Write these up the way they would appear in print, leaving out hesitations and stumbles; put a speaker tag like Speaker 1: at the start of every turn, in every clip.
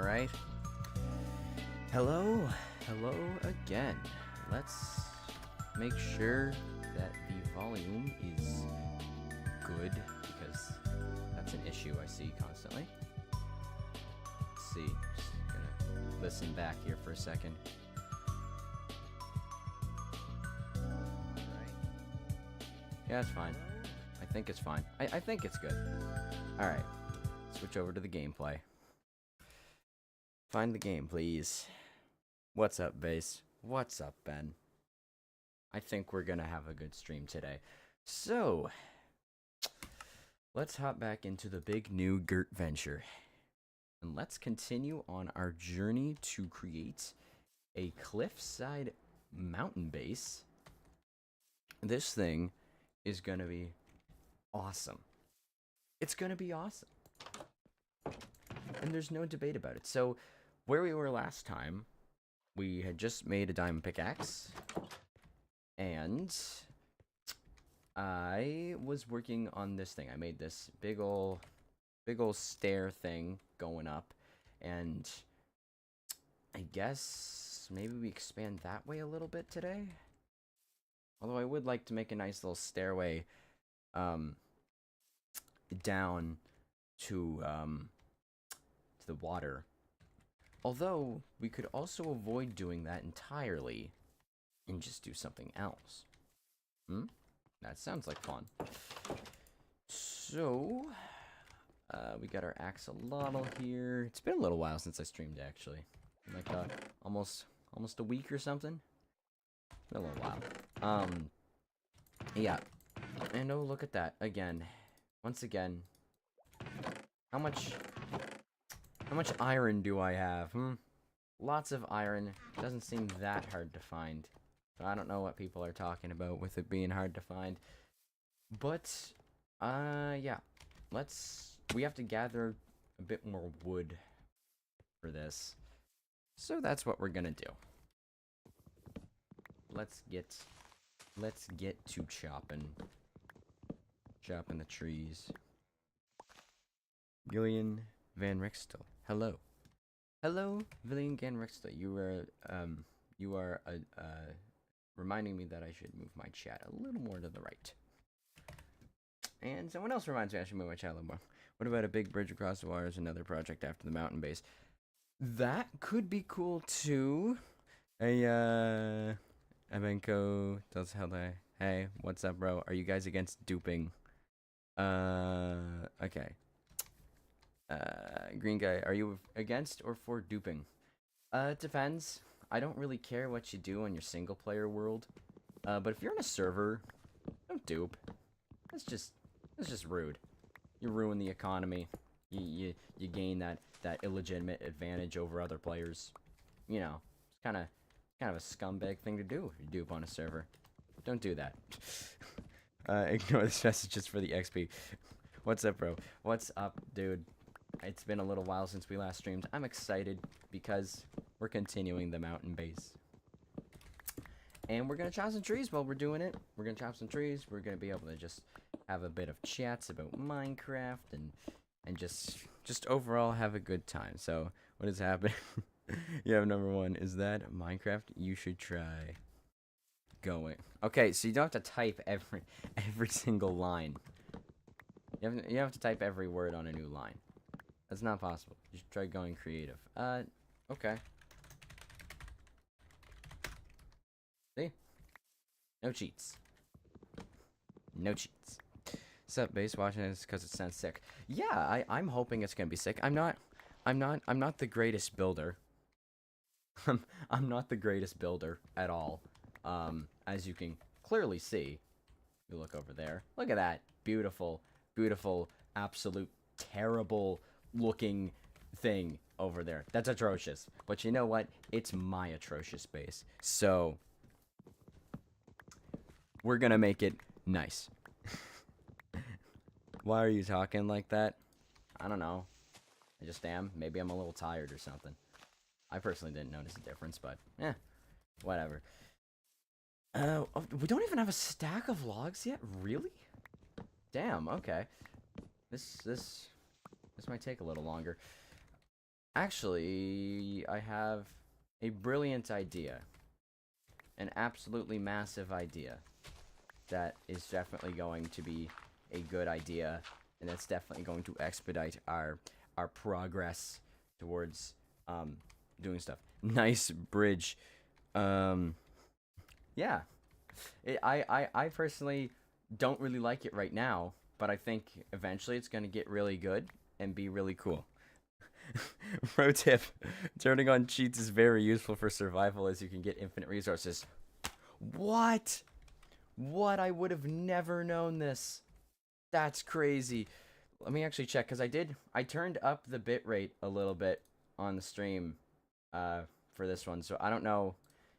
Speaker 1: Alright. Hello again. Let's make sure that the volume is good, because that's an issue I see constantly. Let's see. Just gonna listen back here for a second. Alright. Yeah, it's fine. I think it's fine. I think it's good. Alright. Switch over to the gameplay. Find the game, please. What's up, Base? What's up, Ben? I think we're gonna have a good stream today. So, let's hop back into the big new Gert venture. And let's continue on our journey to create a cliffside mountain base. This thing is gonna be awesome. It's gonna be awesome. And there's no debate about it. So, where we were last time, we had just made a diamond pickaxe, and I was working on this thing. I made this big ol' stair thing going up, and I guess maybe we expand that way a little bit today. Although I would like to make a nice little stairway down to the water. Although, we could also avoid doing that entirely and just do something else. That sounds like fun. So, we got our axolotl here. It's been a little while since I streamed, actually. Like, almost a week or something. Been a little while. Yeah. And oh, look at that. Again. Once again. How much iron do I have? Lots of iron. Doesn't seem that hard to find. I don't know what people are talking about with it being hard to find. But, yeah. We have to gather a bit more wood for this. So that's what we're gonna do. Let's get to chopping the trees. Gillian Van Rixtel. Hello. Hello, Villian Van Rixtel. You are reminding me that I should move my chat a little more to the right. And someone else reminds me I should move my chat a little more. What about a big bridge across the water as another project after the mountain base? That could be cool too. Hey, Evenko does hey, what's up, bro? Are you guys against duping? Okay. Green guy, are you against or for duping? It depends. I don't really care what you do on your single player world. But if you're in a server, don't dupe. That's just rude. You ruin the economy. You gain that illegitimate advantage over other players. You know, it's kind of a scumbag thing to do if you dupe on a server. Don't do that. Ignore this message just for the XP. What's up, bro? What's up, dude? It's been a little while since we last streamed. I'm excited because we're continuing the mountain base. And we're going to chop some trees while we're doing it. We're going to chop some trees. We're going to be able to just have a bit of chats about Minecraft and just overall have a good time. So, what is happening? You have number one. Is that Minecraft? You should try going. Okay, so you don't have to type every single line. You have to type every word on a new line. That's not possible. You should try going creative. Okay. See? No cheats. No cheats. Sup, base watching this because it sounds sick. Yeah, I'm hoping it's gonna be sick. I'm not the greatest builder. I'm not the greatest builder at all. As you can clearly see. You look over there. Look at that. Beautiful, absolute terrible looking thing over there. That's atrocious. But you know what? It's my atrocious base. So, we're gonna make it nice. Why are you talking like that? I don't know. I just am. Maybe I'm a little tired or something. I personally didn't notice a difference, but whatever. We don't even have a stack of logs yet? Really? Damn, okay. This might take a little longer. Actually, I have a brilliant idea. An absolutely massive idea. That is definitely going to be a good idea. And that's definitely going to expedite our progress towards doing stuff. Nice bridge. Yeah. I personally don't really like it right now, but I think eventually it's going to get really good and be really cool. Pro tip: turning on cheats is very useful for survival as you can get infinite resources. What? What? I would have never known this. That's crazy. Let me actually check, because I turned up the bitrate a little bit on the stream for this one, so I don't know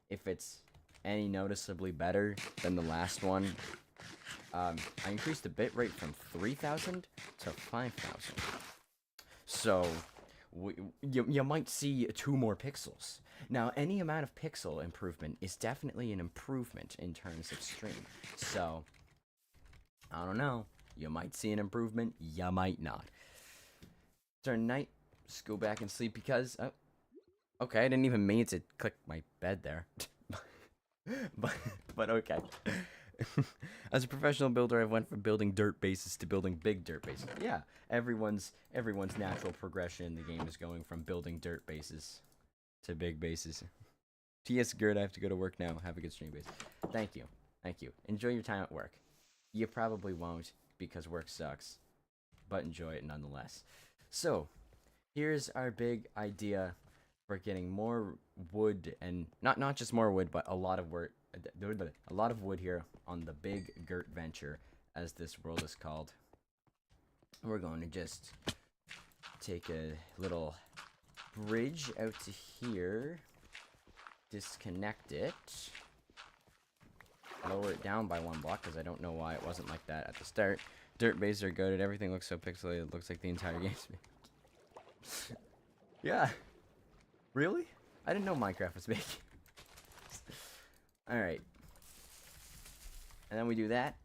Speaker 1: if it's any noticeably better than the last one. I increased the bitrate from 3,000 to 5,000. So, you might see 2 more pixels. Now, any amount of pixel improvement is definitely an improvement in terms of stream. So, I don't know. You might see an improvement, you might not. During night, just go back and sleep because... Oh, okay, I didn't even mean to click my bed there. but okay. As a professional builder, I went from building dirt bases to building big dirt bases. Yeah, everyone's natural progression in the game is going from building dirt bases to big bases. T.S. Gerd, I have to go to work now. Have a good stream, base. Thank you. Thank you. Enjoy your time at work. You probably won't because work sucks, but enjoy it nonetheless. So, here's our big idea for getting more wood, and not just more wood, but a lot of wood here on the big Gert venture, as this world is called. We're going to just take a little bridge out to here, disconnect it, lower it down by 1 block, because I don't know why it wasn't like that at the start. Dirt bases are goated. Everything looks so pixelated. It looks like the entire game's made. Yeah. Really? I didn't know Minecraft was big. Alright. And then we do that.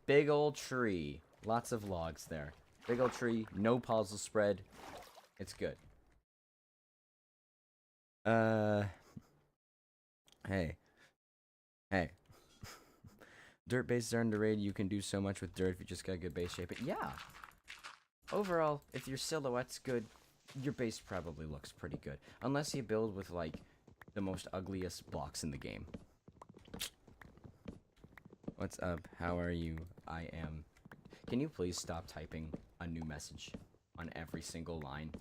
Speaker 1: Big old tree. Lots of logs there. Big old tree. No puzzle spread. It's good. Hey. Hey. Dirt bases are underrated. You can do so much with dirt if you just got good base shape. But yeah. Overall, if your silhouette's good, your base probably looks pretty good. Unless you build with, like, the most ugliest blocks in the game. What's up? How are you? I am. Can you please stop typing a new message on every single line?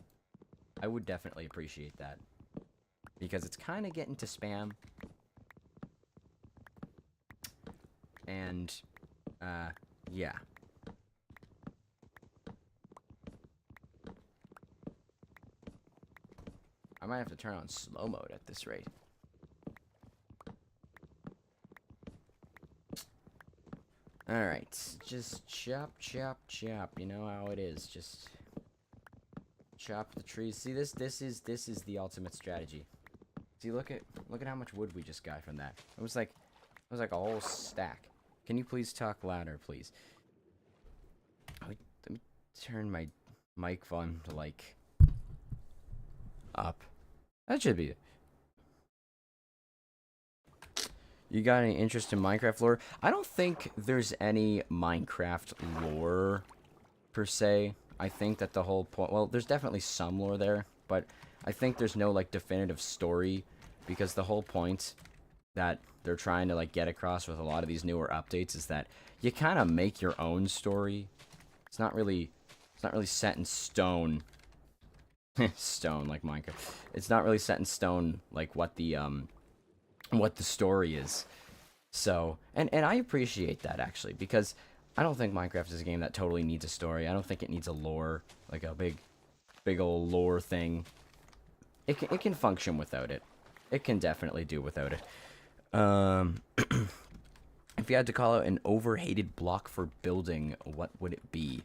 Speaker 1: I would definitely appreciate that. Because it's kind of getting to spam. And, yeah. I might have to turn on slow mode at this rate. Alright, just chop, chop, chop. You know how it is. Just chop the trees. See, this is the ultimate strategy. See, look at how much wood we just got from that. It was like a whole stack. Can you please talk louder, please? Let me turn my mic volume to, like, up. That should be it. You got any interest in Minecraft lore? I don't think there's any Minecraft lore, per se. I think that the whole point... Well, there's definitely some lore there, but I think there's no, like, definitive story, because the whole point that they're trying to, like, get across with a lot of these newer updates is that you kind of make your own story. It's not really set in stone. Stone, like Minecraft. It's not really set in stone, like, what the story is. So, and I appreciate that, actually, because I don't think Minecraft is a game that totally needs a story. I don't think it needs a lore, like a big old lore thing. It can function without it. It can definitely do without it. If you had to call out an overhated block for building, what would it be?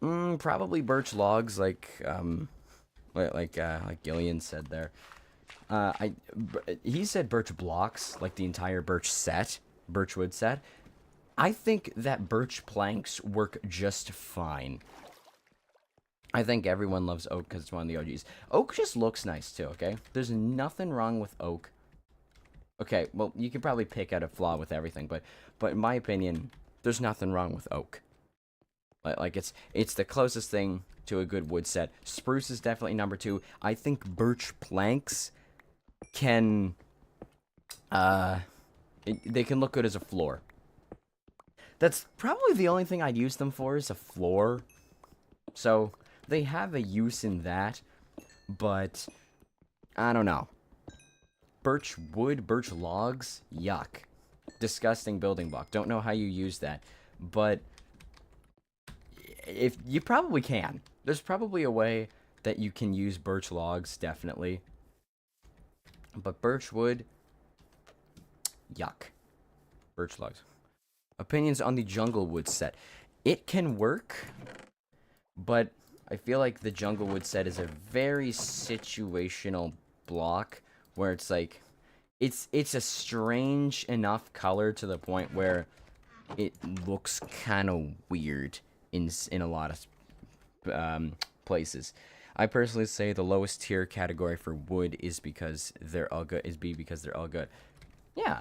Speaker 1: Probably birch logs, like Gillian said there. He said birch blocks, like the entire birchwood set. I think that birch planks work just fine. I think everyone loves oak because it's one of the OGs. Oak just looks nice too, okay? There's nothing wrong with oak. Okay, well, you could probably pick out a flaw with everything, but in my opinion, there's nothing wrong with oak. Like it's the closest thing to a good wood set. Spruce is definitely number 2. I think birch planks can they can look good as a floor. That's probably the only thing I'd use them for is a floor. So they have a use in that, but I don't know. Birch wood, birch logs, yuck. Disgusting building block. Don't know how you use that, but if you probably can. There's probably a way that you can use birch logs, definitely. But birch wood, yuck. Birch logs. Opinions on the jungle wood set. It can work, but I feel like the jungle wood set is a very situational block where it's like it's a strange enough color to the point where it looks kind of weird in a lot of places. I personally say the lowest tier category for wood is because they're all good. Is B because they're all good. Yeah,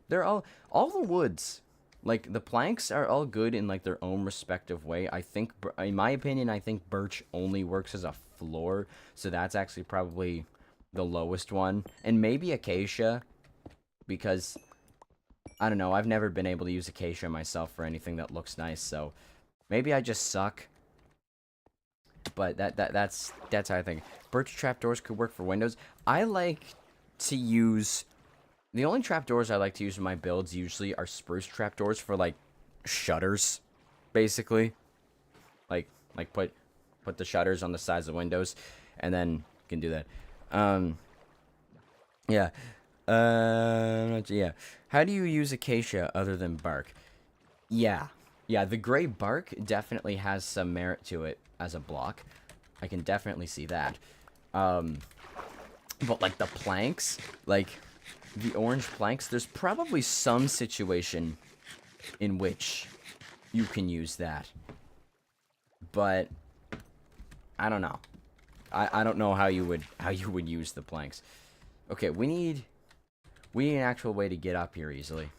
Speaker 1: they're all the woods. Like the planks are all good in like their own respective way. I think, in my opinion, I think birch only works as a floor, so that's actually probably the lowest one, and maybe acacia, because I don't know. I've never been able to use acacia myself for anything that looks nice, so maybe I just suck. But that's how I think. Birch trapdoors could work for windows. I like to use the only trapdoors I like to use in my builds usually are spruce trapdoors for like shutters, basically. Like put the shutters on the sides of windows, and then you can do that. Yeah. Yeah. How do you use acacia other than bark? Yeah. Yeah, the gray bark definitely has some merit to it as a block. I can definitely see that. But like the planks, like the orange planks, there's probably some situation in which you can use that. But I don't know. I don't know how you would use the planks. Okay, we need an actual way to get up here easily.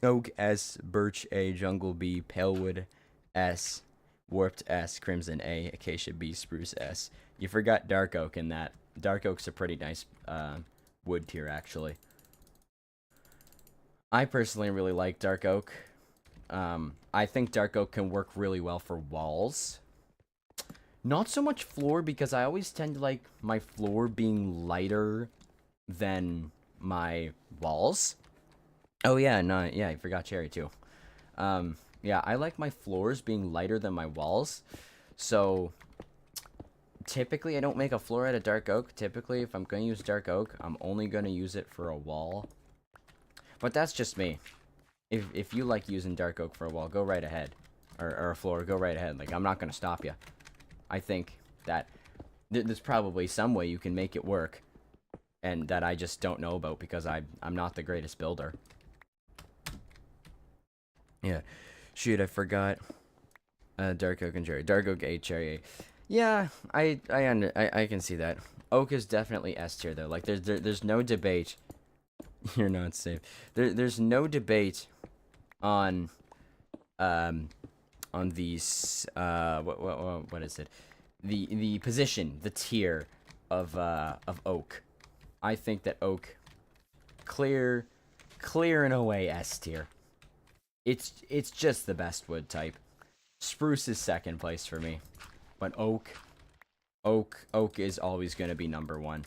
Speaker 1: Oak S, birch A, jungle B, palewood S, warped S, crimson A, acacia B, spruce S. You forgot dark oak in that. Dark oak's a pretty nice wood tier, actually. I personally really like dark oak. I think dark oak can work really well for walls. Not so much floor, because I always tend to like my floor being lighter than my walls. Oh yeah, no, yeah, I forgot cherry too. Yeah, I like my floors being lighter than my walls. So typically I don't make a floor out of dark oak. Typically, if I'm going to use dark oak, I'm only going to use it for a wall. But that's just me. If you like using dark oak for a wall, go right ahead. Or a floor, go right ahead. Like, I'm not going to stop you. I think that there's probably some way you can make it work, and that I just don't know about because I'm not the greatest builder. Yeah. Shoot, I forgot. Dark oak and cherry. Dark oak A, cherry A. Yeah, I can see that. Oak is definitely S tier though. Like there's no debate. You're not safe. There's no debate on these what is it? The position, the tier of oak. I think that oak clear and away S tier. It's just the best wood type. Spruce is second place for me, but oak is always going to be number 1.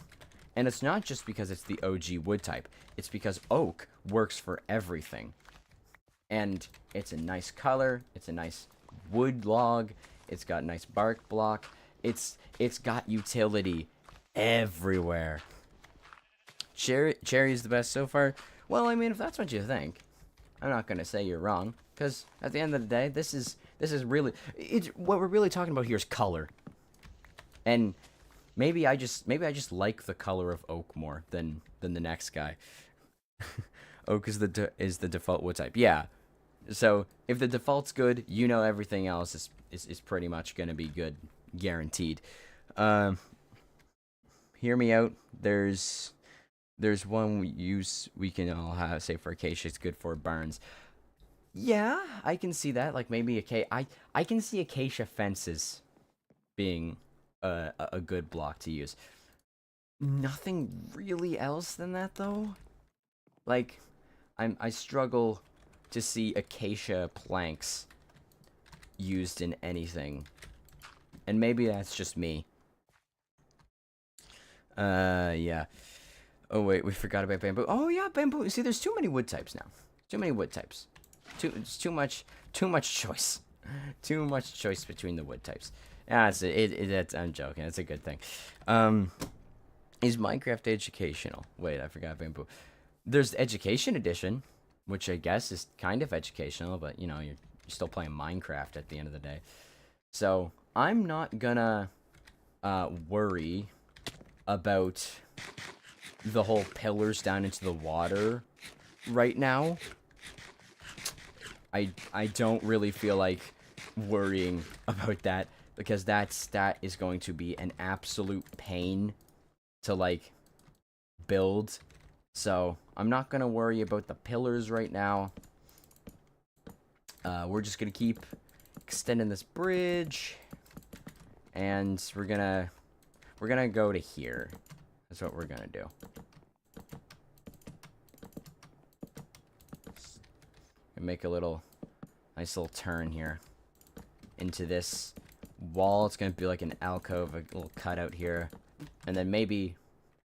Speaker 1: And it's not just because it's the OG wood type. It's because oak works for everything. And it's a nice color, it's a nice wood log, it's got nice bark block. It's got utility everywhere. Cherry is the best so far. Well, I mean, if that's what you think, I'm not gonna say you're wrong, because at the end of the day, this is really what we're really talking about here is color. And maybe I just like the color of oak more than the next guy. Oak is the default wood type. Yeah, So if the default's good, you know everything else is pretty much going to be good, guaranteed. Um, Hear me out. There's one we can all have say for acacia. It's good for barns. Yeah, I can see that. Like maybe I can see acacia fences being a good block to use. Nothing really else than that though. Like I struggle to see acacia planks used in anything. And maybe that's just me. Yeah. Oh wait, we forgot about bamboo. Oh yeah, bamboo. See, there's too many wood types now. Too many wood types. It's too much choice. Too much choice between the wood types. Yeah, I'm joking. It's a good thing. Is Minecraft educational? Wait, I forgot bamboo. There's the education edition, which I guess is kind of educational, but you know, you're still playing Minecraft at the end of the day. So I'm not gonna worry about the whole pillars down into the water right now. I don't really feel like worrying about that because that is going to be an absolute pain to like build. So I'm not gonna worry about the pillars right now. We're just gonna keep extending this bridge, and we're gonna go to here. That's what we're gonna do. And make a nice little turn here into this wall. It's gonna be like an alcove, a little cutout here, and then maybe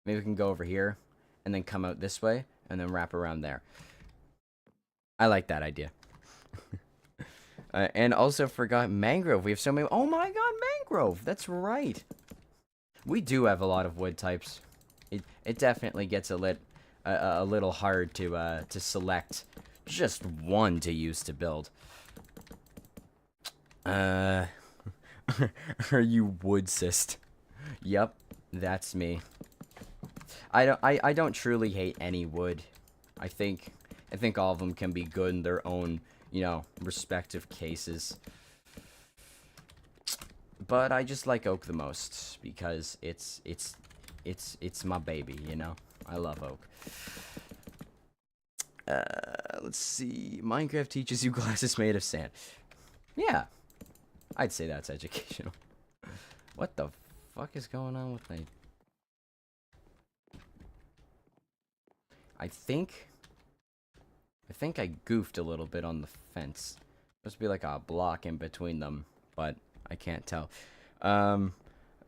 Speaker 1: we can go over here and then come out this way and then wrap around there. I like that idea. And also forgot mangrove. We have so many. Oh my god, mangrove! That's right. We do have a lot of wood types. It definitely gets a little hard to select just one to use to build. Are you wood cyst? Yep, that's me. I don't truly hate any wood. I think all of them can be good in their own, you know, respective cases. But I just like oak the most because it's my baby, you know. I love oak. Let's see. Minecraft teaches you glasses made of sand. Yeah, I'd say that's educational. What the fuck is going on with my... I think I goofed a little bit on the fence. Supposed to be like a block in between them, but I can't tell. I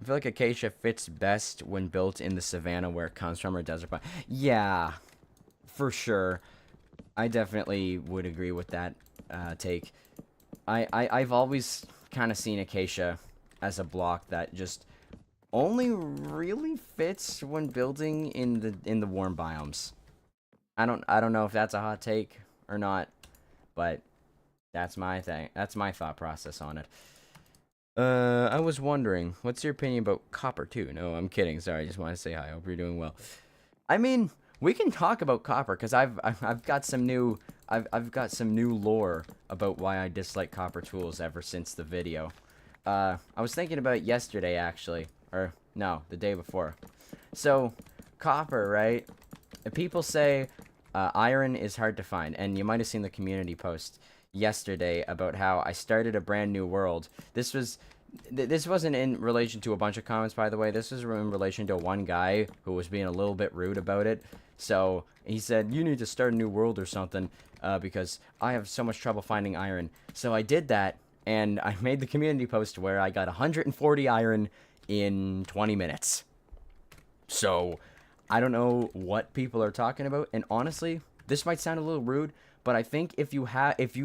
Speaker 1: feel like acacia fits best when built in the savannah where it comes from, or desert biome. Yeah, for sure. I definitely would agree with that take. I've always kind of seen acacia as a block that just only really fits when building in the warm biomes. I don't know if that's a hot take or not, but that's my thing. That's my thought process on it. I was wondering, what's your opinion about copper too? No, I'm kidding. Sorry, I just want to say hi. I hope you're doing well. I mean, we can talk about copper because I've got some new lore about why I dislike copper tools ever since the video. I was thinking about it yesterday actually, or no, the day before. So, copper, right? People say iron is hard to find, and you might have seen the community post yesterday about how I started a brand new world. This wasn't in relation to a bunch of comments, by the way. This was in relation to one guy who was being a little bit rude about it. So he said, you need to start a new world or something because I have so much trouble finding iron. So I did that, and I made the community post where I got 140 iron in 20 minutes. So I don't know what people are talking about, and honestly, this might sound a little rude, but I think if you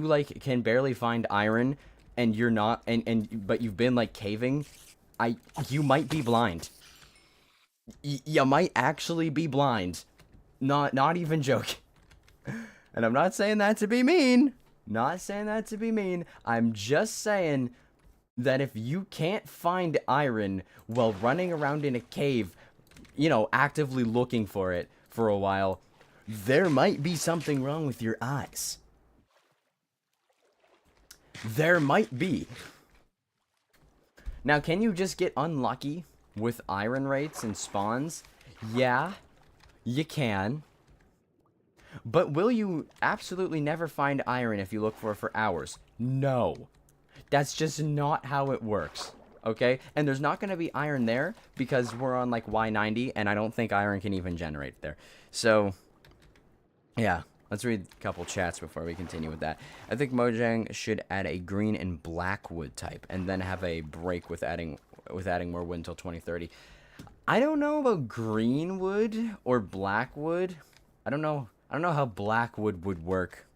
Speaker 1: like can barely find iron and you're not but you've been like caving, you might be blind. You might actually be blind. Not even joking. And I'm not saying that to be mean. Not saying that to be mean. I'm just saying that if you can't find iron while running around in a cave, you know, actively looking for it for a while, there might be something wrong with your eyes. There might be. Now, can you just get unlucky with iron rates and spawns? Yeah, you can. But will you absolutely never find iron if you look for it for hours? No. That's just not how it works. Okay? And there's not going to be iron there because we're on like Y90 and I don't think iron can even generate there. So, yeah. Let's read a couple chats before we continue with that. I think Mojang should add a green and black wood type and then have a break with adding more wood until 2030. I don't know about green wood or black wood. I don't know how black wood would work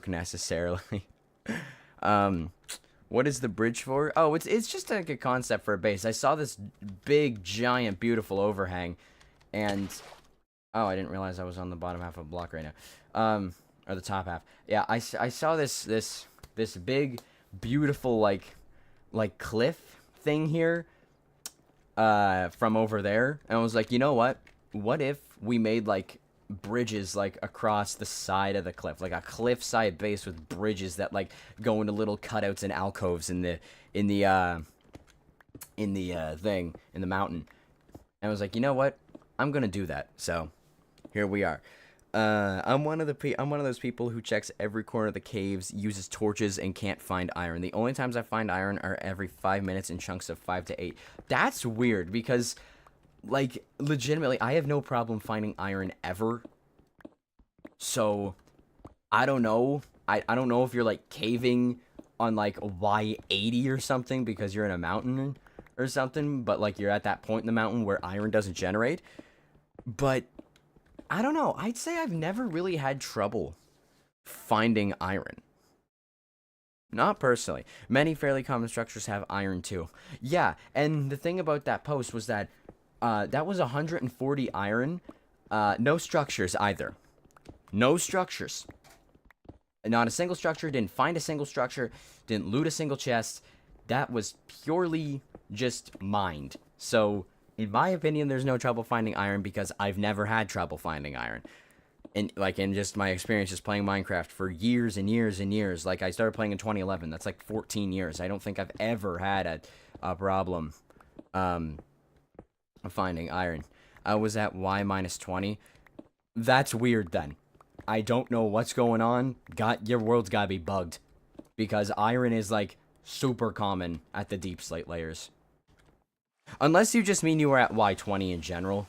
Speaker 1: necessarily. What is the bridge for? Oh, it's just like a concept for a base. I saw this big, giant, beautiful overhang, and oh, I didn't realize I was on the bottom half of a block right now. Or the top half. Yeah, I saw this big, beautiful like cliff thing here from over there, and I was like, you know what? What if we made like bridges like across the side of the cliff, like a cliffside base with bridges that like go into little cutouts and alcoves in the thing in the mountain. And I was like, you know what? I'm gonna do that. So here we are. I'm one of those people who checks every corner of the caves, uses torches, and can't find iron. The only times I find iron are every 5 minutes in chunks of 5 to 8. That's weird because, like, legitimately, I have no problem finding iron ever. So, I don't know. I don't know if you're, like, caving on, like, Y80 or something because you're in a mountain or something, but, like, you're at that point in the mountain where iron doesn't generate. But I don't know. I'd say I've never really had trouble finding iron. Not personally. Many fairly common structures have iron too. Yeah, and the thing about that post was that that was 140 iron. No structures either. No structures. Not a single structure. Didn't find a single structure. Didn't loot a single chest. That was purely just mined. So, in my opinion, there's no trouble finding iron because I've never had trouble finding iron. And, like, in just my experience just playing Minecraft for years and years and years. Like, I started playing in 2011. That's, like, 14 years. I don't think I've ever had a problem finding iron. I was at Y-20. That's weird, then. I don't know what's going on. Your world's gotta be bugged. Because iron is, like, super common at the deep slate layers. Unless you just mean you were at Y20 in general.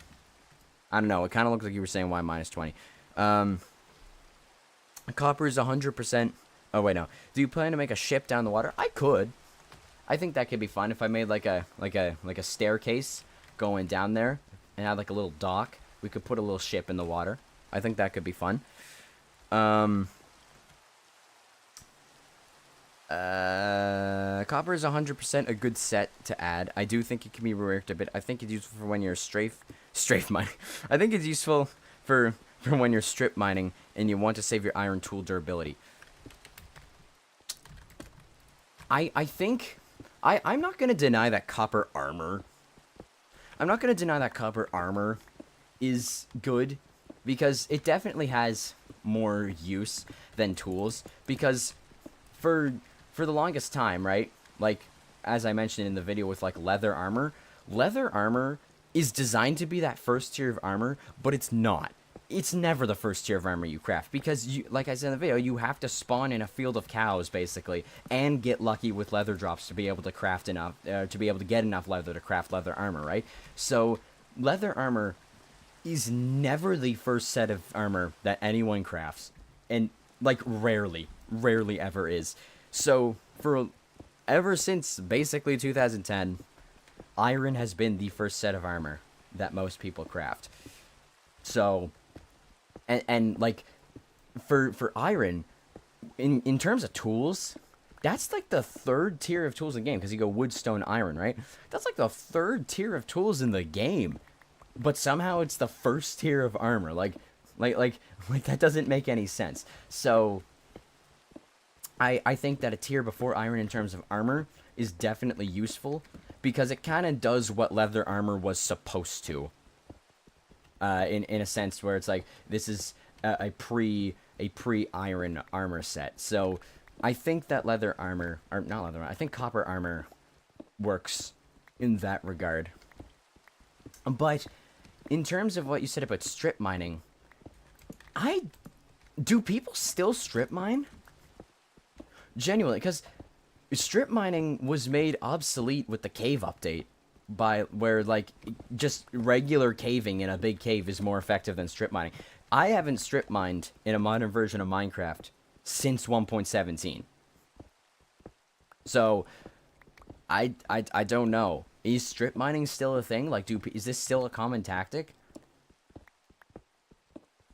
Speaker 1: I don't know. It kind of looks like you were saying Y-20. Copper is 100%. Oh, wait, no. Do you plan to make a ship down the water? I could. I think that could be fun if I made like a staircase going down there and had like a little dock. We could put a little ship in the water. I think that could be fun. Copper is 100% a good set to add. I do think it can be reworked a bit. I think it's useful for when you're strafe mining. I think it's useful for when you're strip mining and you want to save your iron tool durability. I think I'm not gonna deny that copper armor. I'm not gonna deny that copper armor is good because it definitely has more use than tools. Because for the longest time, right? Like, as I mentioned in the video with, like, leather armor is designed to be that first tier of armor, but it's not. It's never the first tier of armor you craft, because, you, like I said in the video, you have to spawn in a field of cows, basically, and get lucky with leather drops to be able to craft enough, to be able to get enough leather to craft leather armor, right? So, leather armor is never the first set of armor that anyone crafts, and, like, rarely ever is. So, ever since basically 2010, iron has been the first set of armor that most people craft. So, and like, for iron, in terms of tools, that's like the third tier of tools in the game, because you go wood, stone, iron, right? That's like the third tier of tools in the game. But somehow it's the first tier of armor. Like that doesn't make any sense. So, I think that a tier before iron in terms of armor is definitely useful because it kind of does what leather armor was supposed to. In a sense where it's like this is a pre-iron armor set. So I think that leather armor, or not leather armor, I think copper armor works in that regard. But in terms of what you said about strip mining, do people still strip mine? Genuinely, because strip mining was made obsolete with the cave update, by where like just regular caving in a big cave is more effective than strip mining. I haven't strip mined in a modern version of Minecraft since 1.17. So I don't know. Is strip mining still a thing? Like, is this still a common tactic?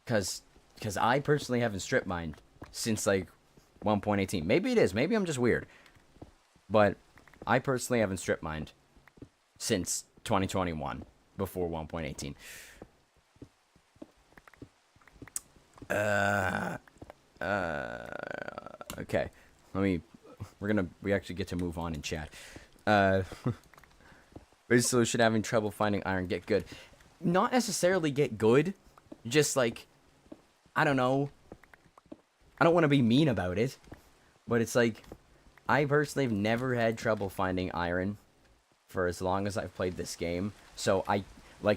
Speaker 1: Cause I personally haven't strip mined since like 1.18. Maybe it is. Maybe I'm just weird. But I personally haven't strip mined since 2021, before 1.18. Okay. We actually get to move on in chat. Basic solution, having trouble finding iron, get good. Not necessarily get good, just like, I don't know. I don't want to be mean about it, but it's like, I personally have never had trouble finding iron for as long as I've played this game. So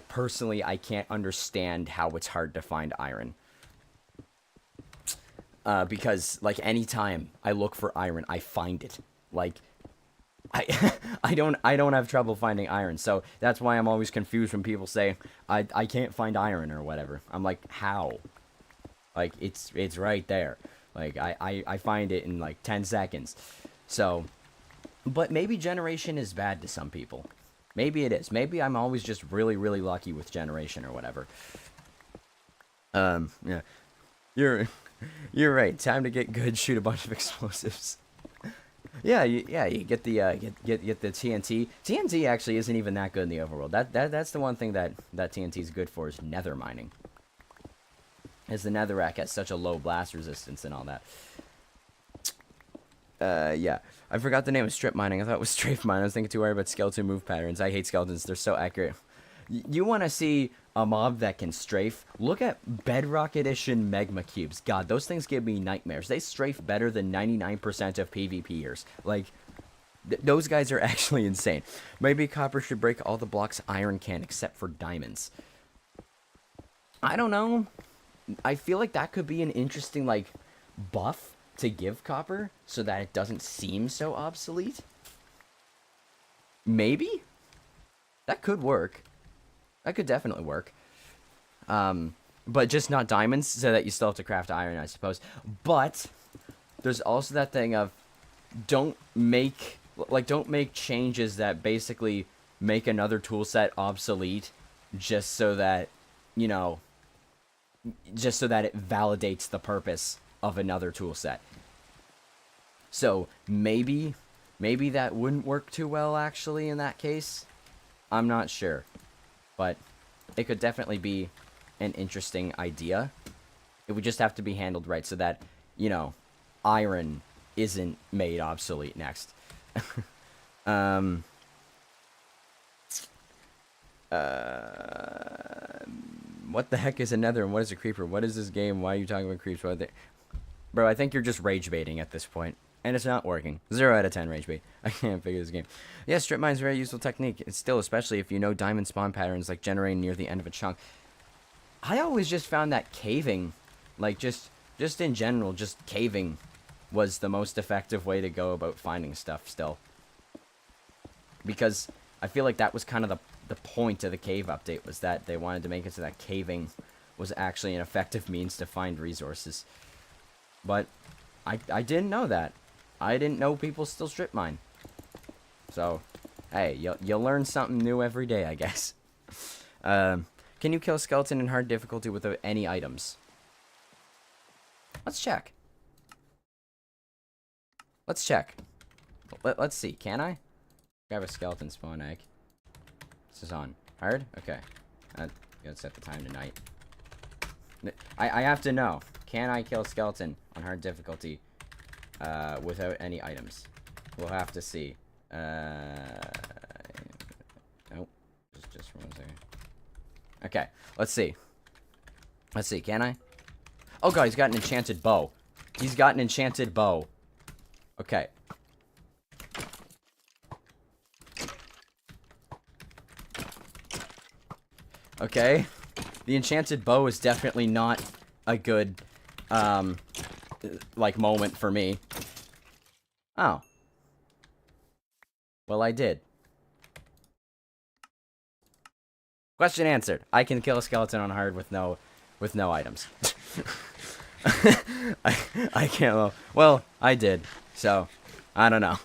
Speaker 1: personally, I can't understand how it's hard to find iron. Because, like, anytime I look for iron, I find it. Like, I don't have trouble finding iron. So that's why I'm always confused when people say, I can't find iron or whatever. I'm like, how? Like, it's right there. Like, I find it in, like, 10 seconds. So, but maybe generation is bad to some people. Maybe it is. Maybe I'm always just really, really lucky with generation or whatever. Yeah. You're right. Time to get good. Shoot a bunch of explosives. Yeah, you get the get the TNT. TNT actually isn't even that good in the overworld. That's the one thing that TNT is good for, is nether mining. As the netherrack has such a low blast resistance and all that. Yeah. I forgot the name of strip mining. I thought it was strafe mining. I was thinking too hard about skeleton move patterns. I hate skeletons. They're so accurate. You want to see a mob that can strafe? Look at Bedrock Edition Magma Cubes. God, those things give me nightmares. They strafe better than 99% of PvPers. Like, those guys are actually insane. Maybe copper should break all the blocks iron can except for diamonds. I don't know. I feel like that could be an interesting, like, buff to give copper so that it doesn't seem so obsolete. Maybe? That could work. That could definitely work. But just not diamonds, so that you still have to craft iron, I suppose. But there's also that thing of don't make changes that basically make another tool set obsolete just so that, you know, just so that it validates the purpose of another tool set. So maybe that wouldn't work too well actually in that case. I'm not sure. But it could definitely be an interesting idea. It would just have to be handled right so that, you know, iron isn't made obsolete next. What the heck is a nether and what is a creeper? What is this game? Why are you talking about creeps? What are they? Bro, I think you're just rage baiting at this point. And it's not working. 0 out of 10 rage bait. I can't figure this game. Yeah, strip mine's a very useful technique. It's still, especially if you know diamond spawn patterns, like generating near the end of a chunk. I always just found that caving, like just in general, just caving was the most effective way to go about finding stuff still. Because I feel like that was kind of the point of the cave update, was that they wanted to make it so that caving was actually an effective means to find resources. But I didn't know that. I didn't know people still strip mine. So, hey, you learn something new every day, I guess. Can you kill a skeleton in hard difficulty without any items? Let's check. Let's check. Let's see. Can I? Grab a skeleton spawn egg. This is on. Hard? Okay. Gotta set the time to night. I have to know. Can I kill a skeleton on hard difficulty without any items? We'll have to see. Nope. Just for 1 second. Okay. Let's see. Let's see. Can I? Oh god, he's got an enchanted bow. He's got an enchanted bow. Okay. Okay. The enchanted bow is definitely not a good, like, moment for me. Oh. Well, I did. Question answered. I can kill a skeleton on hard with no items. I can't. Well, I did. So, I don't know.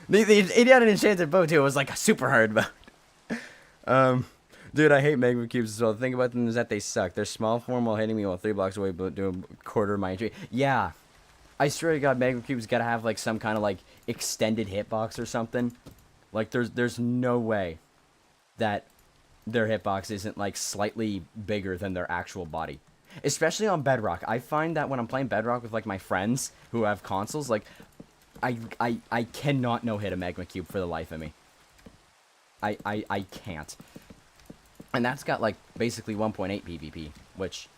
Speaker 1: It had an enchanted bow too. It was like a super hard bow. Dude, I hate magma cubes as well. The thing about them is that they suck. They're small form while hitting me while 3 blocks away, but do a quarter of my HP. Yeah, I swear to God, magma cubes gotta have like some kind of like extended hitbox or something. Like there's no way that their hitbox isn't like slightly bigger than their actual body. Especially on Bedrock. I find that when I'm playing Bedrock with like my friends who have consoles, like I cannot no hit a magma cube for the life of me. I can't. And that's got like basically 1.8 PvP, which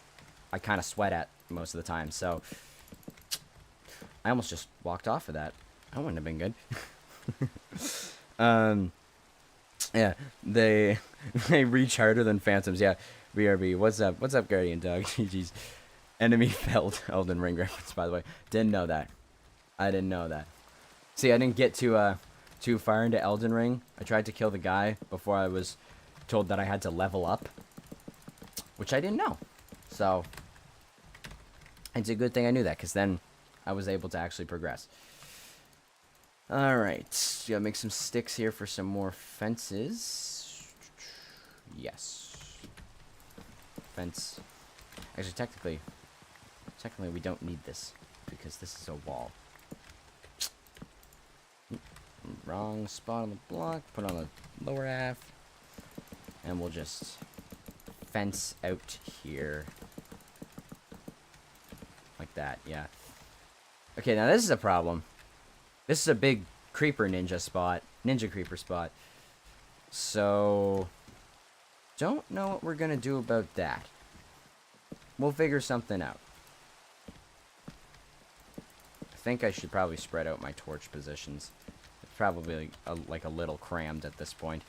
Speaker 1: I kind of sweat at most of the time. So I almost just walked off of that. That wouldn't have been good. Yeah, they reach harder than phantoms. Yeah, BRB. What's up? What's up, Guardian Dog? GG's. Enemy felled. Elden Ring reference, by the way. Didn't know that. I didn't know that. See, I didn't get too far into Elden Ring. I tried to kill the guy before I was told that I had to level up, which I didn't know. So it's a good thing I knew that, because then I was able to actually progress. Alright, gotta make some sticks here for some more fences. Yes. Fence. Actually, technically we don't need this, because this is a wall. Wrong spot on the block, put on the lower half, and we'll just fence out here. Like that, yeah. Okay, now this is a problem. This is a big creeper ninja creeper spot. So, don't know what we're gonna do about that. We'll figure something out. I think I should probably spread out my torch positions. It's probably like a little crammed at this point.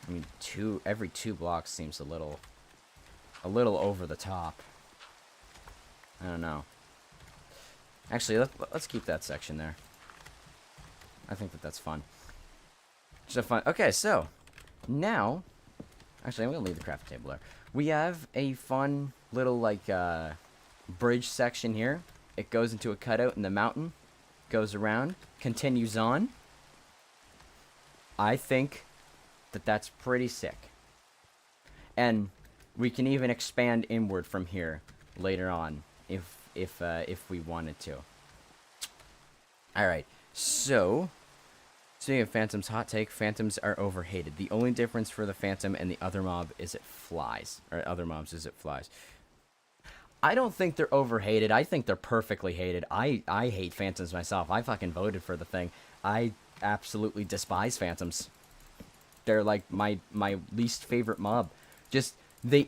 Speaker 1: I mean, every 2 blocks seems a little over the top. I don't know. Actually, let's keep that section there. I think that's fun. Just a fun. Okay, so now, actually, I'm gonna leave the crafting table there. We have a fun little like bridge section here. It goes into a cutout in the mountain, goes around, continues on. I think that's pretty sick. And we can even expand inward from here later on, if we wanted to. All right. So, speaking of phantoms, hot take: phantoms are overhated. The only difference for the phantom and the other mob is it flies, or other mobs is it flies. I don't think they're overhated. I think they're perfectly hated. I hate phantoms myself. I fucking voted for the thing. I absolutely despise phantoms. They're like my least favorite mob. Just I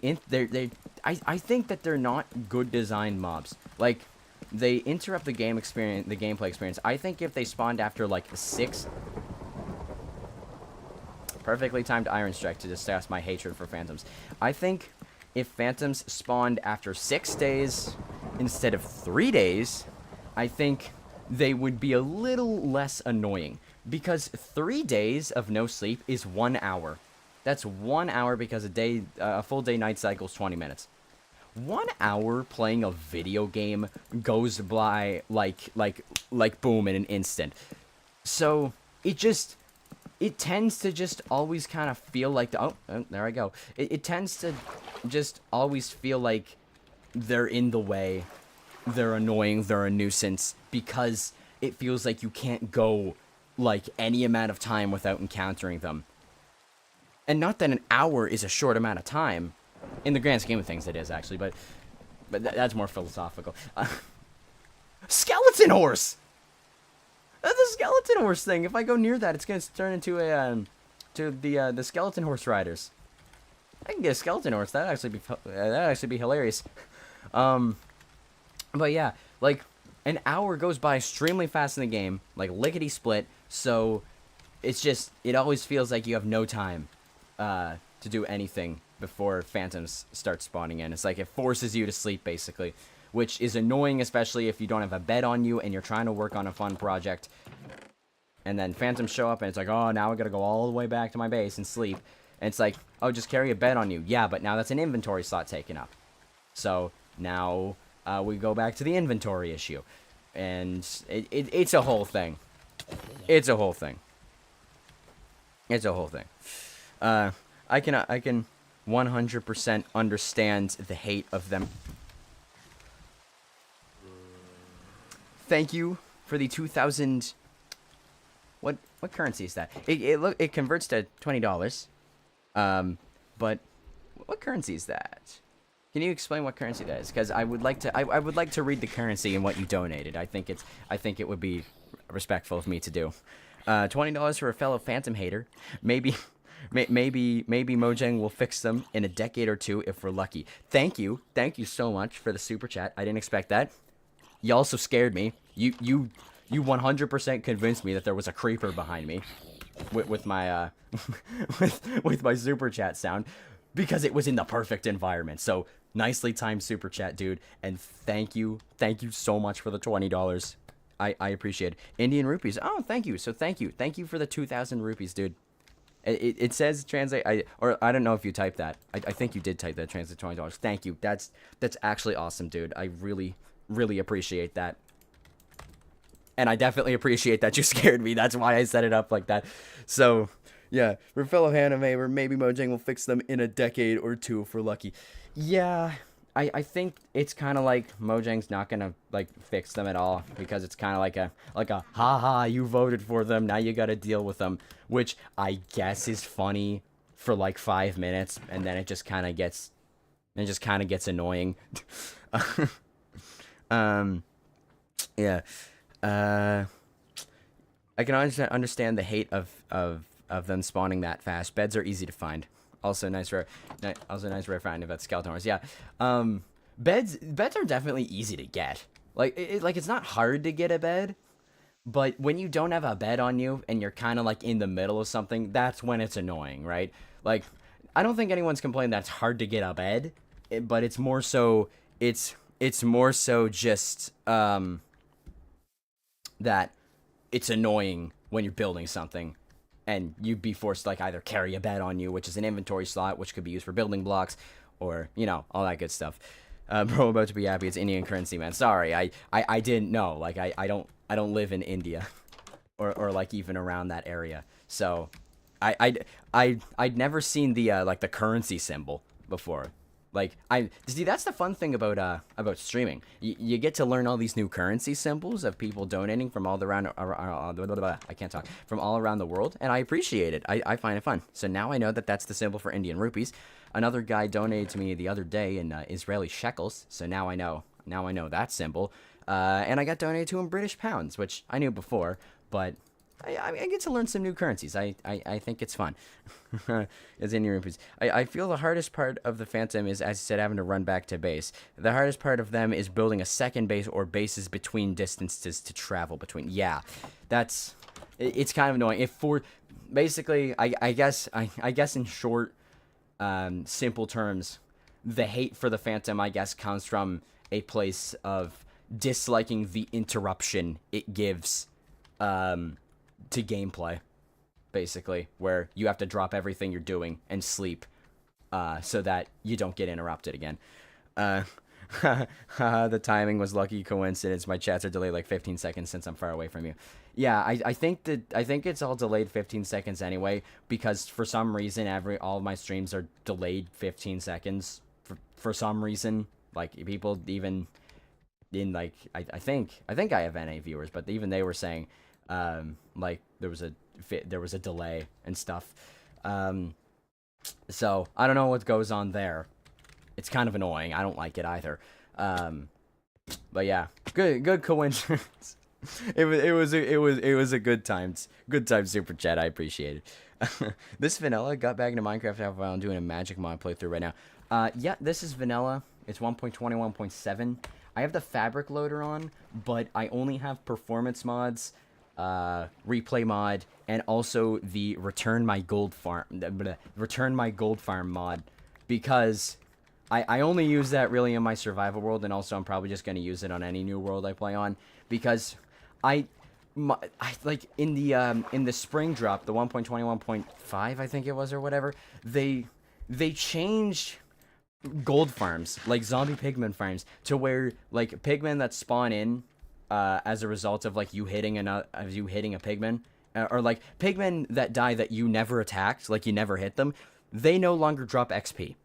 Speaker 1: think that they're not good designed mobs. Like, they interrupt the gameplay experience. I think if they spawned after like 6, perfectly timed iron strike to discuss my hatred for phantoms. I think if phantoms spawned after 6 days instead of 3 days, I think they would be a little less annoying, because 3 days of no sleep is 1 hour. That's 1 hour, because a full day night cycle is 20 minutes. 1 hour playing a video game goes by like boom in an instant. So it tends to just always kind of feel like there I go. It tends to just always feel like they're in the way, they're annoying, they're a nuisance, because it feels like you can't go like any amount of time without encountering them. And not that an hour is a short amount of time. In the grand scheme of things, it is, actually, but that's more philosophical. Skeleton horse! That's a skeleton horse thing. If I go near that, it's going to turn into the skeleton horse riders. I can get a skeleton horse. That'd actually be hilarious. But yeah, like an hour goes by extremely fast in the game, like lickety split. So it always feels like you have no time to do anything before phantoms start spawning in. It's like it forces you to sleep basically, which is annoying, especially if you don't have a bed on you and you're trying to work on a fun project. And then phantoms show up and it's like, oh, now I gotta go all the way back to my base and sleep. And it's like, oh, just carry a bed on you. Yeah, but now that's an inventory slot taken up. So now we go back to the inventory issue. And it's a whole thing. It's a whole thing. It's a whole thing. I can 100% understand the hate of them. Thank you for the 2,000. What currency is that? It converts to $20. But what currency is that? Can you explain what currency that is? Because I would like to read the currency and what you donated. I think it would be respectful of me to do. $20 for a fellow phantom hater. Maybe Mojang will fix them in a decade or two if we're lucky. Thank you so much for the super chat. I didn't expect that. You also scared me. You 100% convinced me that there was a creeper behind me with my with my super chat sound, because it was in the perfect environment. So nicely timed super chat, dude, and thank you so much for the $20. I appreciate it. Indian rupees. Oh, thank you. So thank you for the 2,000 rupees, dude. It says translate. I don't know if you typed that. I think you did type that, translate $20. Thank you. That's actually awesome, dude. I really appreciate that. And I definitely appreciate that you scared me. That's why I set it up like that. So, yeah, we're fellow anime, or maybe Mojang will fix them in a decade or two if we're lucky. Yeah, I think it's kind of like Mojang's not gonna like fix them at all, because it's kind of like a haha, you voted for them, now you gotta deal with them, which I guess is funny for like 5 minutes, and then it just kind of gets annoying. Yeah. I can understand the hate of them spawning that fast. Beds are easy to find. Also nice rare find about skeleton horns. Yeah. Beds are definitely easy to get. Like it's not hard to get a bed, but when you don't have a bed on you and you're kind of like in the middle of something, that's when it's annoying, right? Like I don't think anyone's complaining that it's hard to get a bed, but it's more so just that it's annoying when you're building something and you'd be forced to like either carry a bed on you, which is an inventory slot, which could be used for building blocks, or all that good stuff. Bro, about to be happy. It's Indian currency, man. Sorry, I didn't know. Like I don't live in India, or like even around that area. So I'd never seen the like the currency symbol before. Like see, that's the fun thing about streaming. You get to learn all these new currency symbols of people donating from all around I can't talk, from all around the world, and I appreciate it. I find it fun. So now I know that that's the symbol for Indian rupees. Another guy donated to me the other day in Israeli shekels, so now I know that symbol. And I got donated to in British pounds, which I knew before, but I get to learn some new currencies. I think it's fun. As Indian rupees. I feel the hardest part of the Phantom is, as you said, having to run back to base. The hardest part of them is building a second base or bases between distances to travel between. Yeah, it's kind of annoying. Basically, I guess in short, simple terms, the hate for the Phantom, I guess, comes from a place of disliking the interruption it gives to gameplay, basically, where you have to drop everything you're doing and sleep so that you don't get interrupted again. The timing was lucky coincidence. My chats are delayed like 15 seconds since I'm far away from you. Yeah, I think it's all delayed 15 seconds anyway, because for some reason all of my streams are delayed 15 seconds for some reason. Like people even in like I think I have NA viewers, but even they were saying like there was a delay and stuff. So I don't know what goes on there. It's kind of annoying. I don't like it either. But yeah, good coincidence. It was a good time super chat. I appreciate it. This vanilla got back into Minecraft while I'm doing a magic mod playthrough right now. Yeah, this is vanilla. It's 1.21.7. I have the fabric loader on, but I only have performance mods, replay mod, and also the return my gold farm mod, because I only use that really in my survival world, and also I'm probably just going to use it on any new world I play on, because I like in the spring drop, the 1.21.5 I think it was, or whatever, they changed gold farms, like zombie pigman farms, to where like pigmen that spawn in as a result of like you hitting a pigman, or like pigmen that die that you never attacked, like you never hit them, they no longer drop XP.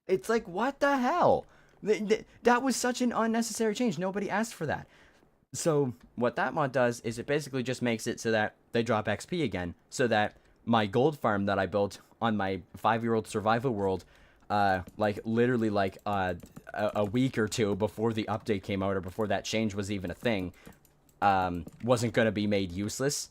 Speaker 1: It's like, what the hell? That was such an unnecessary change. Nobody asked for that. So what that mod does is it basically just makes it so that they drop XP again, so that my gold farm that I built on my 5-year-old survival world, like literally like a week or two before the update came out, or before that change was even a thing, wasn't going to be made useless,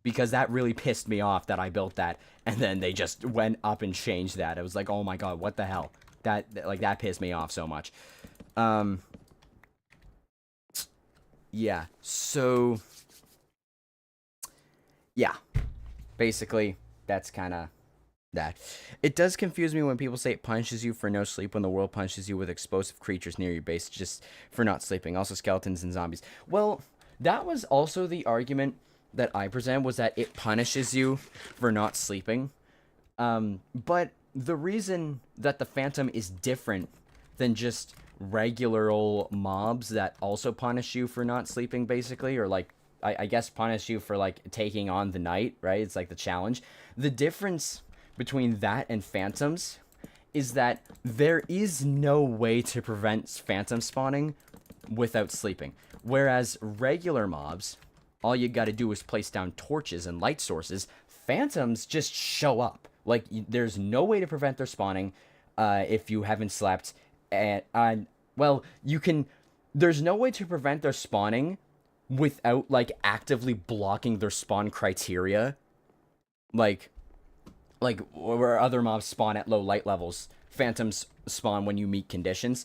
Speaker 1: because that really pissed me off that I built that and then they just went up and changed that. It was like, oh my god, what the hell? That pissed me off so much. Yeah, so yeah, basically that's kind of that. It does confuse me when people say it punishes you for no sleep when the world punishes you with explosive creatures near your base just for not sleeping. Also skeletons and zombies. Well, that was also the argument that I present, was that it punishes you for not sleeping. But the reason that the Phantom is different than just regular old mobs that also punish you for not sleeping, basically, or like I guess punish you for like taking on the night, right? It's like the challenge. The difference between that and phantoms is that there is no way to prevent phantom spawning without sleeping. Whereas regular mobs, all you gotta do is place down torches and light sources. Phantoms just show up. Like, there's no way to prevent their spawning if you haven't slept. And, well, you can... There's no way to prevent their spawning without, like, actively blocking their spawn criteria. Like where other mobs spawn at low light levels, phantoms spawn when you meet conditions,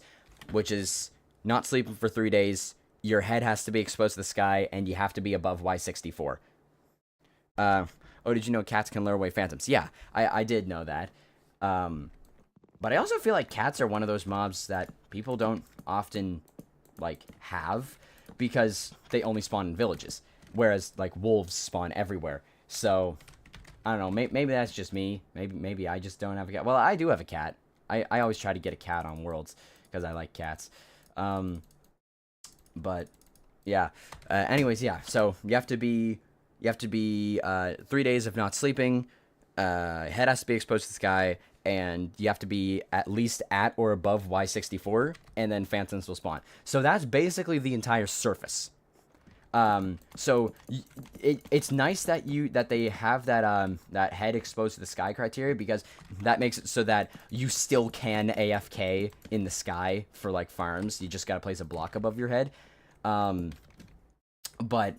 Speaker 1: which is not sleeping for 3 days, your head has to be exposed to the sky, and you have to be above Y64. Oh, did you know cats can lure away phantoms? Yeah, I did know that. But I also feel like cats are one of those mobs that people don't often, like, have, because they only spawn in villages, whereas, like, wolves spawn everywhere. So, I don't know, maybe that's just me. Maybe I just don't have a cat. Well, I do have a cat. I always try to get a cat on Worlds, because I like cats. But, yeah. Anyways, yeah, so you have to be 3 days of not sleeping, head has to be exposed to the sky, and you have to be at least at or above Y64, and then phantoms will spawn. So that's basically the entire surface. So it's nice that they have that head exposed to the sky criteria, because that makes it so that you still can AFK in the sky for, like, farms. You just gotta place a block above your head. But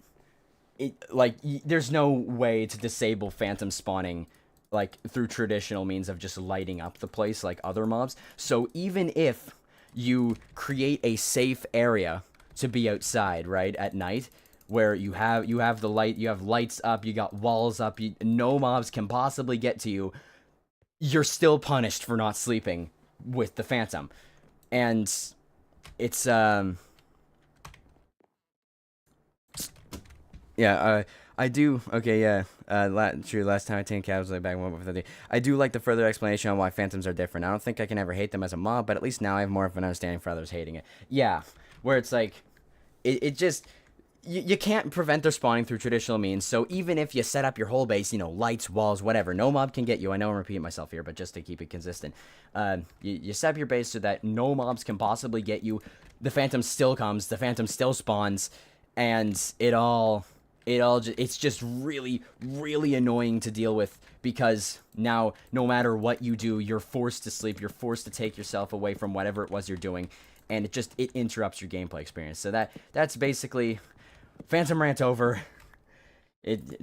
Speaker 1: there's no way to disable phantom spawning, like, through traditional means of just lighting up the place like other mobs. So even if you create a safe area to be outside, right, at night, where you have the light, you have lights up, you got walls up, no mobs can possibly get to you, you're still punished for not sleeping with the phantom. And it's yeah, I do. Okay, yeah. True. Last time I tamed cat was like back 1.50. I do like the further explanation on why phantoms are different. I don't think I can ever hate them as a mob, but at least now I have more of an understanding for others hating it. Yeah, where it's like, it just, you can't prevent their spawning through traditional means. So even if you set up your whole base, lights, walls, whatever, no mob can get you. I know I'm repeating myself here, but just to keep it consistent, you set up your base so that no mobs can possibly get you. The phantom still comes. The phantom still spawns, and it's just really, really annoying to deal with, because now, no matter what you do, you're forced to sleep, you're forced to take yourself away from whatever it was you're doing, and it interrupts your gameplay experience. So that's basically Phantom Rant over.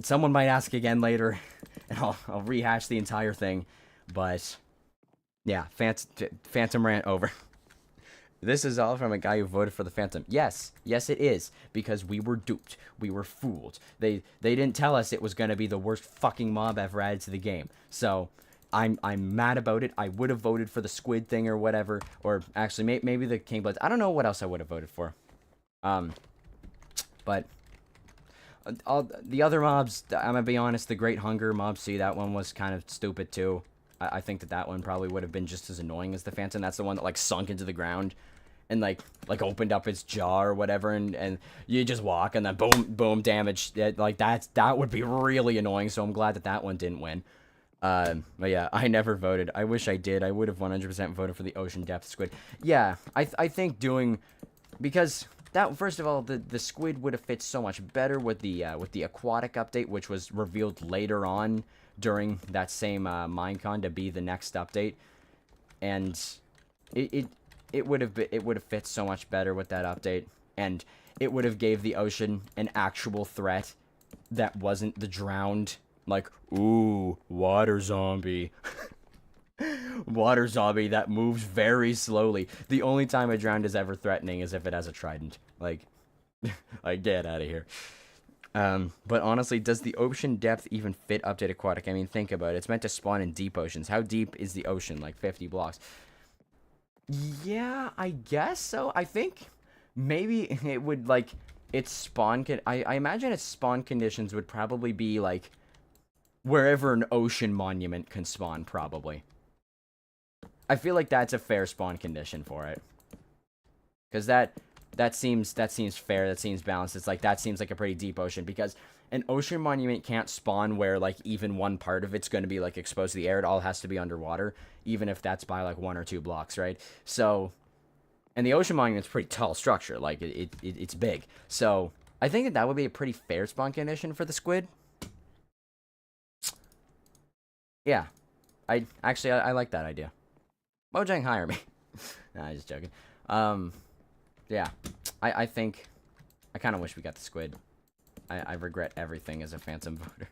Speaker 1: Someone might ask again later, and I'll rehash the entire thing, but Yeah, Phantom rant over. This is all from a guy who voted for the Phantom. Yes, yes it is, because we were duped. We were fooled. They didn't tell us it was going to be the worst fucking mob ever added to the game. So, I'm mad about it. I would have voted for the squid thing or whatever, or actually maybe the King Bloods. I don't know what else I would have voted for. But all the other mobs, I'm gonna be honest, the Great Hunger mob, see, that one was kind of stupid too. I think that one probably would have been just as annoying as the Phantom. That's the one that, like, sunk into the ground and, like opened up its jaw or whatever, and you just walk, and then boom, boom, damage. Like, that would be really annoying, so I'm glad that one didn't win. But yeah, I never voted. I wish I did. I would have 100% voted for the Ocean Depth Squid. Yeah, I think doing... Because... That, first of all, the squid would have fit so much better with the aquatic update, which was revealed later on during that same Minecon to be the next update, and it would have fit so much better with that update, and it would have gave the ocean an actual threat that wasn't the drowned, like, ooh, water zombie. Water zombie that moves very slowly. The only time a drowned is ever threatening is if it has a trident. Like, like, get out of here. But honestly, does the ocean depth even fit update aquatic? I mean, think about it. It's meant to spawn in deep oceans. How deep is the ocean? Like 50 blocks. Yeah, I guess so. I think maybe it would, like, its spawn... I imagine its spawn conditions would probably be, like, wherever an ocean monument can spawn, probably. I feel like that's a fair spawn condition for it. Because that seems fair, that seems balanced. It's like, that seems like a pretty deep ocean, because an ocean monument can't spawn where, like, even one part of it's going to be, like, exposed to the air. It all has to be underwater, even if that's by, like, 1 or 2 blocks, right? So, and the ocean monument's a pretty tall structure. Like, it's big. So, I think that would be a pretty fair spawn condition for the squid. Yeah. I like that idea. Mojang, hire me. Nah, I'm just joking. Yeah. I think... I kind of wish we got the squid. I regret everything as a Phantom voter.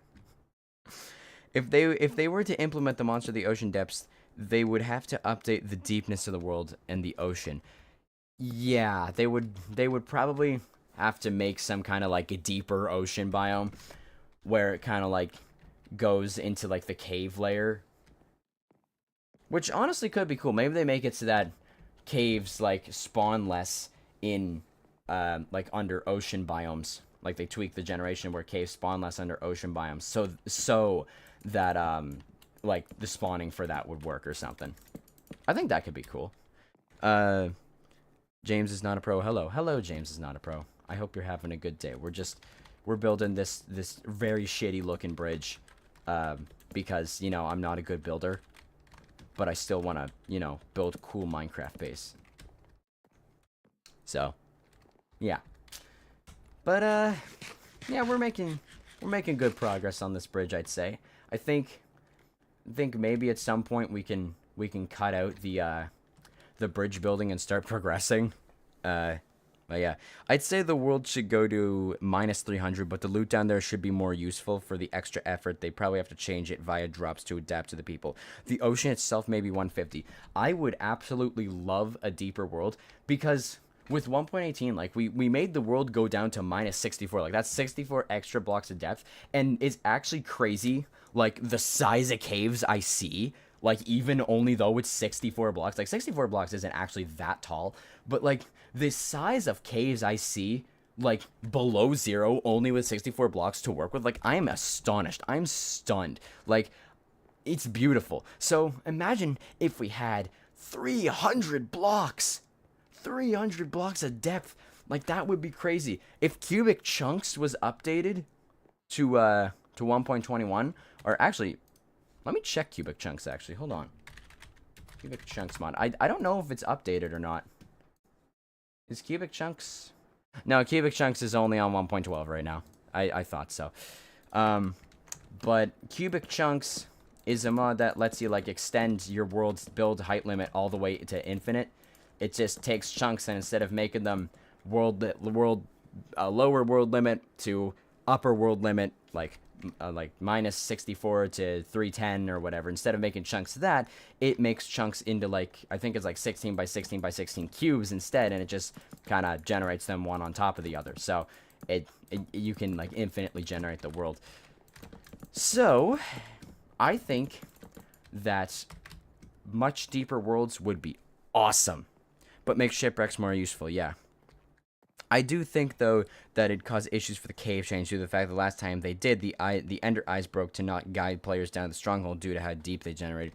Speaker 1: If they were to implement the Monster of the Ocean Depths, they would have to update the deepness of the world and the ocean. Yeah, they would probably have to make some kind of, like, a deeper ocean biome where it kind of, like, goes into, like, the cave layer. Which honestly could be cool. Maybe they make it so that caves, like, spawn less in, like, under ocean biomes. Like, they tweak the generation where caves spawn less under ocean biomes. So that, like, the spawning for that would work or something. I think that could be cool. James is not a pro. Hello, James is not a pro. I hope you're having a good day. We're building this very shitty looking bridge, because, you know, I'm not a good builder. But I still want to, you know, build cool Minecraft base. So, yeah. But, yeah, we're making good progress on this bridge, I'd say. I think maybe at some point we can cut out the bridge building and start progressing. But yeah, I'd say the world should go to -300, but the loot down there should be more useful for the extra effort. They probably have to change it via drops to adapt to the people. The ocean itself may be 150. I would absolutely love a deeper world, because with 1.18, like, we made the world go down to -64. Like, that's 64 extra blocks of depth, and it's actually crazy, like, the size of caves I see. Like, even only though it's 64 blocks. Like, 64 blocks isn't actually that tall. But, like, the size of caves I see, like, below 0, only with 64 blocks to work with, like, I'm astonished. I'm stunned. Like, it's beautiful. So, imagine if we had 300 blocks. 300 blocks of depth. Like, that would be crazy. If cubic chunks was updated to 1.21, or actually... Let me check cubic chunks, actually. Hold on. Cubic chunks mod. I don't know if it's updated or not. Is cubic chunks... No, cubic chunks is only on 1.12 right now. I thought so. But cubic chunks is a mod that lets you, like, extend your world's build height limit all the way to infinite. It just takes chunks, and instead of making them lower world limit to upper world limit, like like minus 64 to 310 or whatever, instead of making chunks of that, it makes chunks into like, I think it's like 16 by 16 by 16 cubes instead, and it just kind of generates them one on top of the other. So you can like infinitely generate the world. So I think that much deeper worlds would be awesome, but make shipwrecks more useful. Yeah. I do think, though, that it caused issues for the cave change due to the fact that last time they did, the ender eyes broke to not guide players down the stronghold due to how deep they generated.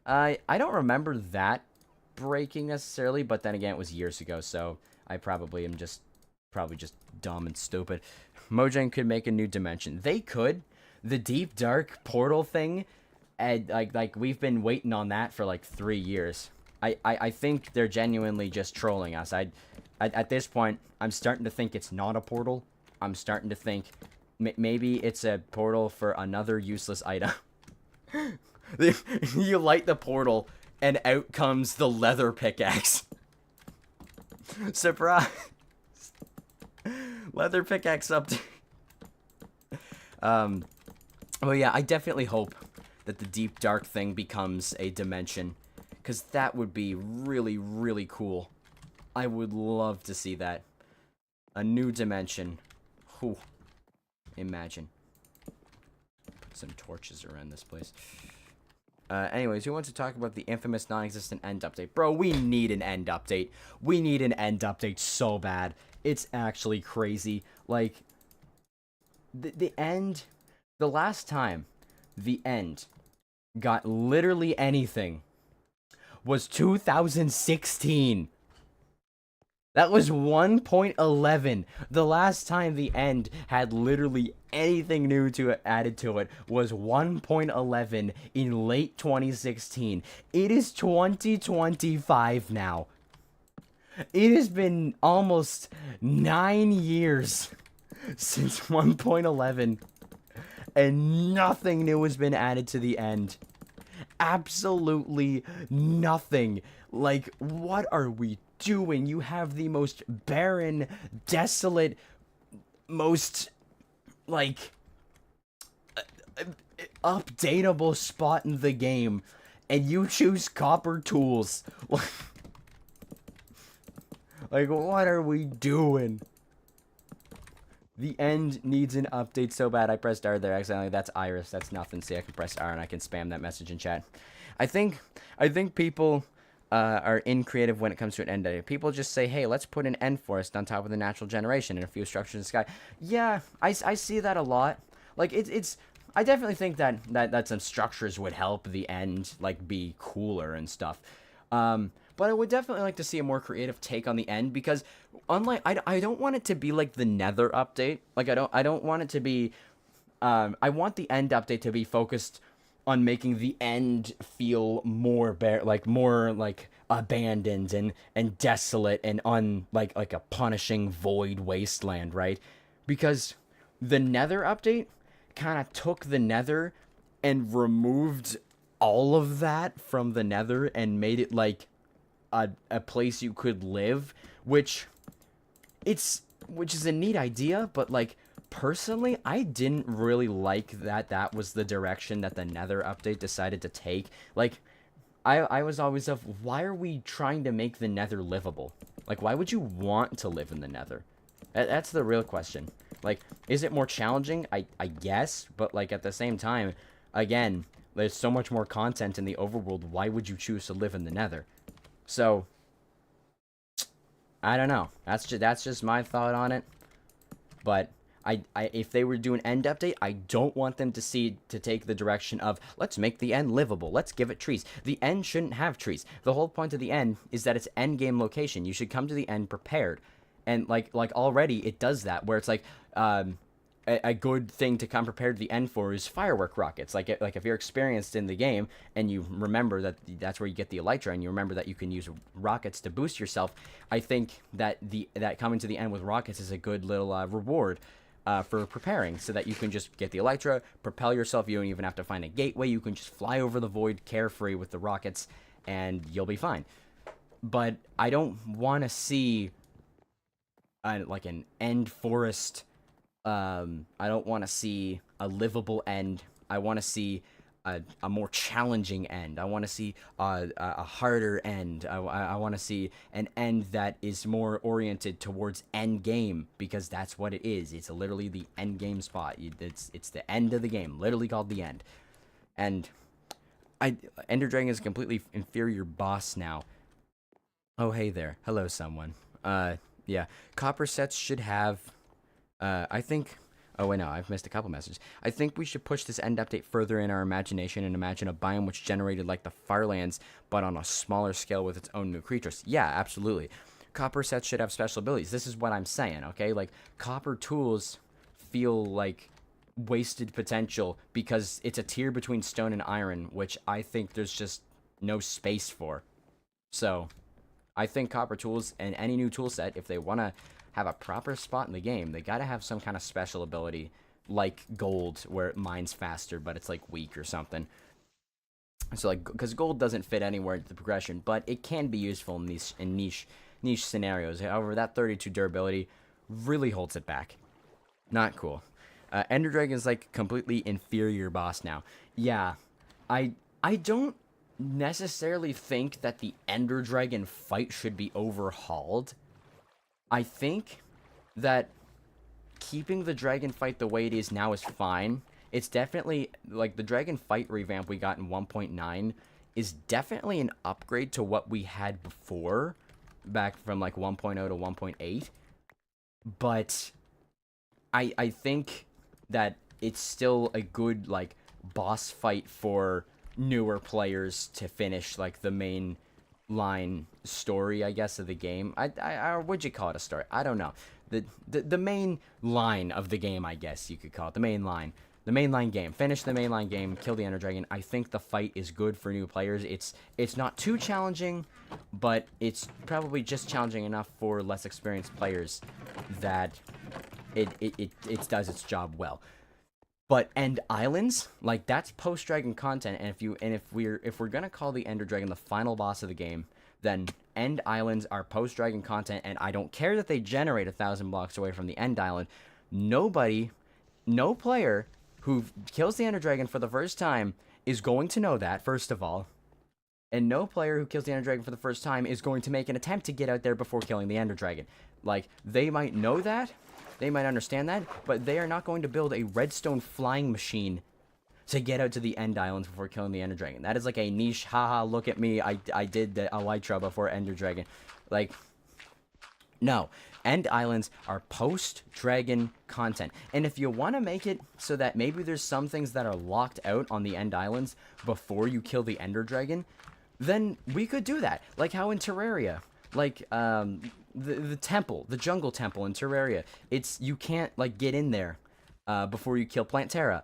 Speaker 1: I don't remember that breaking necessarily, but then again, it was years ago, so I probably am probably just dumb and stupid. Mojang could make a new dimension. They could. The deep dark portal thing, and like we've been waiting on that for like 3 years. I think they're genuinely just trolling us. At this point, I'm starting to think it's not a portal. I'm starting to think maybe it's a portal for another useless item. You light the portal, and out comes the leather pickaxe. Surprise! Leather pickaxe update. Well, yeah, I definitely hope that the deep dark thing becomes a dimension, because that would be really, really cool. I would love to see that. A new dimension. Whew. Imagine. Put some torches around this place. Anyways, who wants to talk about the infamous non-existent end update? Bro, we need an end update. We need an end update so bad. It's actually crazy. Like, the end... The last time the end got literally anything was 2016. That was 1.11. The last time the end had literally anything new to added to it was 1.11 in late 2016. It is 2025 now. It has been almost 9 years since 1.11, and nothing new has been added to the end. Absolutely nothing. Like, what are we doing? You have the most barren, desolate, most, like, updatable spot in the game, and you choose copper tools. Like, what are we doing? The end needs an update so bad. I pressed R there accidentally. That's Iris. That's nothing. See, I can press R and I can spam that message in chat. I think people are increative when it comes to an end edit. People just say, hey, let's put an end forest on top of the natural generation and a few structures in the sky. Yeah, I see that a lot. Like, it's I definitely think that some structures would help the end, like, be cooler and stuff. But I would definitely like to see a more creative take on the end, because unlike I don't want it to be like the Nether update. Like, I don't want it to be I want the end update to be focused on making the end feel more more like abandoned and desolate and like a punishing void wasteland, right? Because the Nether update kind of took the Nether and removed all of that from the Nether and made it like a place you could live, which is a neat idea, but like, personally, I didn't really like that was the direction that the Nether update decided to take. Like, I was always of, why are we trying to make the Nether livable? Like, why would you want to live in the Nether? That's the real question. Like, is it more challenging? I guess, but like, at the same time, again, there's so much more content in the overworld. Why would you choose to live in the Nether? So, I don't know. That's just my thought on it. But if they were to do an end update, I don't want them to take the direction of, let's make the end livable. Let's give it trees. The end shouldn't have trees. The whole point of the end is that it's endgame location. You should come to the end prepared. And like already it does that, where it's like a good thing to come prepared to the end for is firework rockets. Like if you're experienced in the game and you remember that's where you get the elytra, and you remember that you can use rockets to boost yourself, I think that coming to the end with rockets is a good little reward for preparing, so that you can just get the elytra, propel yourself. You don't even have to find a gateway. You can just fly over the void carefree with the rockets, and you'll be fine. But I don't want to see like an end forest. I don't want to see a livable end. I want to see a more challenging end. I want to see a harder end. I want to see an end that is more oriented towards endgame, because that's what it is. It's literally the endgame spot. It's the end of the game, literally called the end. And Ender Dragon is a completely inferior boss now. Oh, hey there. Hello, someone. Yeah. Copper sets should have, I think... Oh, wait, no, I've missed a couple messages. I think we should push this end update further in our imagination and imagine a biome which generated like the Firelands, but on a smaller scale with its own new creatures. Yeah, absolutely. Copper sets should have special abilities. This is what I'm saying, okay? Like, copper tools feel like wasted potential because it's a tier between stone and iron, which I think there's just no space for. So, I think copper tools and any new tool set, if they want to have a proper spot in the game, they gotta have some kind of special ability, like gold, where it mines faster, but it's like weak or something. So like, because gold doesn't fit anywhere in the progression, but it can be useful in these niche scenarios. However, that 32 durability really holds it back. Not cool. Ender Dragon is like completely inferior boss now. Yeah, I don't necessarily think that the Ender Dragon fight should be overhauled. I think that keeping the dragon fight the way it is now is fine. It's definitely, like, the dragon fight revamp we got in 1.9 is definitely an upgrade to what we had before, back from, like, 1.0 to 1.8. But I think that it's still a good, like, boss fight for newer players to finish, like, the main line story, I guess, of the game. Or would you call it a story? I don't know. The main line of the game, I guess you could call it. The main line. The mainline game. Finish the mainline game, kill the Ender Dragon. I think the fight is good for new players. It's not too challenging, but it's probably just challenging enough for less experienced players that it does its job well. But End Islands, like, that's post-dragon content, and if we're gonna call the Ender Dragon the final boss of the game, then End Islands are post-dragon content, and I don't care that they generate 1,000 blocks away from the End Island. No player who kills the Ender Dragon for the first time is going to know that, first of all. And no player who kills the Ender Dragon for the first time is going to make an attempt to get out there before killing the Ender Dragon. Like, they might know that, they might understand that, but they are not going to build a redstone flying machine to get out to the End Islands before killing the Ender Dragon. That is like a niche, haha, look at me, I did the Elytra before Ender Dragon. Like, no. End Islands are post-dragon content. And if you want to make it so that maybe there's some things that are locked out on the End Islands before you kill the Ender Dragon, then we could do that. Like how in Terraria, like, the temple, the jungle temple in Terraria, you can't, like, get in there before you kill Plantera.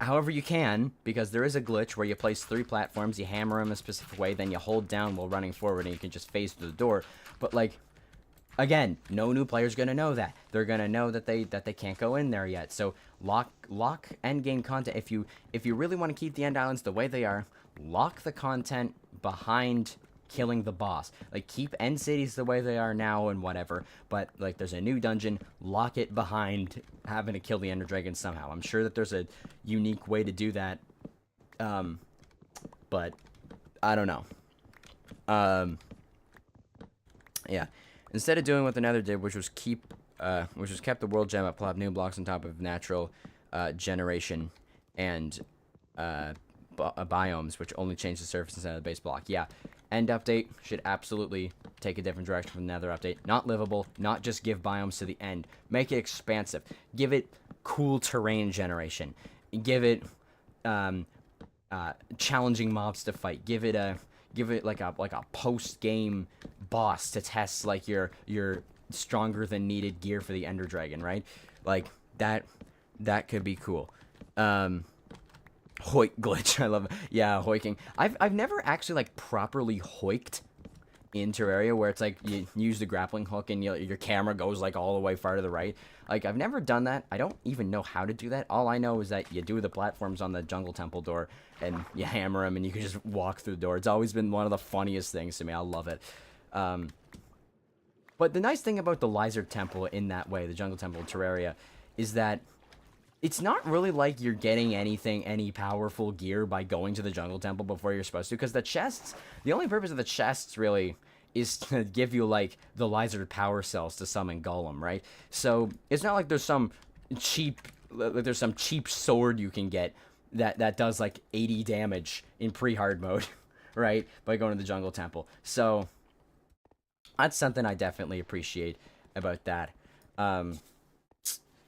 Speaker 1: However, you can, because there is a glitch where you place 3 platforms, you hammer them a specific way, then you hold down while running forward, and you can just phase through the door. But, like, again, no new player's gonna know that. They're gonna know that they can't go in there yet. So lock endgame content. If you really want to keep the End Islands the way they are, lock the content behind killing the boss. Like, keep end cities the way they are now and whatever, but, like, there's a new dungeon, lock it behind having to kill the Ender Dragon somehow. I'm sure that there's a unique way to do that, but I don't know. Yeah. Instead of doing what the Nether did, which was kept the world gem at plop new blocks on top of natural generation and biomes, which only change the surface instead of the base block. Yeah. End update should absolutely take a different direction from the Nether update. Not livable, not just give biomes to the end. Make it expansive. Give it cool terrain generation. Give it challenging mobs to fight. Give it like a post-game boss to test, like, your stronger than needed gear for the Ender Dragon, right? Like, that could be cool. Hoik glitch, I love it. Yeah, hoiking. I've never actually, like, properly hoiked in Terraria, where it's like you use the grappling hook and your camera goes, like, all the way far to the right. Like, I've never done that. I don't even know how to do that. All I know is that you do the platforms on the jungle temple door and you hammer them and you can just walk through the door. It's always been one of the funniest things to me. I love it. But the nice thing about the Lizard Temple in that way, the Jungle Temple in Terraria, is that it's not really like you're getting any powerful gear by going to the Jungle Temple before you're supposed to, because the only purpose of the chests really is to give you, like, the Lizard power cells to summon Golem, right? So it's not like there's some cheap sword you can get that does like 80 damage in pre-hard mode, right? By going to the Jungle Temple. So that's something I definitely appreciate about that.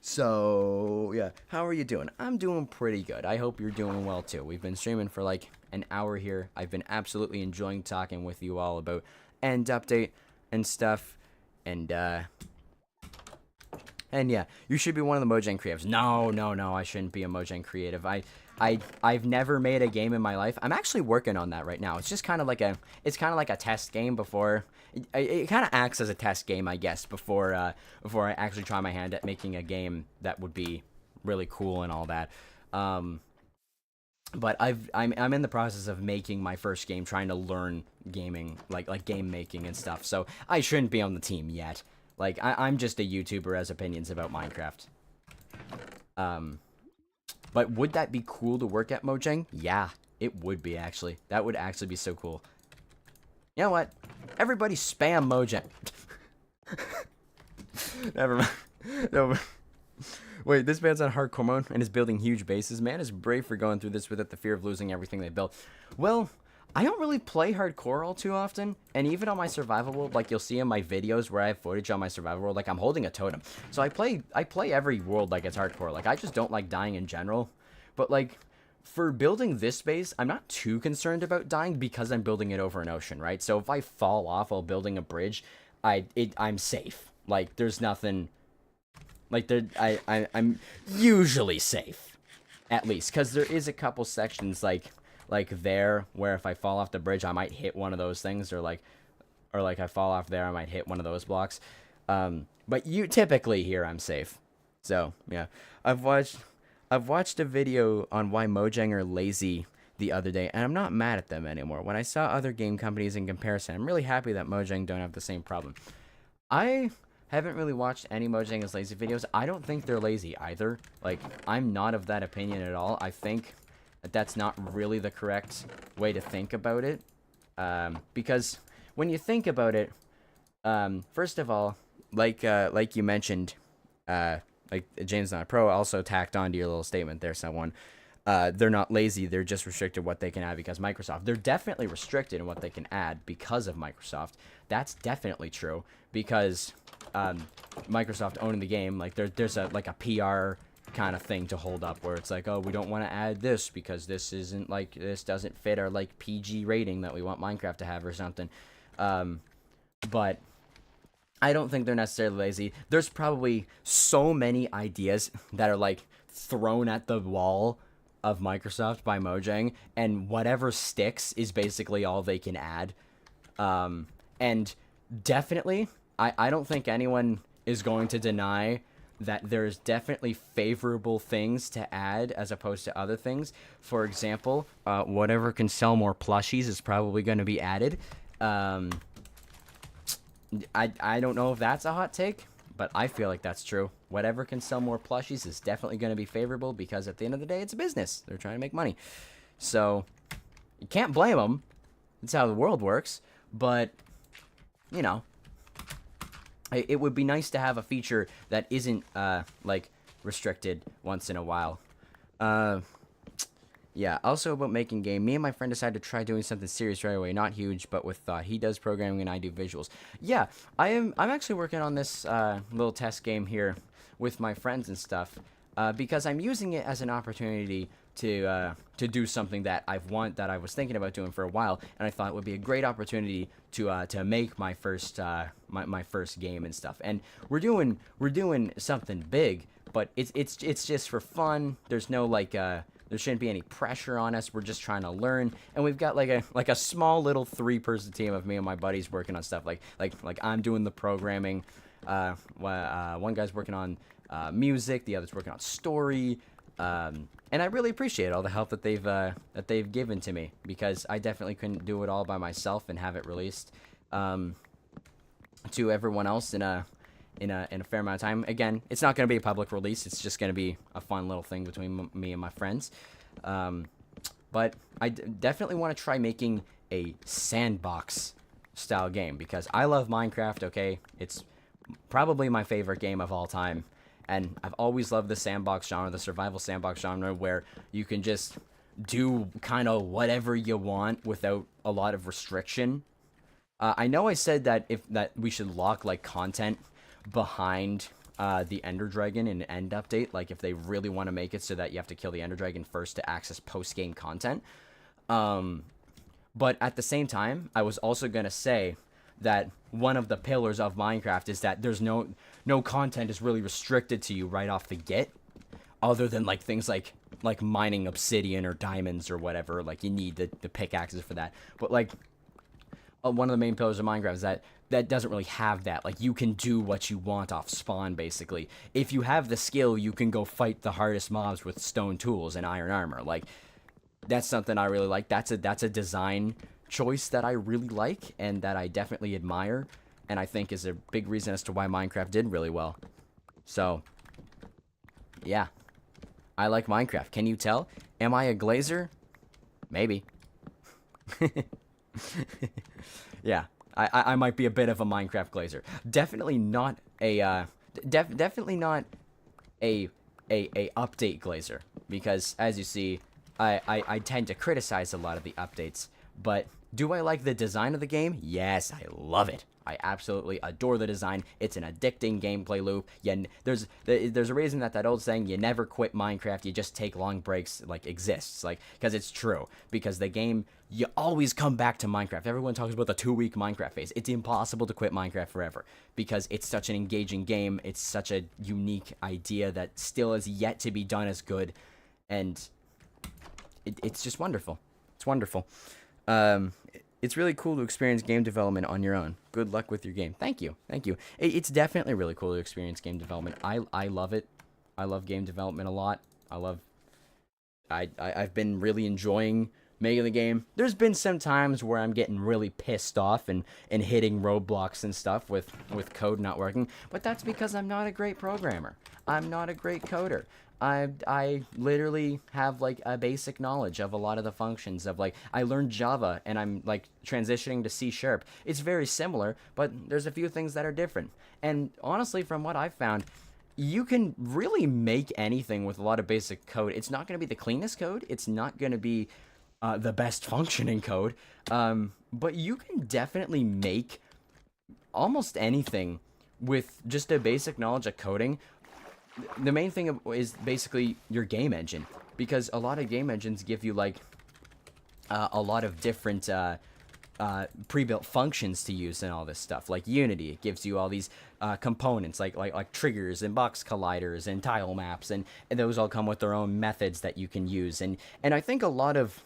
Speaker 1: So, yeah. How are you doing? I'm doing pretty good. I hope you're doing well, too. We've been streaming for like an hour here. I've been absolutely enjoying talking with you all about End Update and stuff. And yeah, you should be one of the Mojang creatives. No, I shouldn't be a Mojang creative. I've never made a game in my life. I'm actually working on that right now. It's just kind of like a test game before. It kind of acts as a test game, I guess, before I actually try my hand at making a game that would be really cool and all that. But I'm in the process of making my first game, trying to learn gaming, like game making and stuff. So I shouldn't be on the team yet. Like I'm just a YouTuber who has opinions about Minecraft. But would that be cool to work at Mojang? Yeah, it would be, actually. That would actually be so cool. You know what? Everybody spam Mojang. Never mind. No. Wait, this man's on hardcore mode and is building huge bases. Man is brave for going through this without the fear of losing everything they built. Well, I don't really play hardcore all too often, and even on my survival world, like you'll see in my videos where I have footage on my survival world, like I'm holding a totem. So I play every world like it's hardcore. Like I just don't like dying in general. But like for building this base, I'm not too concerned about dying because I'm building it over an ocean, right? So if I fall off while building a bridge, I'm safe. Like there's nothing like I'm usually safe, at least, because there is a couple sections like there where if I fall off the bridge I might hit one of those things, or like I fall off there I might hit one of those blocks. But you typically here I'm safe. So yeah, I've watched a video on why Mojang are lazy the other day, and I'm not mad at them anymore. When I saw other game companies in comparison, I'm really happy that Mojang don't have the same problem. I haven't really watched any Mojang is lazy videos. I don't think they're lazy either. Like, I'm not of that opinion at all. I think that's not really the correct way to think about it. Because when you think about it, first of all, like you mentioned, like James Not a Pro also tacked onto your little statement there, someone. They're not lazy, they're just restricted what they can add because Microsoft. They're definitely restricted in what they can add because of Microsoft. That's definitely true because Microsoft owning the game, like there's a PR kind of thing to hold up where it's like, oh, we don't want to add this because this doesn't fit our like PG rating that we want Minecraft to have or something. But I don't think they're necessarily lazy. There's probably so many ideas that are like thrown at the wall of Microsoft by Mojang, and whatever sticks is basically all they can add. And definitely, I don't think anyone is going to deny that there's definitely favorable things to add as opposed to other things. For example, whatever can sell more plushies is probably going to be added. I don't know if that's a hot take, but I feel like that's true. Whatever can sell more plushies is definitely going to be favorable because at the end of the day, it's a business. They're trying to make money. So you can't blame them. That's how the world works. But, you know, it would be nice to have a feature that isn't, like, restricted once in a while. Yeah, also about making game. Me and my friend decided to try doing something serious right away. Not huge, but with thought. He does programming and I do visuals. Yeah, I'm actually working on this little test game here with my friends and stuff because I'm using it as an opportunity to do something that I was thinking about doing for a while, and I thought it would be a great opportunity to make my first my first game and stuff. And we're doing something big, but it's just for fun. There's no like there shouldn't be any pressure on us. We're just trying to learn, and we've got like a small little 3-person team of me and my buddies working on stuff. Like I'm doing the programming. One guy's working on music. The other's working on story. And I really appreciate all the help that they've given to me because I definitely couldn't do it all by myself and have it released. to everyone else in a fair amount of time. Again, it's not going to be a public release. It's just going to be a fun little thing between me and my friends. But I definitely want to try making a sandbox style game because I love Minecraft. Okay, it's probably my favorite game of all time, and I've always loved the sandbox genre, the survival sandbox genre, where you can just do kind of whatever you want without a lot of restriction. I know I said that we should lock like content behind the Ender Dragon in an end update, like if they really want to make it so that you have to kill the Ender Dragon first to access post game content. But at the same time, I was also gonna say that one of the pillars of Minecraft is that there's no content is really restricted to you right off the get, other than like things like mining obsidian or diamonds or whatever. Like you need the pickaxes for that. But like one of the main pillars of Minecraft is that doesn't really have that. Like you can do what you want off spawn basically. If you have the skill, you can go fight the hardest mobs with stone tools and iron armor. Like that's something I really like. That's a design choice that I really like and that I definitely admire, and I think is a big reason as to why Minecraft did really well. So, yeah. I like Minecraft. Can you tell? Am I a glazer? Maybe. Yeah. I might be a bit of a Minecraft glazer. Definitely not a definitely not a update glazer, because as you see, I tend to criticize a lot of the updates, but do I like the design of the game? Yes, I love it. I absolutely adore the design. It's an addicting gameplay loop. There's a reason that old saying, you never quit Minecraft, you just take long breaks, like, exists. Like, because it's true. Because the game, you always come back to Minecraft. Everyone talks about the 2-week Minecraft phase. It's impossible to quit Minecraft forever. Because it's such an engaging game. It's such a unique idea that still is yet to be done as good. And it's just wonderful. It's wonderful. It's really cool to experience game development on your own. Good luck with your game. Thank you. Thank you. It's definitely really cool to experience game development. I love it. I love game development a lot. I've been really enjoying making the game. There's been some times where I'm getting really pissed off and hitting roadblocks and stuff with code not working, but that's because I'm not a great programmer. I'm not a great coder. I literally have like a basic knowledge of a lot of the functions of, like, I learned Java and I'm like transitioning to C#. It's very similar, but there's a few things that are different. And honestly, from what I've found, you can really make anything with a lot of basic code. It's not going to be the cleanest code. It's not going to be the best functioning code. But you can definitely make almost anything with just a basic knowledge of coding. The main thing is basically your game engine, because a lot of game engines give you like a lot of different pre-built functions to use and all this stuff. Like Unity, it gives you all these components like triggers and box colliders and tile maps, and those all come with their own methods that you can use. And I think a lot of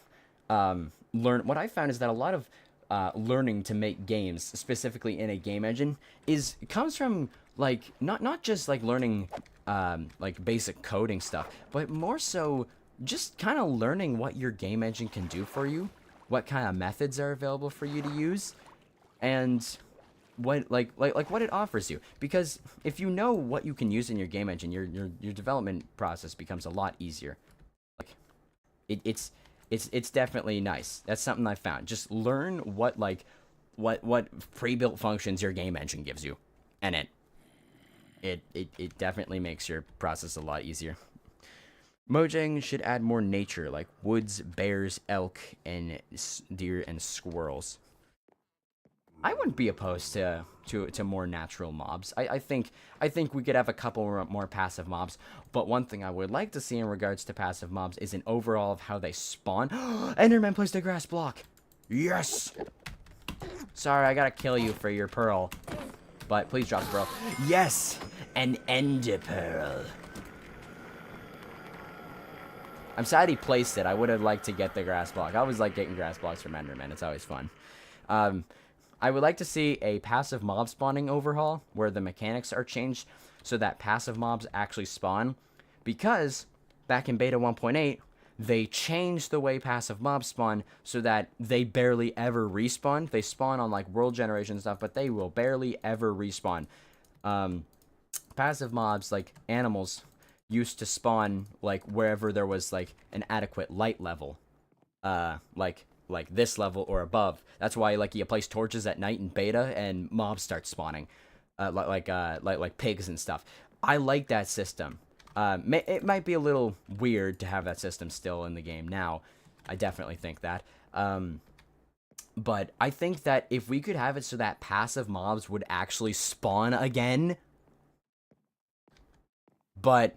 Speaker 1: what I found is that a lot of learning to make games, specifically in a game engine, comes from like not just like learning like basic coding stuff, but more so just kind of learning what your game engine can do for you, what kind of methods are available for you to use, and what like what it offers you. Because if you know what you can use in your game engine, your development process becomes a lot easier. Like it's definitely nice. That's something I found. Just learn what pre-built functions your game engine gives you, and it definitely makes your process a lot easier. Mojang should add more nature, like woods, bears, elk, and deer and squirrels. I wouldn't be opposed to more natural mobs. I think we could have a couple more passive mobs. But one thing I would like to see in regards to passive mobs is an overall of how they spawn. Enderman placed a grass block. Yes. Sorry, I gotta kill you for your pearl. But please drop the pearl. Yes, an ender pearl. I'm sad he placed it. I would have liked to get the grass block. I always like getting grass blocks from Enderman. It's always fun. I would like to see a passive mob spawning overhaul where the mechanics are changed so that passive mobs actually spawn. Because back in beta 1.8, they changed the way passive mobs spawn so that they barely ever respawn. They spawn on like world generation stuff, but they will barely ever respawn. Passive mobs like animals used to spawn like wherever there was like an adequate light level, like this level or above. That's why like you place torches at night in beta and mobs start spawning, like pigs and stuff. I like that system. It might be a little weird to have that system still in the game now. I definitely think that. But I think that if we could have it so that passive mobs would actually spawn again, but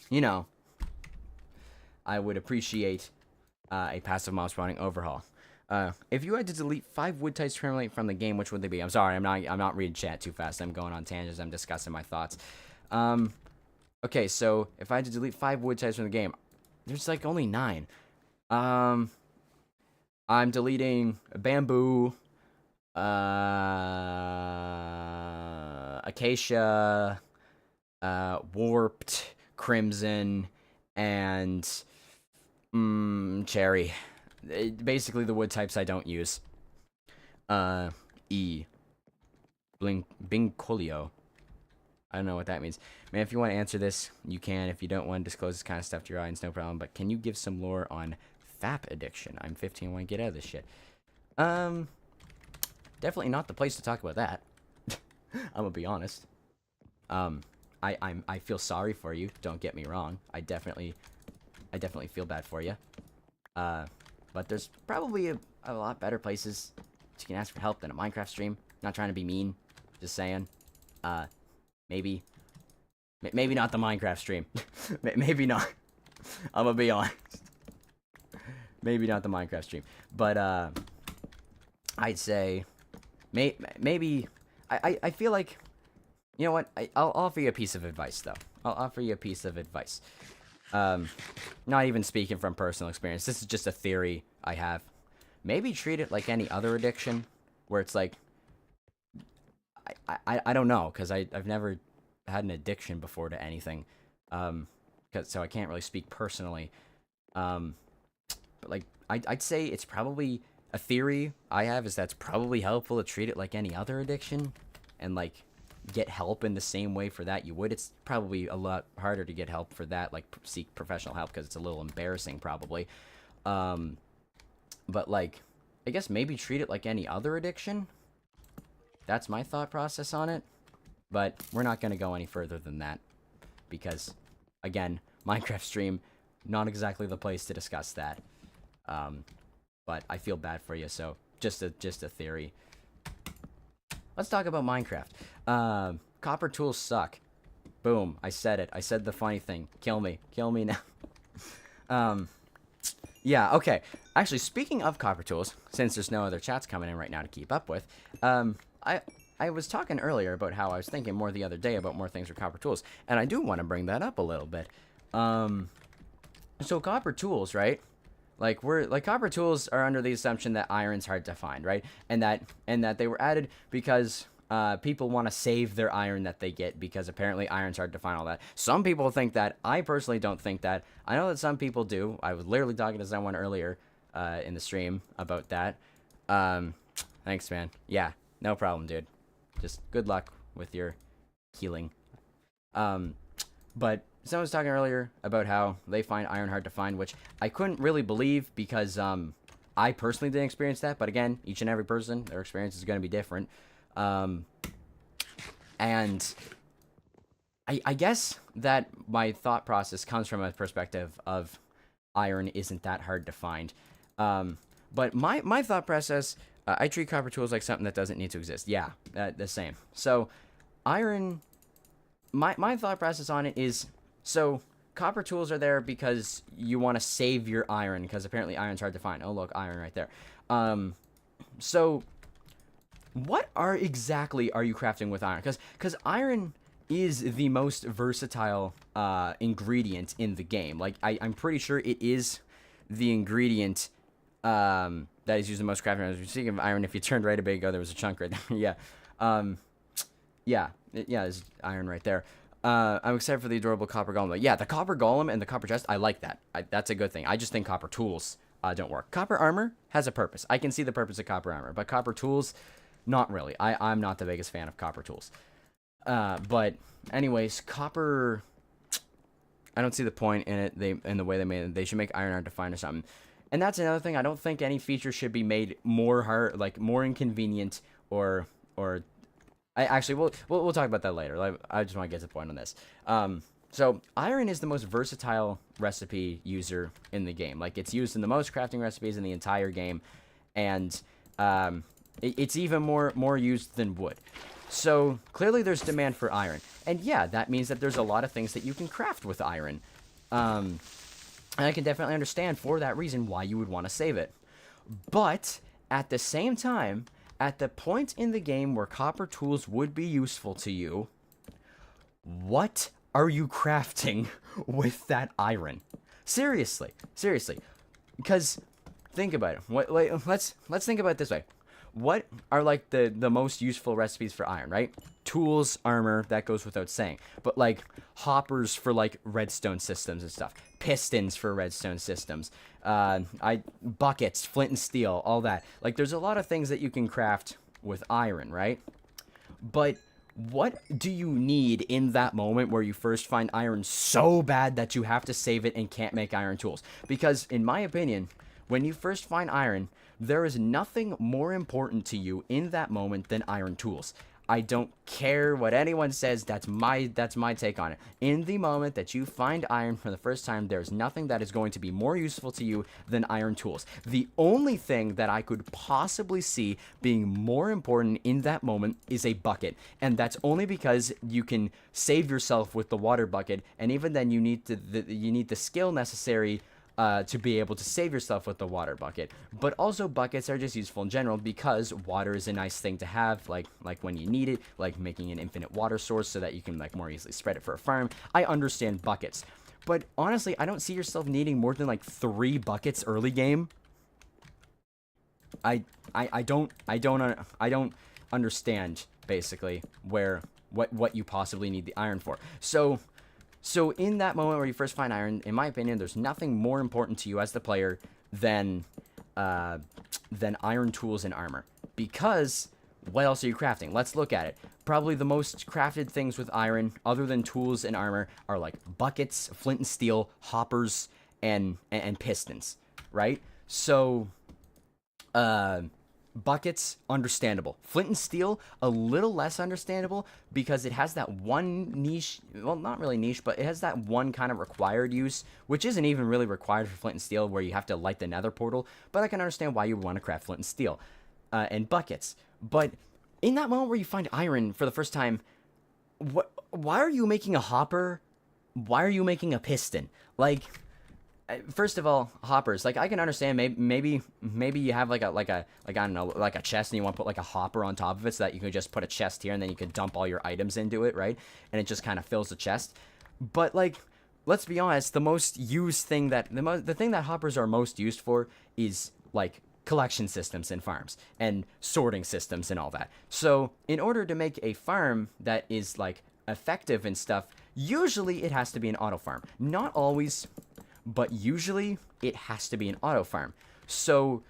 Speaker 1: you know, I would appreciate a passive mob spawning overhaul. If you had to delete 5 wood types permanently from the game, which would they be? I'm sorry, I'm not reading chat too fast. I'm going on tangents. I'm discussing my thoughts. Okay, so if I had to delete 5 wood types from the game, there's like only 9. I'm deleting bamboo, acacia, warped, crimson, and cherry. Basically the wood types I don't use. Bincolio. I don't know what that means. Man, if you want to answer this, you can. If you don't want to disclose this kind of stuff to your audience, no problem. But can you give some lore on FAP addiction? I'm 15 and want to get out of this shit. Definitely not the place to talk about that. I'm gonna be honest. I feel sorry for you. Don't get me wrong. I definitely feel bad for you. But there's probably a lot better places you can ask for help than a Minecraft stream. Not trying to be mean, just saying. Maybe not the Minecraft stream. Maybe not. I'm gonna be honest. Maybe not the Minecraft stream. But I'd say maybe I feel like, you know what? I'll offer you a piece of advice though. I'll offer you a piece of advice. Not even speaking from personal experience. This is just a theory I have. Maybe treat it like any other addiction, where it's like, I don't know, because I've never had an addiction before to anything, so I can't really speak personally. But like I'd say it's probably a theory I have is that's probably helpful to treat it like any other addiction, and like get help in the same way for that you would. It's probably a lot harder to get help for that, like seek professional help, because it's a little embarrassing probably. But like, I guess maybe treat it like any other addiction. That's my thought process on it. But we're not going to go any further than that, because again, Minecraft stream, not exactly the place to discuss that. But I feel bad for you, so just a theory. Let's talk about Minecraft. Copper tools suck. Boom, I said it. I said the funny thing. Kill me now. Yeah, okay. Actually, speaking of copper tools, since there's no other chats coming in right now to keep up with, I was talking earlier about how I was thinking more the other day about more things with copper tools, and I do want to bring that up a little bit. So copper tools, right? Like copper tools are under the assumption that iron's hard to find, right? And that they were added because people want to save their iron that they get, because apparently iron's hard to find, all that. Some people think that. I personally don't think that. I know that some people do. I was literally talking to someone earlier in the stream about that. Thanks, man. Yeah, no problem, dude. Just good luck with your healing. But someone was talking earlier about how they find iron hard to find, which I couldn't really believe, because I personally didn't experience that. But again, each and every person, their experience is going to be different. And I guess that my thought process comes from a perspective of iron isn't that hard to find. But my thought process, I treat copper tools like something that doesn't need to exist. Yeah, the same. So iron, my thought process on it is, so copper tools are there because you want to save your iron, because apparently iron's hard to find. Oh, look, iron right there. So what exactly are you crafting with iron? Because iron is the most versatile ingredient in the game. Like, I'm pretty sure it is the ingredient that is used the most crafting. Speaking of iron, if you turned right a bit ago, there was a chunk right there. Yeah. Yeah, there's iron right there. I'm excited for the adorable copper golem. But yeah, the copper golem and the copper chest, I like that. That's a good thing. I just think copper tools don't work. Copper armor has a purpose. I can see the purpose of copper armor, but copper tools, not really. I'm not the biggest fan of copper tools. But anyways, copper, I don't see the point in it. In the way they made it. They should make iron hard to find or something. And that's another thing. I don't think any feature should be made more hard, like more inconvenient, or I actually we'll talk about that later. Like, I just want to get to the point on this. So iron is the most versatile recipe user in the game. Like, it's used in the most crafting recipes in the entire game, and it's even more used than wood. So clearly there's demand for iron, and yeah, that means that there's a lot of things that you can craft with iron. And I can definitely understand for that reason why you would want to save it. But at the same time, at the point in the game where copper tools would be useful to you, what are you crafting with that iron? Seriously. Because think about it. Let's think about it this way. What are like the most useful recipes for iron, right? Tools, armor, that goes without saying. But like hoppers for like redstone systems and stuff. Pistons for redstone systems. Buckets, flint and steel, all that. Like, there's a lot of things that you can craft with iron, right? But what do you need in that moment where you first find iron so bad that you have to save it and can't make iron tools? Because in my opinion, when you first find iron, there is nothing more important to you in that moment than iron tools. I don't care what anyone says. That's my take on it. In the moment that you find iron for the first time, there's nothing that is going to be more useful to you than iron tools. The only thing that I could possibly see being more important in that moment is a bucket, and that's only because you can save yourself with the water bucket, and even then you need the skill necessary to be able to save yourself with the water bucket. But also, buckets are just useful in general because water is a nice thing to have, like when you need it, like making an infinite water source so that you can like more easily spread it for a farm. I understand buckets, but honestly, I don't see yourself needing more than like 3 buckets early game. I don't understand basically what you possibly need the iron for. So in that moment where you first find iron, in my opinion, there's nothing more important to you as the player than iron tools and armor. Because what else are you crafting? Let's look at it. Probably the most crafted things with iron, other than tools and armor, are like buckets, flint and steel, hoppers, and pistons, right? So, buckets, understandable. Flint and steel, a little less understandable because it has that one niche, well, not really niche, but it has that one kind of required use, which isn't even really required for flint and steel, where you have to light the nether portal, but I can understand why you would want to craft flint and steel, and buckets. But in that moment where you find iron for the first time, why are you making a hopper? Why are you making a piston? Like, first of all, hoppers. Like, I can understand maybe you have like I don't know, like a chest, and you want to put like a hopper on top of it so that you can just put a chest here and then you can dump all your items into it, right? And it just kind of fills the chest. But like, let's be honest, the most used thing the thing that hoppers are most used for is like collection systems and farms and sorting systems and all that. So in order to make a farm that is like effective and stuff, usually it has to be an auto farm. Not always, but usually it has to be an auto farm. So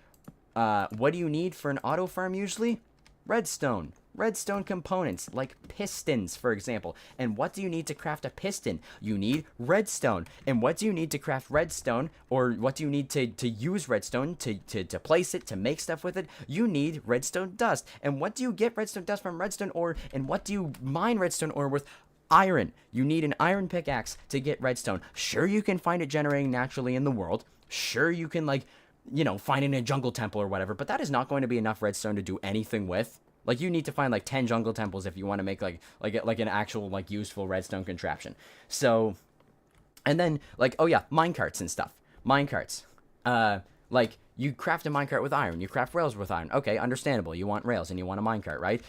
Speaker 1: what do you need for an auto farm usually? Redstone. Redstone components, like pistons, for example. And what do you need to craft a piston? You need redstone. And what do you need to craft redstone, or what do you need to use redstone to place it, to make stuff with it? You need redstone dust. And what do you get redstone dust from? Redstone ore. And what do you mine redstone ore with? Iron. You need an iron pickaxe to get redstone. Sure, you can find it generating naturally in the world. Sure, you can, like, you know, find it in a jungle temple or whatever, but that is not going to be enough redstone to do anything with. Like, you need to find like 10 jungle temples if you want to make like an actual like useful redstone contraption. So, and then like, oh yeah, minecarts and stuff. Minecarts. Like, you craft a minecart with iron. You craft rails with iron. Okay, understandable. You want rails and you want a minecart, right?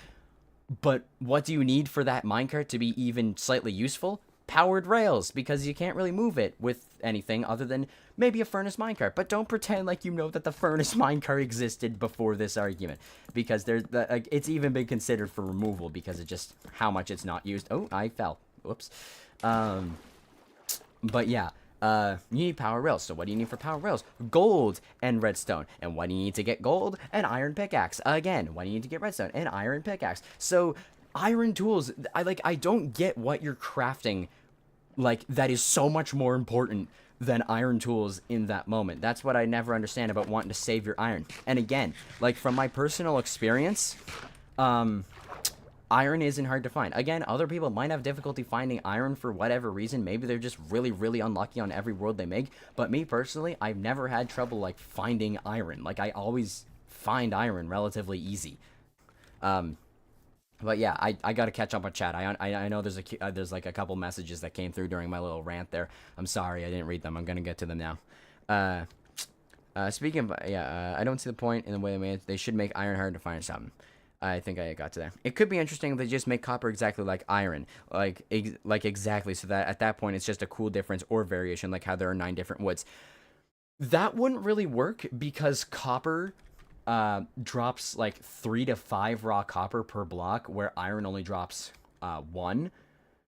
Speaker 1: But what do you need for that minecart to be even slightly useful? Powered rails, because you can't really move it with anything other than maybe a furnace minecart. But don't pretend like you know that the furnace minecart existed before this argument, because it's even been considered for removal because of just how much it's not used. Oh, I fell. Whoops. But yeah, you need power rails. So what do you need for power rails? Gold and redstone. And what do you need to get gold? An iron pickaxe. Again, what do you need to get redstone? An iron pickaxe. So iron tools, I don't get what you're crafting, like, that is so much more important than iron tools in that moment. That's what I never understand about wanting to save your iron. And again, like, from my personal experience, iron isn't hard to find. Again, other people might have difficulty finding iron for whatever reason. Maybe they're just really, really unlucky on every world they make. But me personally, I've never had trouble, like, finding iron. Like, I always find iron relatively easy. But yeah, I gotta catch up on chat. I know there's like a couple messages that came through during my little rant there. I'm sorry I didn't read them. I'm gonna get to them now. Speaking of, yeah, I don't see the point in the way they made it. They should make iron hard to find or something. I think I got to there. It could be interesting if they just make copper exactly like iron, like exactly, so that at that point it's just a cool difference or variation, like how there are 9 different woods. That wouldn't really work because copper drops like 3 to 5 raw copper per block, where iron only drops 1.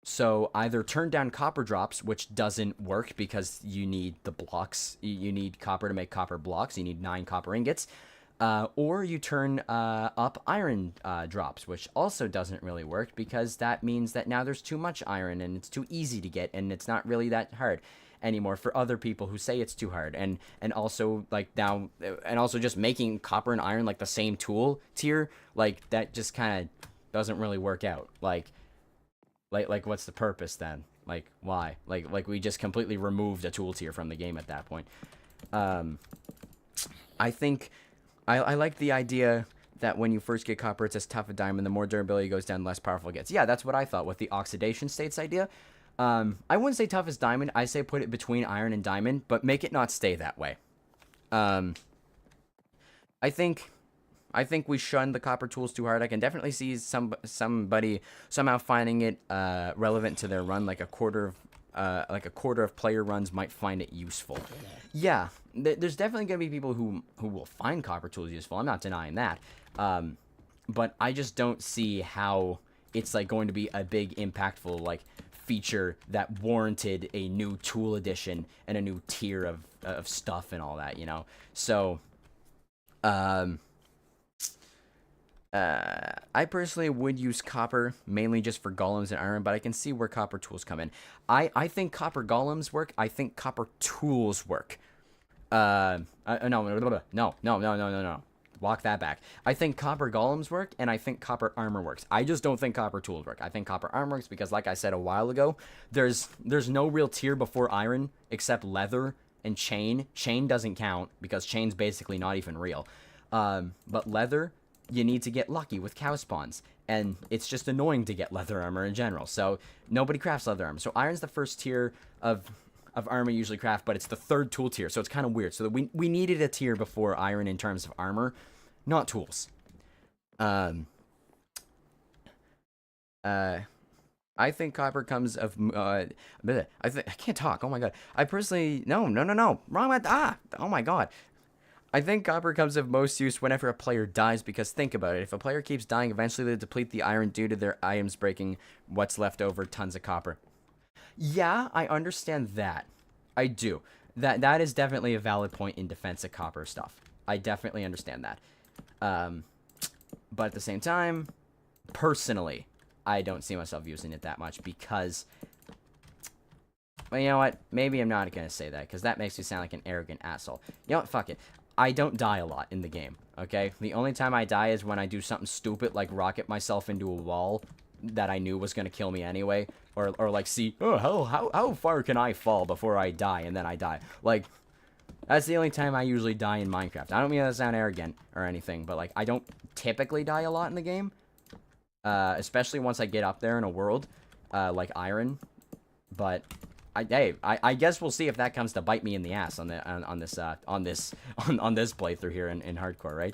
Speaker 1: So either turn down copper drops, which doesn't work because you need the blocks. You need copper to make copper blocks. You need 9 copper ingots. Or you turn up iron drops, which also doesn't really work because that means that now there's too much iron and it's too easy to get and it's not really that hard anymore for other people who say it's too hard. And also, like, now, and also just making copper and iron like the same tool tier, like, that just kind of doesn't really work out. Like what's the purpose then? Like, why? Like we just completely removed a tool tier from the game at that point. I think I like the idea that when you first get copper, it's as tough as diamond. The more durability goes down, the less powerful it gets. Yeah, that's what I thought with the oxidation states idea. I wouldn't say tough as diamond. I say put it between iron and diamond, but make it not stay that way. I think we shunned the copper tools too hard. I can definitely see somebody somehow finding it relevant to their run, like a quarter of player runs might find it useful. Yeah, there's definitely gonna be people who will find copper tools useful. I'm not denying that. But I just don't see how it's like going to be a big impactful like feature that warranted a new tool edition and a new tier of stuff and all that, you know. So I personally would use copper mainly just for golems and iron, but I can see where copper tools come in. I think copper golems work. I think copper tools work. No. Walk that back. I think copper golems work, and I think copper armor works. I just don't think copper tools work. I think copper armor works because, like I said a while ago, there's no real tier before iron except leather and chain. Chain doesn't count because chain's basically not even real. But leather, you need to get lucky with cow spawns, and it's just annoying to get leather armor in general, so nobody crafts leather armor. So iron's the first tier of armor usually craft, but it's the 3rd tool tier, so it's kind of weird. So we needed a tier before iron in terms of armor, not tools. I think copper comes of I can't talk. Oh my god. I personally no wrong with oh my god. I think copper comes of most use whenever a player dies, because think about it. If a player keeps dying, eventually they deplete the iron due to their items breaking. What's left over? Tons of copper. Yeah, I understand that. I do. That is definitely a valid point in defense of copper stuff. I definitely understand that. But at the same time, personally, I don't see myself using it that much because... Well, you know what? Maybe I'm not going to say that because that makes me sound like an arrogant asshole. You know what? Fuck it. I don't die a lot in the game, okay? The only time I die is when I do something stupid like rocket myself into a wall that I knew was going to kill me anyway. Or like see, oh, how far can I fall before I die, and then I die. Like, that's the only time I usually die in Minecraft. I don't mean that to sound arrogant or anything, but like, I don't typically die a lot in the game. Especially once I get up there in a world, like Iron. But... I guess we'll see if that comes to bite me in the ass on this playthrough here in hardcore, right?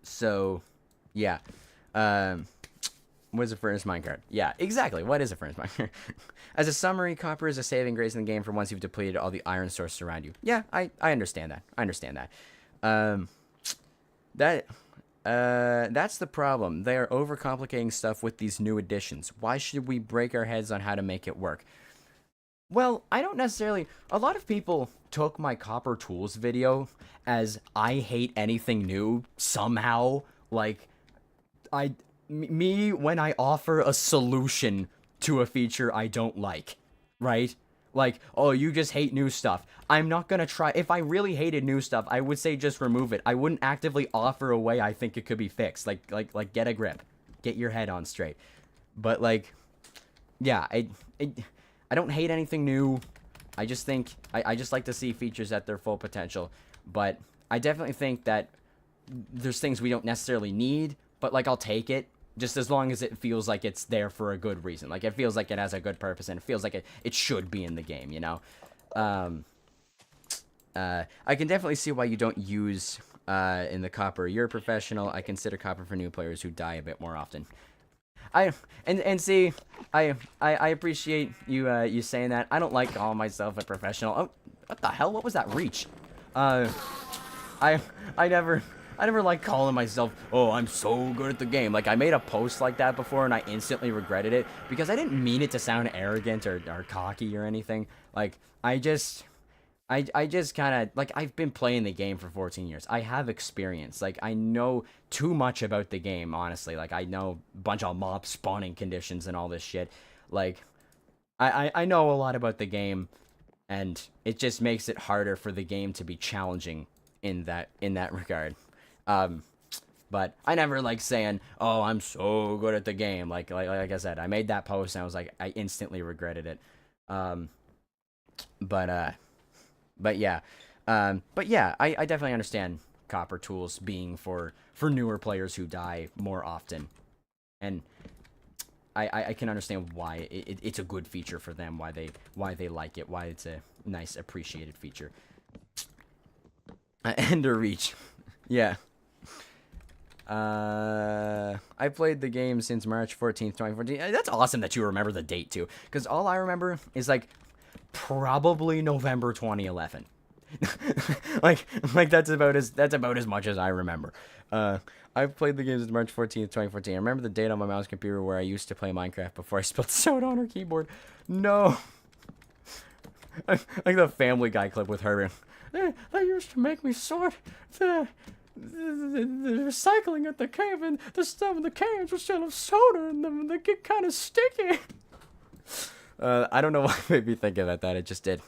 Speaker 1: So yeah. What is a furnace minecart? Yeah, exactly. What is a furnace minecart? As a summary, copper is a saving grace in the game for once you've depleted all the iron sources around you. Yeah, I understand that. I understand that. That's the problem. They are overcomplicating stuff with these new additions. Why should we break our heads on how to make it work? Well, I don't necessarily... A lot of people took my Copper Tools video as I hate anything new somehow. Like, me when I offer a solution to a feature I don't like, right? Like, oh, you just hate new stuff. I'm not gonna try. If I really hated new stuff, I would say just remove it. I wouldn't actively offer a way I think it could be fixed. Like get a grip, get your head on straight. But like, yeah, I don't hate anything new. I just think I just like to see features at their full potential. But I definitely think that there's things we don't necessarily need, but like I'll take it just as long as it feels like it's there for a good reason. Like it feels like it has a good purpose and it feels like it should be in the game, you know? I can definitely see why you don't use in the Copper. You're a professional. I consider Copper for new players who die a bit more often. I appreciate you saying that. I don't like calling myself a professional. Oh, what the hell? What was that reach? I never like calling myself, oh, I'm so good at the game. Like I made a post like that before and I instantly regretted it because I didn't mean it to sound arrogant or cocky or anything. Like I just kind of, like, I've been playing the game for 14 years. I have experience. Like, I know too much about the game, honestly. Like, I know a bunch of mob spawning conditions and all this shit. Like, I know a lot about the game, and it just makes it harder for the game to be challenging in that regard. But I never like saying, oh, I'm so good at the game. Like I said, I made that post, and I was like, I instantly regretted it. But yeah, I definitely understand Copper Tools being for newer players who die more often, and I can understand why it's a good feature for them, why they like it, why it's a nice appreciated feature. Ender Reach, yeah. I played the game since March 14th, 2014. That's awesome that you remember the date too, because all I remember is like probably November 2011. like that's about as much as I remember. I've played the game since March 14th, 2014. I remember the date on my mouse computer where I used to play Minecraft before I spilled soda on her keyboard. No. Like the Family Guy clip with her. They used to make me sort the recycling at the cave, and the stuff in the cans was still of soda, and they get kind of sticky. I don't know why it made me think about that. It just did.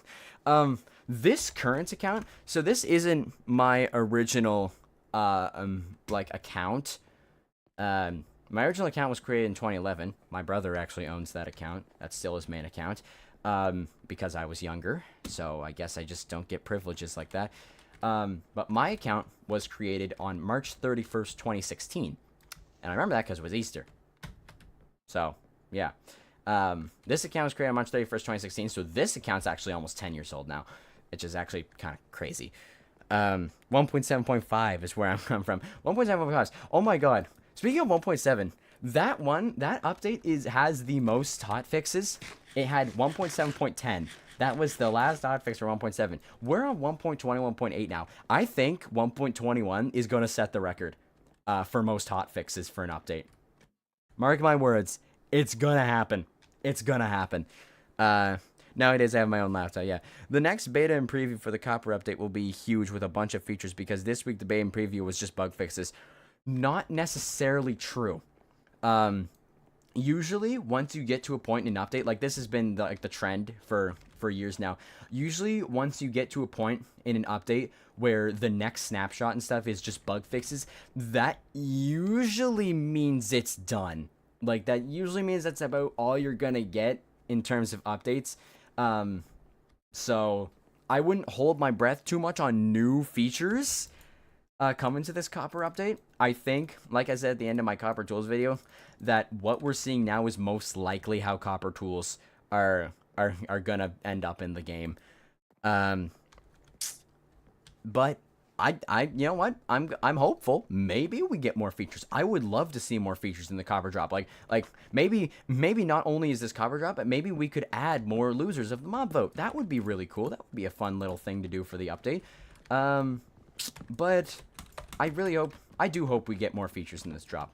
Speaker 1: This current account, so this isn't my original, like, account. My original account was created in 2011. My brother actually owns that account. That's still his main account, because I was younger, so I guess I just don't get privileges like that. But my account was created on March 31st, 2016. And I remember that because it was Easter. So, yeah. This account was created on March 31st, 2016, so this account's actually almost 10 years old now, which is actually kind of crazy. 1.7.5 is where I'm coming from. 1.7.5. Oh my god. Speaking of 1.7, that update has the most hotfixes. It had 1.7.10. That was the last hotfix for 1.7. We're on 1.21.8 now. I think 1.21 is going to set the record for most hotfixes for an update. Mark my words. It's going to happen. It's going to happen. Nowadays, I have my own laptop, yeah. The next beta and preview for the Copper update will be huge with a bunch of features because this week the beta and preview was just bug fixes. Not necessarily true. Usually, once you get to a point in an update, like this has been the trend for years now. Usually, once you get to a point in an update where the next snapshot and stuff is just bug fixes, that usually means it's done. Like, that usually means that's about all you're gonna get in terms of updates. So I wouldn't hold my breath too much on new features coming to this Copper update. I think, like I said at the end of my Copper Tools video, that what we're seeing now is most likely how Copper Tools are gonna end up in the game. But I you know what? I'm hopeful. Maybe we get more features. I would love to see more features in the Copper drop. Like maybe not only is this Copper drop, but maybe we could add more losers of the mob vote. That would be really cool. That would be a fun little thing to do for the update. But I really hope, I do hope we get more features in this drop.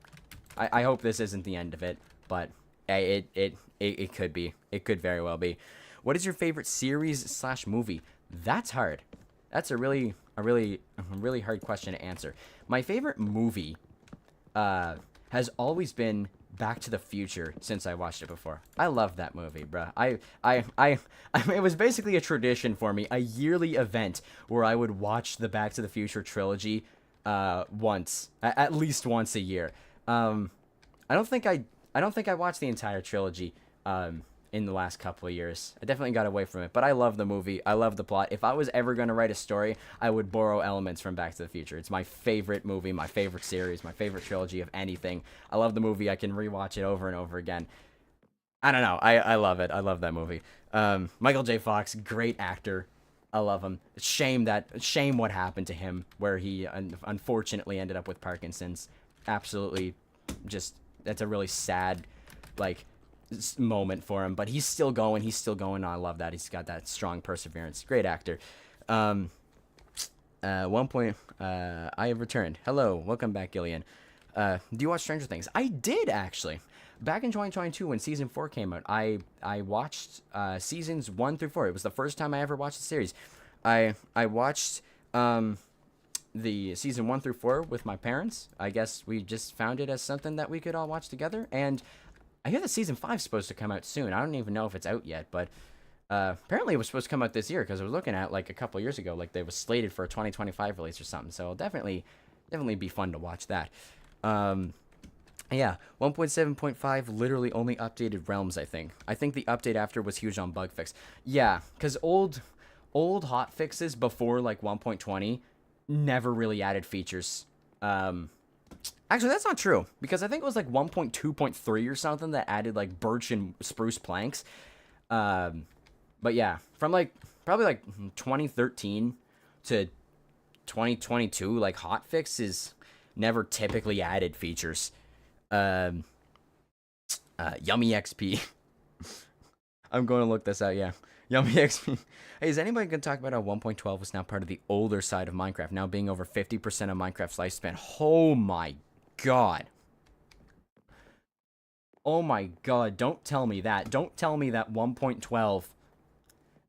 Speaker 1: I hope this isn't the end of it, but it could be. It could very well be. What is your favorite series slash movie? That's hard. That's a really hard question to answer. My favorite movie has always been Back to the Future since I watched it before. I love that movie, bruh. It was basically a tradition for me, a yearly event where I would watch the Back to the Future trilogy at least once a year. I don't think I watched the entire trilogy in the last couple of years. I definitely got away from it, but I love the movie. I love the plot. If I was ever going to write a story, I would borrow elements from Back to the Future. It's my favorite movie, my favorite series, my favorite trilogy of anything. I love the movie. I can rewatch it over and over again. I don't know. I love it. I love that movie. Michael J. Fox, great actor. I love him. Shame what happened to him, where he unfortunately ended up with Parkinson's. Absolutely, just that's a really sad, like, moment for him. But he's still going. He's still going. I love that. He's got that strong perseverance. Great actor. I have returned. Hello, welcome back, Gillian. Do you watch Stranger Things? I did actually. Back in 2022, when season 4 came out, I watched seasons 1 through 4. It was the first time I ever watched the series. I watched the season 1 through 4 with my parents. I guess we just found it as something that we could all watch together. And I hear that season 5 is supposed to come out soon. I don't even know if it's out yet, but apparently it was supposed to come out this year, because I was looking at like a couple years ago, like they was slated for a 2025 release or something. So it'll definitely be fun to watch that. Yeah, 1.7.5 literally only updated realms, I think. I think the update after was huge on bug fix. Yeah, because old hot fixes before like 1.20 never really added features. Actually, that's not true, because I think it was like 1.2.3 or something that added like birch and spruce planks. But yeah, from like probably like 2013 to 2022, like hotfix is never typically added features. Yummy XP. I'm going to look this out. Yeah, Yummy XP. Hey, is anybody going to talk about how 1.12 is now part of the older side of Minecraft, now being over 50% of Minecraft's lifespan? Oh my god. Oh my god, don't tell me that. Don't tell me that 1.12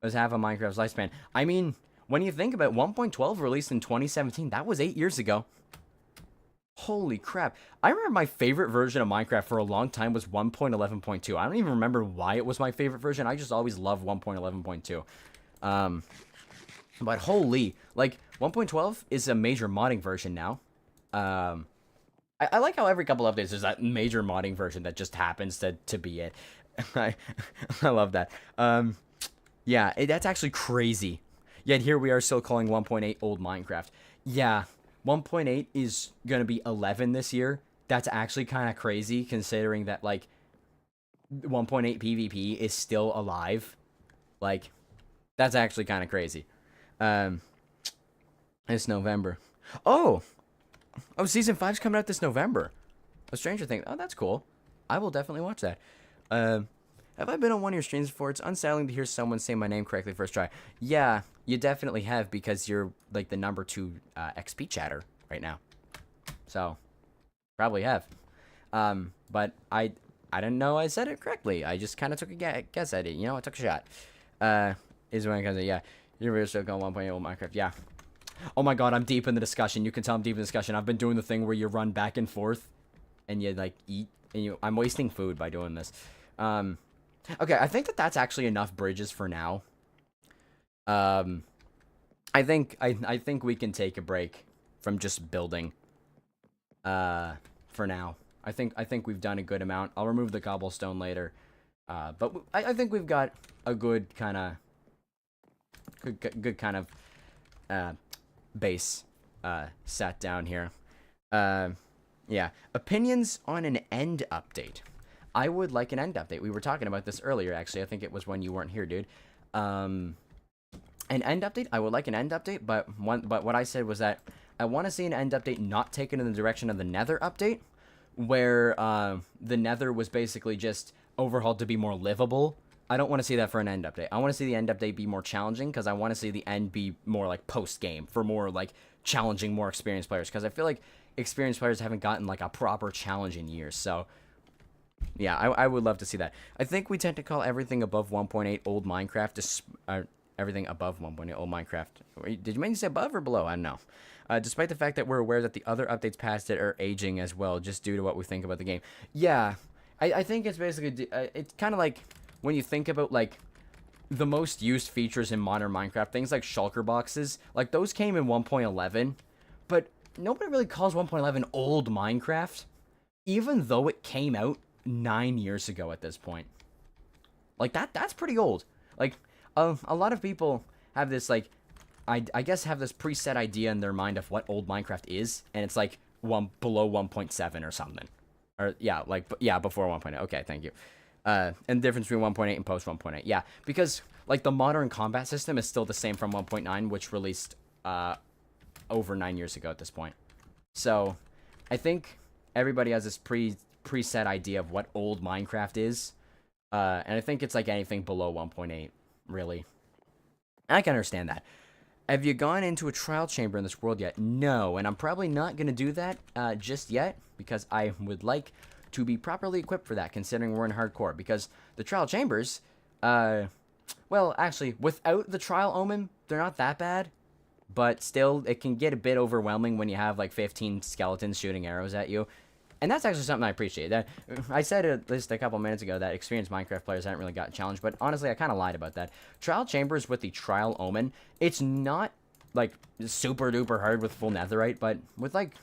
Speaker 1: was half of Minecraft's lifespan. I mean, when you think about it, 1.12 released in 2017, that was 8 years ago. Holy crap. I remember my favorite version of Minecraft for a long time was 1.11.2. I don't even remember why it was my favorite version. I just always loved 1.11.2. But holy, like, 1.12 is a major modding version now. I like how every couple updates there's that major modding version that just happens to be it. I love that. Yeah, that's actually crazy. Yet here we are still calling 1.8 old Minecraft. Yeah, 1.8 is going to be 11 this year. That's actually kind of crazy, considering that, like, 1.8 PvP is still alive. Like, that's actually kind of crazy. It's November. Oh, season 5's coming out this November. A Stranger Things. Oh, that's cool. I will definitely watch that. Have I been on one of your streams before? It's unsettling to hear someone say my name correctly first try. Yeah, you definitely have, because you're like the number 2 XP chatter right now. So, probably have. But I didn't know I said it correctly. I just kind of took a guess at it. You know, I took a shot. Is when it comes to, yeah, you're really still going 1.8 Minecraft. Yeah. Oh my god, I'm deep in the discussion. You can tell I'm deep in the discussion. I've been doing the thing where you run back and forth and you like eat, and I'm wasting food by doing this. Okay, I think that's actually enough bridges for now. I think we can take a break from just building for now. I think we've done a good amount. I'll remove the cobblestone later. But I think we've got a good kind of base sat down here. Yeah, opinions on an end update. I would like an end update. We were talking about this earlier, actually. I think it was when you weren't here, dude. An end update. I would like an end update, but what I said was that I want to see an end update not taken in the direction of the Nether update, where the Nether was basically just overhauled to be more livable. I don't want to see that for an end update. I want to see the end update be more challenging, because I want to see the end be more like post-game, for more like challenging more experienced players, because I feel like experienced players haven't gotten like a proper challenge in years. So yeah, I would love to see that. I think we tend to call everything above 1.8 old Minecraft, everything above 1.8 old Minecraft. Did you mean to say above or below? I don't know. Despite the fact that we're aware that the other updates past it are aging as well, just due to what we think about the game. Yeah, I think it's basically, it's kind of like when you think about like the most used features in modern Minecraft, things like shulker boxes, like those came in 1.11, but nobody really calls 1.11 old Minecraft, even though it came out 9 years ago at this point. Like that's pretty old. Like a lot of people have this like I guess have this preset idea in their mind of what old Minecraft is, and it's like below 1.7 or something. Or yeah, like yeah, before 1.8. Okay, thank you. And the difference between 1.8 and post 1.8. Yeah, because like the modern combat system is still the same from 1.9, which released over 9 years ago at this point. So I think everybody has this preset idea of what old Minecraft is, and I think it's like anything below 1.8, really. And I can understand that. Have you gone into a trial chamber in this world yet? No, and I'm probably not going to do that just yet, because I would like to be properly equipped for that, considering we're in hardcore. Because the trial chambers, well, actually, without the trial omen, they're not that bad, but still, it can get a bit overwhelming when you have like 15 skeletons shooting arrows at you. And that's actually something I appreciate. That I said at least a couple minutes ago that experienced Minecraft players haven't really got challenged, but honestly, I kind of lied about that. Trial Chambers with the Trial Omen, it's not like super duper hard with full netherite, but with like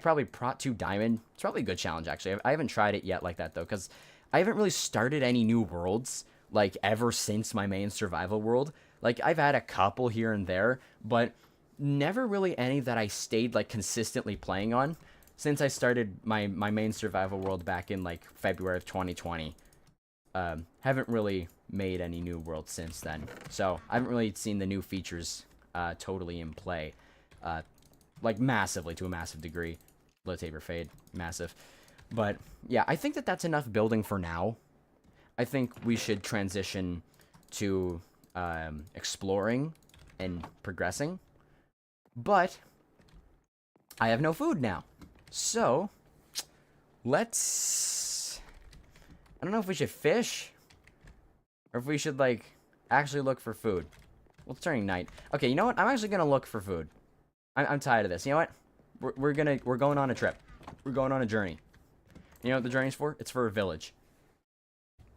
Speaker 1: probably Prot 2 Diamond, it's probably a good challenge actually. I haven't tried it yet like that though, because I haven't really started any new worlds like ever since my main survival world. Like I've had a couple here and there, but never really any that I stayed like consistently playing on. Since I started my main survival world back in like February of 2020, haven't really made any new worlds since then. So I haven't really seen the new features totally in play, like massively, to a massive degree. Low taper fade, massive. But yeah, I think that that's enough building for now. I think we should transition to exploring and progressing. But I have no food now. So, let's... I don't know if we should fish, or if we should, like, actually look for food. Well, it's turning night. Okay, you know what? I'm actually gonna look for food. I'm tired of this. You know what? We're going on a trip. We're going on a journey. You know what the journey's for? It's for a village.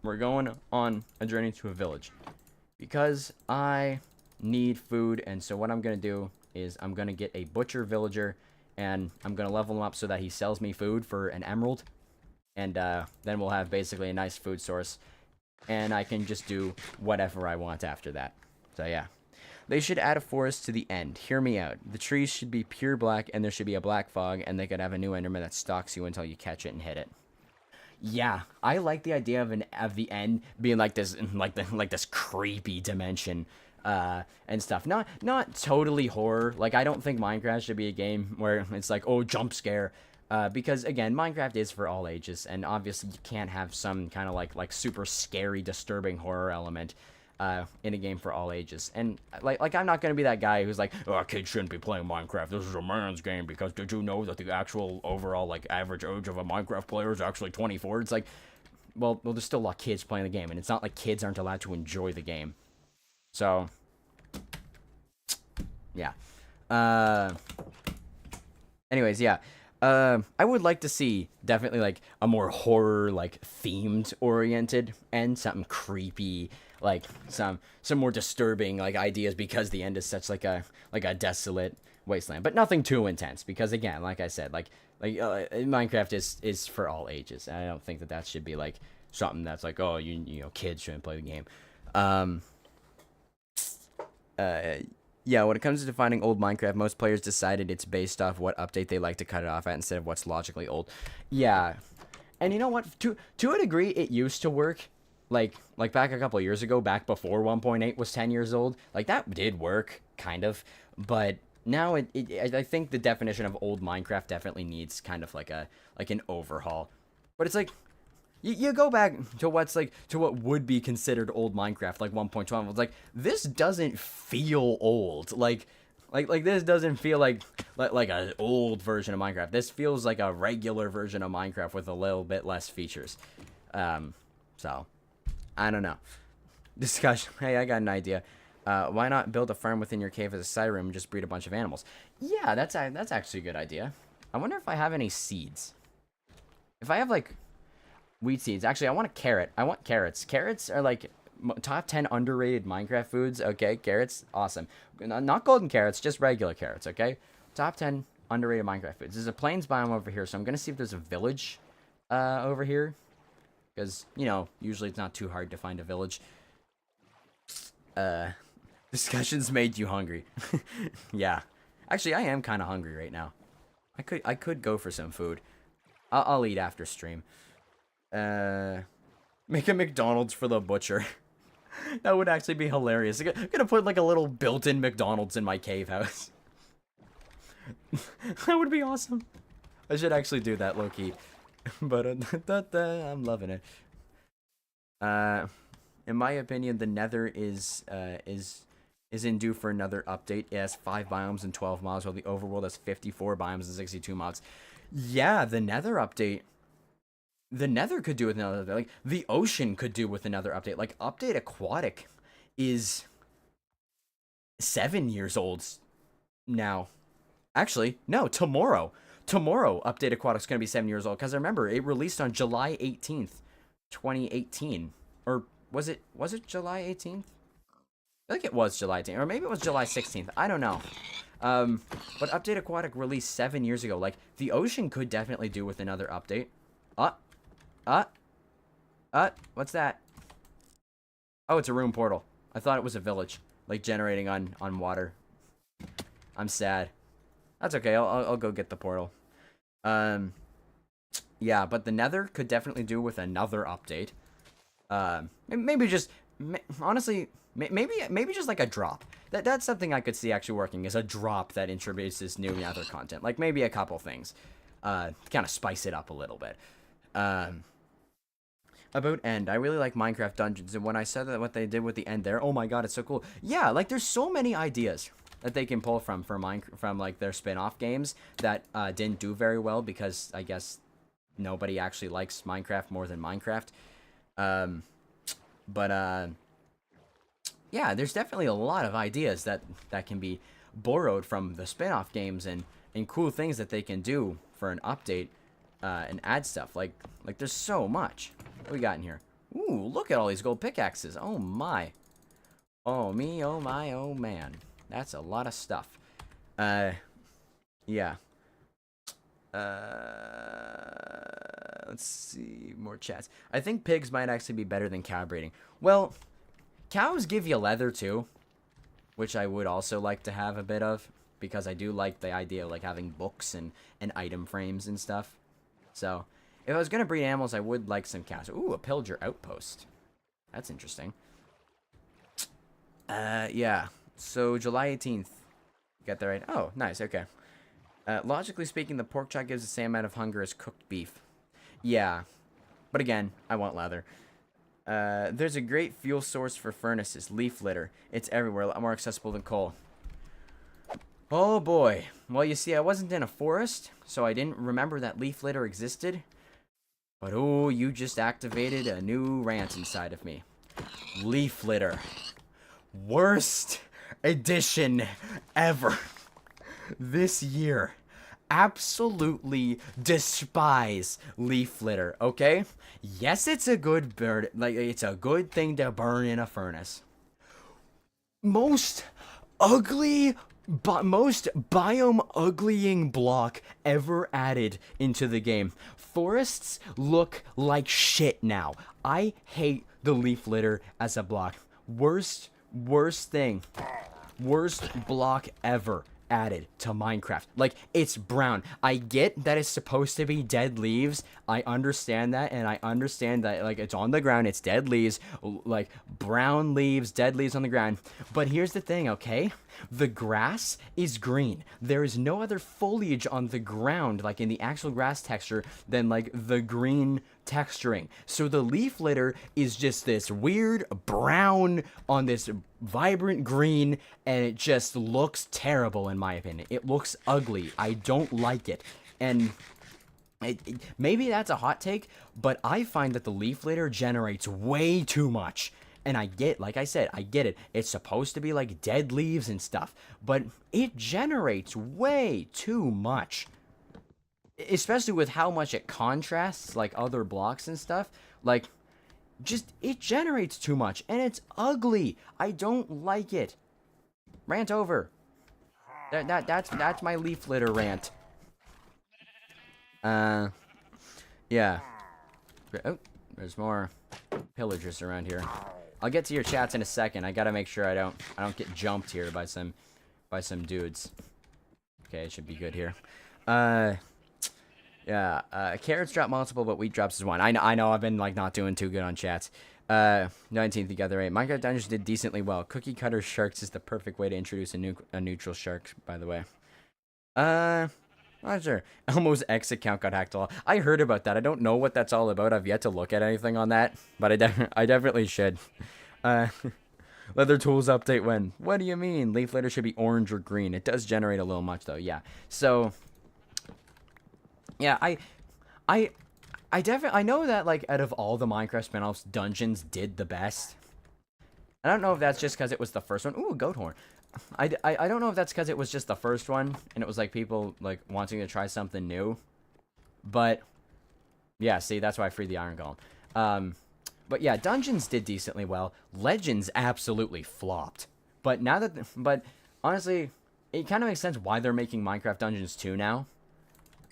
Speaker 1: We're going on a journey to a village. Because I need food, and so what I'm gonna do is I'm gonna get a butcher villager, and I'm going to level him up so that he sells me food for an emerald. And then we'll have basically a nice food source. And I can just do whatever I want after that. So yeah. They should add a forest to the end. Hear me out. The trees should be pure black, and there should be a black fog, and they could have a new enderman that stalks you until you catch it and hit it. Yeah, I like the idea of the end being like this, like this creepy dimension. And stuff. Not totally horror. Like, I don't think Minecraft should be a game where it's like, oh, jump scare. Because, again, Minecraft is for all ages, and obviously you can't have some kind of, like super scary, disturbing horror element, in a game for all ages. And, like I'm not gonna be that guy who's like, oh, kids shouldn't be playing Minecraft. This is a man's game, because did you know that the actual overall, like, average age of a Minecraft player is actually 24? It's like, well, there's still a lot of kids playing the game, and it's not like kids aren't allowed to enjoy the game. So, yeah. Anyways, yeah. I would like to see definitely like a more horror, like themed oriented and something creepy, like some more disturbing like ideas, because the end is such like a desolate wasteland, but nothing too intense, because again, like I said, like Minecraft is for all ages, and I don't think that should be like something that's like, oh, you know, kids shouldn't play the game. Yeah, when it comes to defining old Minecraft, most players decided it's based off what update they like to cut it off at instead of what's logically old. Yeah. And you know what? To a degree, it used to work. Like back a couple of years ago, back before 1.8 was 10 years old. Like, that did work, kind of. But now, I think the definition of old Minecraft definitely needs kind of like an overhaul. But it's like, you go back to what would be considered old Minecraft, like 1.12. It's like, this doesn't feel old. Like Like this doesn't feel like an old version of Minecraft. This feels like a regular version of Minecraft with a little bit less features. So I don't know. Discussion. Hey, I got an idea. Why not build a farm within your cave as a side room and just breed a bunch of animals? Yeah, that's actually a good idea. I wonder if I have any seeds. If I have like wheat seeds, actually, I want a carrot. I want carrots. Carrots are like top 10 underrated Minecraft foods. Okay, carrots, awesome. Not golden carrots, just regular carrots. Okay, top 10 underrated Minecraft foods. There's a plains biome over here, so I'm gonna see if there's a village over here, because you know usually it's not too hard to find a village. Discussions made you hungry. Yeah, actually, I am kind of hungry right now. I could go for some food. I'll eat after stream. Make a McDonald's for the butcher. That would actually be hilarious. I'm gonna put like a little built-in McDonald's in my cave house. That would be awesome. I should actually do that, low-key. But I'm loving it. In my opinion, the Nether is in due for another update. It has 5 biomes and 12 mobs, while the overworld has 54 biomes and 62 mobs. Yeah, the Nether update. The Nether could do with another update. Like, the ocean could do with another update. Like, Update Aquatic is 7 years old now. Actually, no, tomorrow. Tomorrow, Update Aquatic's going to be 7 years old. Because I remember, it released on July 18th, 2018. Or was it July 18th? I think it was July 18th. Or maybe it was July 16th. I don't know. But Update Aquatic released 7 years ago. Like, the ocean could definitely do with another update. What's that? Oh, it's a room portal. I thought it was a village, like generating on water. I'm sad. That's okay. I'll go get the portal. Yeah, but the Nether could definitely do with another update. Maybe just honestly, maybe just like a drop. That's something I could see actually working, is a drop that introduces new Nether content. Like maybe a couple things, to kind of spice it up a little bit. About end, I really like Minecraft Dungeons, and when I said that what they did with the end there, oh my god, it's so cool. Yeah, like there's so many ideas that they can pull from like their spin-off games that didn't do very well because I guess nobody actually likes Minecraft more than Minecraft. Yeah, there's definitely a lot of ideas that can be borrowed from the spin-off games and cool things that they can do for an update. And add stuff. Like there's so much. What we got in here? Ooh, look at all these gold pickaxes. Oh my. Oh me, oh my, oh man. That's a lot of stuff. Yeah. Let's see, more chats. I think pigs might actually be better than cow breeding. Well, cows give you leather too, which I would also like to have a bit of, because I do like the idea of like having books and item frames and stuff. So, if I was going to breed animals, I would like some cows. Ooh, a pillager outpost. That's interesting. Yeah. So, July 18th. Got that right? Oh, nice. Okay. Logically speaking, the pork chop gives the same amount of hunger as cooked beef. Yeah. But again, I want leather. There's a great fuel source for furnaces. Leaf litter. It's everywhere. A lot more accessible than coal. Oh boy. Well, you see, I wasn't in a forest, so I didn't remember that leaf litter existed. But oh, you just activated a new rant inside of me. Leaf litter. Worst edition ever. This year. Absolutely despise leaf litter, okay? Yes, it's a good bird. Like, it's a good thing to burn in a furnace. Most ugly... But most biome uglying block ever added into the game. Forests look like shit now. I hate the leaf litter as a block. Worst thing. Worst block ever added to Minecraft. Like, it's brown. I get that it's supposed to be dead leaves. I understand that, and I understand that, like, it's on the ground, it's dead leaves, like, brown leaves, dead leaves on the ground. But here's the thing, okay? The grass is green. There is no other foliage on the ground, like, in the actual grass texture, than, like, the green texturing. So the leaf litter is just this weird brown on this vibrant green, and it just looks terrible in my opinion. It looks ugly. I don't like it. And maybe that's a hot take, but I find that the leaf litter generates way too much. And I get, like I said, I get it. It's supposed to be like dead leaves and stuff, but it generates way too much. Especially with how much it contrasts like other blocks and stuff. Like, just, it generates too much, and it's ugly. I don't like it. Rant over. That's my leaf litter rant. Yeah. Oh, there's more pillagers around here. I'll get to your chats in a second. I gotta make sure I don't get jumped here by some dudes. Okay, it should be good here. Yeah. Carrots drop multiple, but wheat drops is one. I know. I've been like not doing too good on chats. 19th together 8. Minecraft Dungeons did decently well. Cookie cutter sharks is the perfect way to introduce a neutral shark. By the way. Not sure. Elmo's X account got hacked. I heard about that. I don't know what that's all about. I've yet to look at anything on that, but I definitely should. Leather tools update when? What do you mean? Leaf litter should be orange or green. It does generate a little much though. Yeah. So. Yeah, I know that like out of all the Minecraft spinoffs, Dungeons did the best. I don't know if that's just because it was the first one. Ooh, a goat horn. I don't know if that's because it was just the first one, and it was like people like wanting to try something new. But yeah, see, that's why I freed the iron golem. But yeah, Dungeons did decently well. Legends absolutely flopped. But honestly, it kind of makes sense why they're making Minecraft Dungeons 2 now.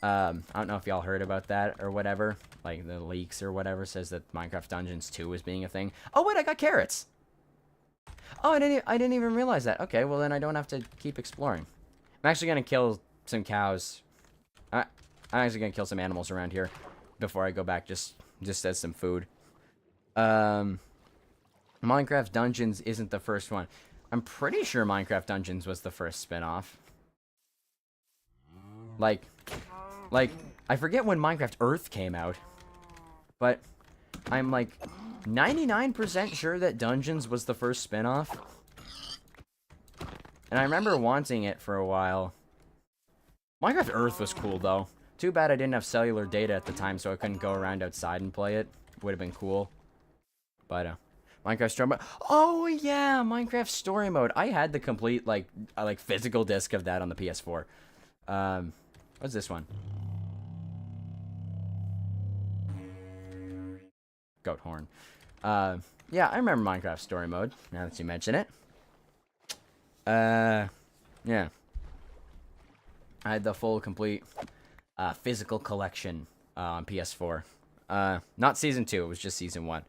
Speaker 1: I don't know if y'all heard about that or whatever. Like the leaks or whatever says that Minecraft Dungeons 2 is being a thing. Oh wait, I got carrots. Oh, I didn't even realize that. Okay, well then I don't have to keep exploring. I'm actually gonna kill some cows. I'm actually gonna kill some animals around here before I go back, just as some food. Minecraft Dungeons isn't the first one. I'm pretty sure Minecraft Dungeons was the first spin-off. Like, I forget when Minecraft Earth came out, but I'm like 99% sure that Dungeons was the first spin-off. And I remember wanting it for a while. Minecraft Earth was cool, though. Too bad I didn't have cellular data at the time, so I couldn't go around outside and play it. Would have been cool. But, Minecraft Story Mode. Oh, yeah, Minecraft Story Mode. I had the complete, like physical disc of that on the PS4. What's this one? Goat horn. Yeah, I remember Minecraft Story Mode, now that you mention it. Yeah. I had the full, complete, physical collection, on PS4. Not Season 2, it was just Season 1.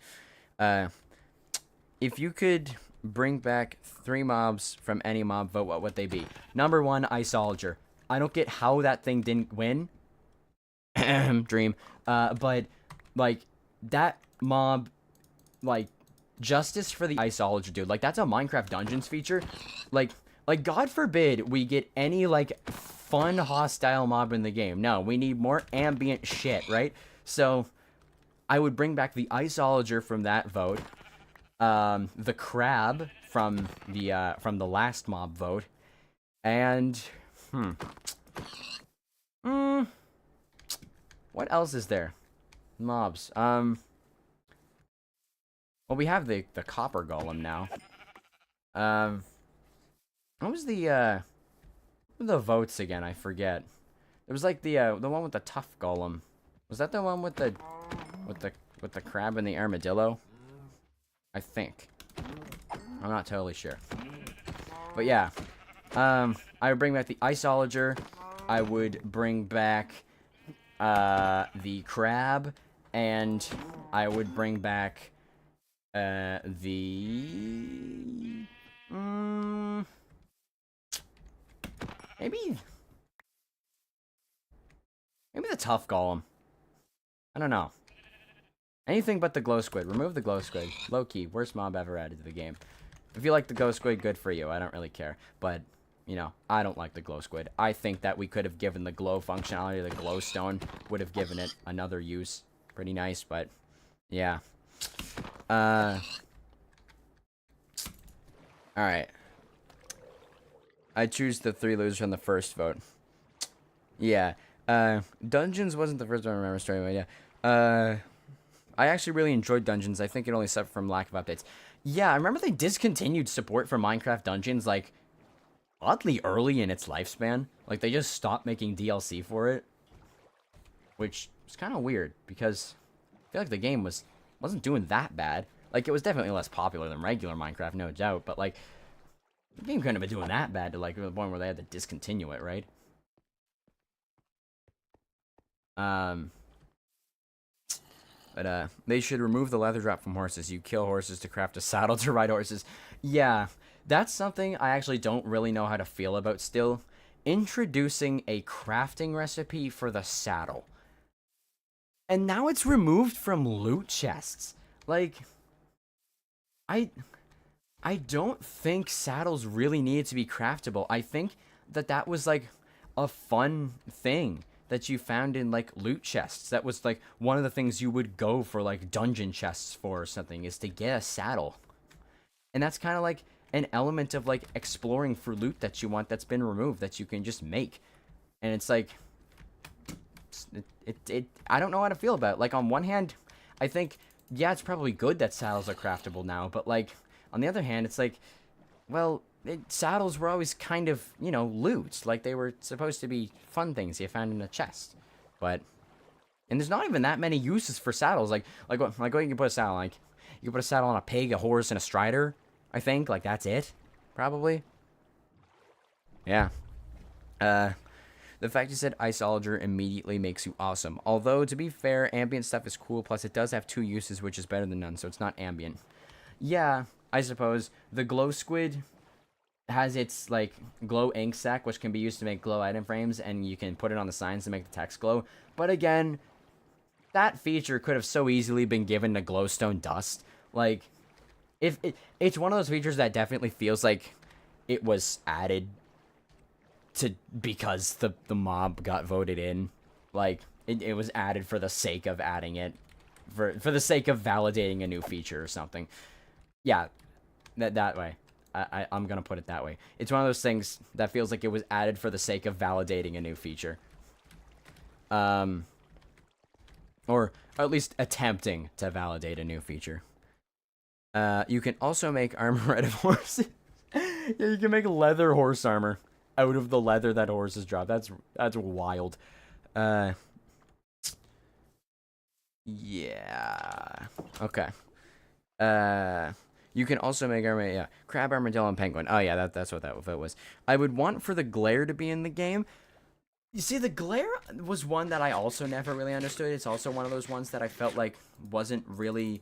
Speaker 1: If you could bring back 3 mobs from any mob vote, what would they be? Number 1, Iceologer. I don't get how that thing didn't win. Dream. But, like, that mob, like, justice for the Iceologer, dude. Like, that's a Minecraft Dungeons feature. Like, God forbid we get any, like, fun, hostile mob in the game. No, we need more ambient shit, right? So, I would bring back the Iceologer from that vote. The crab from the last mob vote. And, what else is there? Mobs. Well, we have the copper golem now. What was the votes again? I forget. It was like the one with the tough golem. Was that the one with the crab and the armadillo? I think. I'm not totally sure. But yeah. I would bring back the Iceologer. I would bring back the crab, and I would bring back maybe the tough golem. I don't know. Anything but the glow squid. Remove the glow squid. Low key, worst mob ever added to the game. If you like the glow squid, good for you. I don't really care. But, you know, I don't like the glow squid. I think that we could have given the glow functionality, the glowstone, would have given it another use. pretty nice, but yeah. Alright. I choose the 3 losers from the first vote. Yeah. Dungeons wasn't the first one I remember straight away, yeah. I actually really enjoyed Dungeons. I think it only suffered from lack of updates. Yeah, I remember they discontinued support for Minecraft Dungeons, like, oddly early in its lifespan. Like, they just stopped making DLC for it. Which is kind of weird, because I feel like the game wasn't doing that bad. Like, it was definitely less popular than regular Minecraft, no doubt, but, like, the game couldn't have been doing that bad to, like, the point where they had to discontinue it, right? But they should remove the leather drop from horses. You kill horses to craft a saddle to ride horses. Yeah, that's something I actually don't really know how to feel about still. Introducing a crafting recipe for the saddle. And now it's removed from loot chests. Like, I don't think saddles really needed to be craftable. I think that was, like, a fun thing that you found in, like, loot chests. That was, like, one of the things you would go for, like, dungeon chests for or something, is to get a saddle. And that's kind of, like, an element of, like, exploring for loot that you want that's been removed, that you can just make. And it's, like, I don't know how to feel about it. Like, on one hand, I think, yeah, it's probably good that saddles are craftable now, but, like, on the other hand, it's like, well, saddles were always kind of, you know, loot. Like, they were supposed to be fun things you found in a chest. But, and there's not even that many uses for saddles. Like what you can put a saddle, like, you can put a saddle on a pig, a horse, and a strider, I think. Like, that's it, probably. Yeah. The fact you said Iceologer immediately makes you awesome. Although, to be fair, ambient stuff is cool, plus it does have 2 uses, which is better than none, so it's not ambient. Yeah, I suppose. The glow squid has its, like, glow ink sac, which can be used to make glow item frames, and you can put it on the signs to make the text glow. But again, that feature could have so easily been given to glowstone dust. Like, it's one of those features that definitely feels like it was added to because the mob got voted in. Like, it was added for the sake of adding it, for the sake of validating a new feature or something. Yeah, that way. I'm gonna put it that way. It's one of those things that feels like it was added for the sake of validating a new feature. Or at least attempting to validate a new feature. You can also make armor out of horses. Yeah, you can make leather horse armor out of the leather that horses drop. That's wild. Yeah. Okay. You can also make armor, yeah. Crab, armadillo, and penguin. Oh, yeah, that's what that was. I would want for the glare to be in the game. You see, the glare was one that I also never really understood. It's also one of those ones that I felt like wasn't really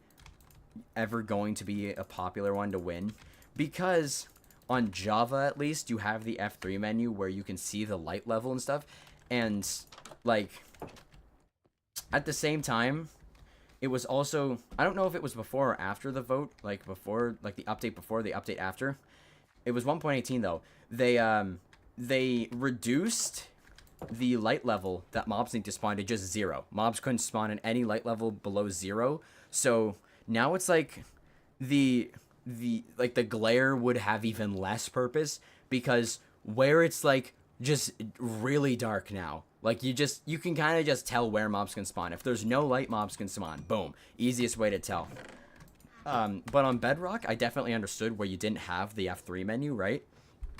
Speaker 1: ever going to be a popular one to win. Because on Java, at least, you have the F3 menu where you can see the light level and stuff. And, like, at the same time, it was also, I don't know if it was before or after the vote, like before, like the update before, the update after. It was 1.18 though. They reduced the light level that mobs need to spawn to just 0. Mobs couldn't spawn in any light level below 0. So now it's like the glare would have even less purpose, because where it's like just really dark now, like you can kind of just tell where mobs can spawn. If there's no light, mobs can spawn. Boom. Easiest way to tell. But on Bedrock, I definitely understood where you didn't have the F3 menu, right?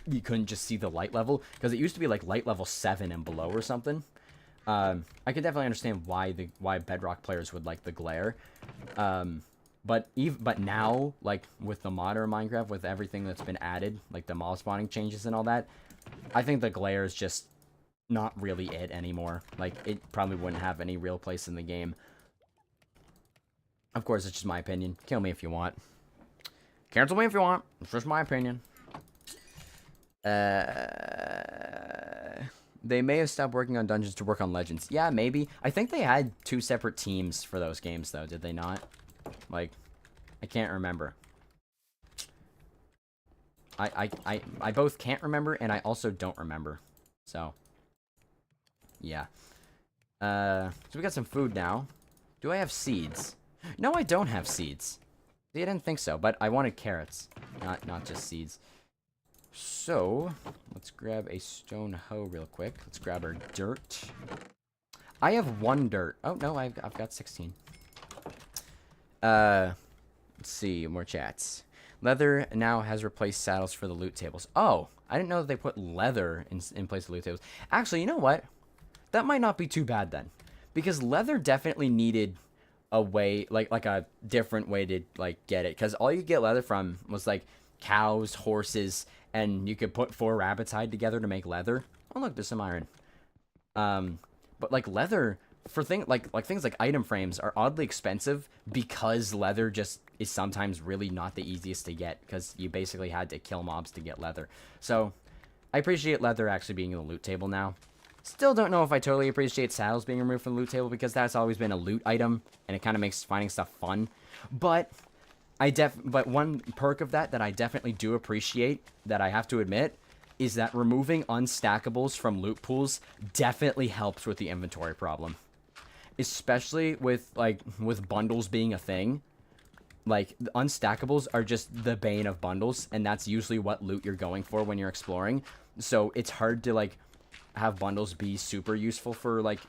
Speaker 1: You couldn't just see the light level, because it used to be like light level 7 and below or something. I can definitely understand why Bedrock players would like the glare. But now, like, with the modern Minecraft, with everything that's been added, like the mob spawning changes and all that, I think the glare is just not really it anymore. Like, it probably wouldn't have any real place in the game. Of course, it's just my opinion. Kill me if you want. Cancel me if you want. It's just my opinion. They may have stopped working on Dungeons to work on Legends. Yeah, maybe. I think they had 2 separate teams for those games, though. Did they not? Like, I can't remember. I both can't remember, and I also don't remember. So, yeah. So we got some food now. Do I have seeds? No, I don't have seeds. See, I didn't think so, but I wanted carrots, not just seeds. So, let's grab a stone hoe real quick. Let's grab our dirt. I have 1 dirt. Oh, no, I've got 16. Let's see, more chats. Leather now has replaced saddles for the loot tables. Oh, I didn't know that they put leather in place of loot tables. Actually, you know what? That might not be too bad then. Because leather definitely needed a way, like a different way to, like, get it. Because all you get leather from was, like, cows, horses, and you could put 4 rabbits hide together to make leather. Oh, look, there's some iron. But, like, leather, for things like item frames are oddly expensive because leather just is sometimes really not the easiest to get because you basically had to kill mobs to get leather. So I appreciate leather actually being in the loot table now. Still don't know if I totally appreciate saddles being removed from the loot table because that's always been a loot item and it kind of makes finding stuff fun. But but one perk of that I definitely do appreciate, that I have to admit, is that removing unstackables from loot pools definitely helps with the inventory problem. Especially with bundles being a thing. Like, the unstackables are just the bane of bundles, and that's usually what loot you're going for when you're exploring. So it's hard to, like, have bundles be super useful for, like,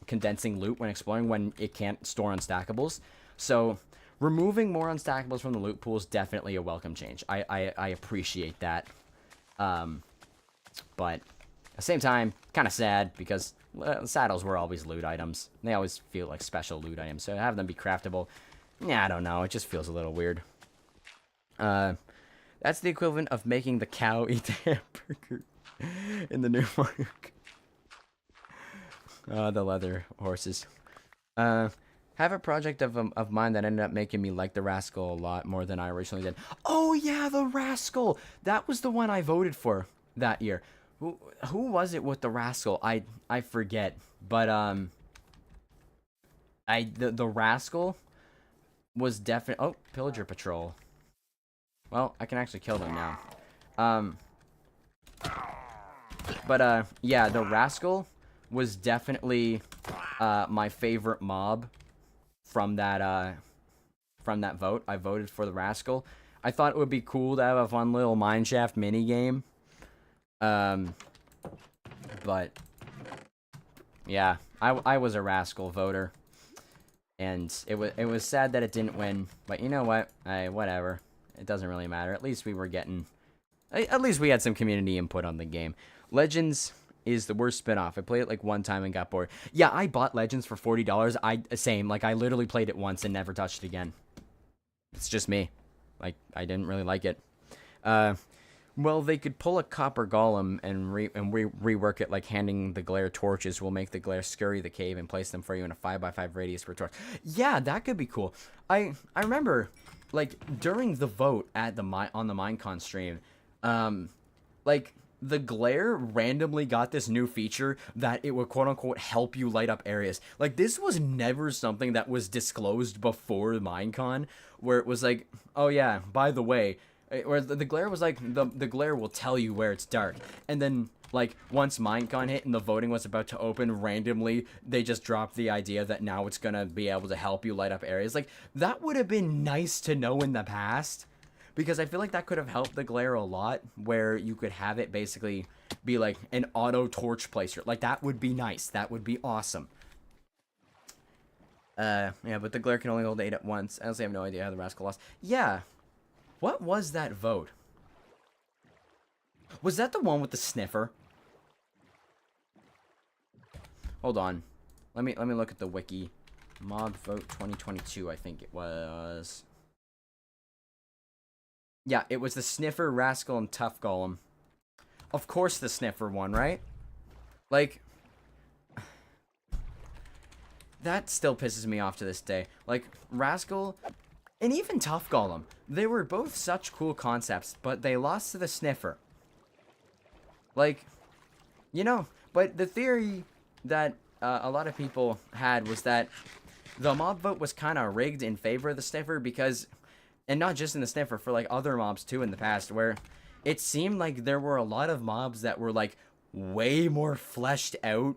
Speaker 1: condensing loot when exploring when it can't store unstackables. So removing more unstackables from the loot pool is definitely a welcome change. I appreciate that. But at the same time, kind of sad because saddles were always loot items. They always feel like special loot items. So to have them be craftable, yeah, I don't know. It just feels a little weird. That's the equivalent of making the cow eat the hamburger in the new mark. The leather horses. Have a project of mine that ended up making me like the Rascal a lot more than I originally did. Oh yeah, the Rascal. That was the one I voted for that year. Who was it with the Rascal? I forget. But the Rascal was definitely... Oh, Pillager Patrol. Well, I can actually kill them now. But yeah, the Rascal was definitely my favorite mob from that vote. I voted for the Rascal. I thought it would be cool to have a fun little mineshaft mini game. But yeah, I was a Rascal voter, and it was sad that it didn't win. But you know what? Whatever. It doesn't really matter. At least we were getting... At least we had some community input on the game. Legends is the worst spinoff. I played it like one time and got bored. Yeah, I bought Legends for $40. Same. Like, I literally played it once and never touched it again. It's just me. Like, I didn't really like it. Well, they could pull a copper golem and rework it, like handing the glare torches will make the glare scurry the cave and place them for you in a 5x5 radius per torch. Yeah, that could be cool. I remember, like, during the vote at on the Minecon stream, like, the glare randomly got this new feature that it would quote-unquote help you light up areas. Like, this was never something that was disclosed before Minecon, where it was like, oh yeah, by the way, where the glare was like, the glare will tell you where it's dark. And then, like, once Minecon hit and the voting was about to open, randomly, they just dropped the idea that now it's gonna be able to help you light up areas. Like, that would have been nice to know in the past. Because I feel like that could have helped the glare a lot, where you could have it basically be like an auto torch placer. Like, that would be nice. That would be awesome. Yeah, but the glare can only hold 8 at once. I honestly have no idea how the Rascal lost. Yeah. What was that vote? Was that the one with the sniffer? Hold on. Let me look at the wiki. Mob vote 2022, I think it was. Yeah, it was the Sniffer, Rascal, and Tough Golem. Of course the Sniffer won, right? Like, that still pisses me off to this day. Like, Rascal and even Tough Golem, they were both such cool concepts, but they lost to the Sniffer. Like, you know, but the theory that a lot of people had was that the mob vote was kind of rigged in favor of the Sniffer because... And not just in the Sniffer, for, like, other mobs, too, in the past, where it seemed like there were a lot of mobs that were, like, way more fleshed out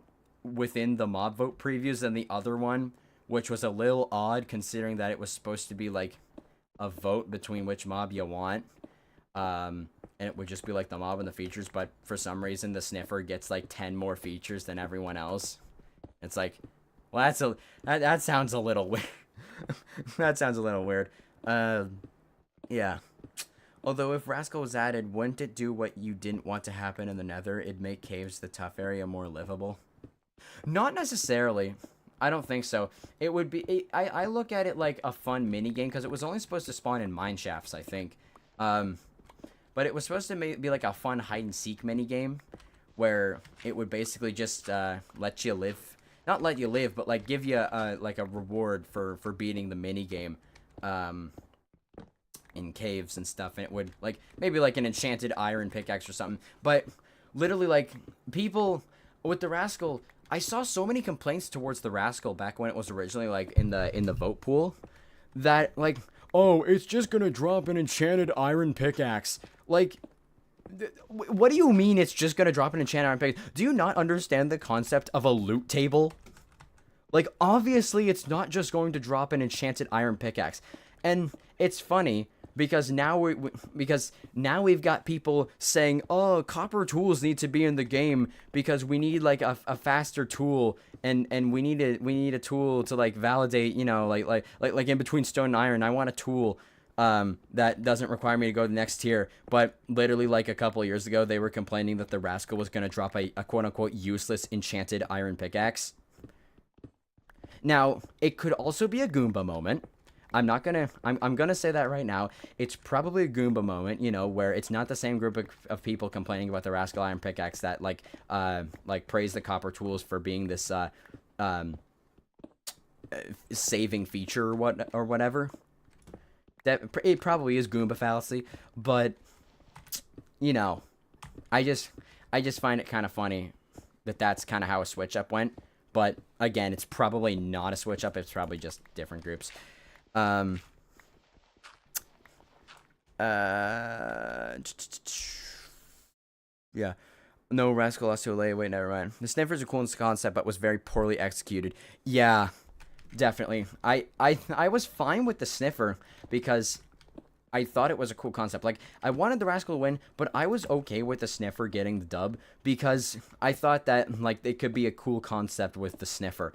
Speaker 1: within the mob vote previews than the other one, which was a little odd considering that it was supposed to be like a vote between which mob you want. And it would just be like the mob and the features, but for some reason the sniffer gets like 10 more features than everyone else. It's like, well, that sounds a little weird. That sounds a little weird. Yeah. Although if Rascal was added, wouldn't it do what you didn't want to happen in the Nether? It'd make caves, the tough area, more livable. Not necessarily. I don't think so. It would be. I look at it like a fun mini game because it was only supposed to spawn in mine shafts, I think. But it was supposed to be like a fun hide and seek mini game, where it would basically just let you live, not let you live, but like give you like a reward for beating the mini game, in caves and stuff. And it would like maybe like an enchanted iron pickaxe or something. But literally, like people with the Rascal. I saw so many complaints towards the Rascal back when it was originally like in the vote pool that like, oh, it's just gonna drop an enchanted iron pickaxe. Like, what do you mean it's just gonna drop an enchanted iron pickaxe? Do you not understand the concept of a loot table? Like, obviously it's not just going to drop an enchanted iron pickaxe. And it's funny because now we've got people saying, "Oh, copper tools need to be in the game because we need like a faster tool, and we need a tool to like validate, you know, like in between stone and iron. I want a tool that doesn't require me to go to the next tier." But literally like a couple of years ago, they were complaining that the Rascal was gonna drop a quote unquote useless enchanted iron pickaxe. Now it could also be a Goomba moment. I'm gonna say that right now. It's probably a Goomba moment, you know, where it's not the same group of people complaining about the Rascal Iron Pickaxe that like praise the copper tools for being this saving feature or whatever. That it probably is Goomba fallacy, but you know, I just find it kind of funny that that's kind of how a switch up went. But again, it's probably not a switch up. It's probably just different groups. Yeah. No, Rascal lost to a wait, never mind. The sniffers are cool in concept, but was very poorly executed. Yeah, definitely. I was fine with the sniffer because I thought it was a cool concept. Like, I wanted the Rascal to win, but I was okay with the sniffer getting the dub because I thought that, like, it could be a cool concept with the sniffer.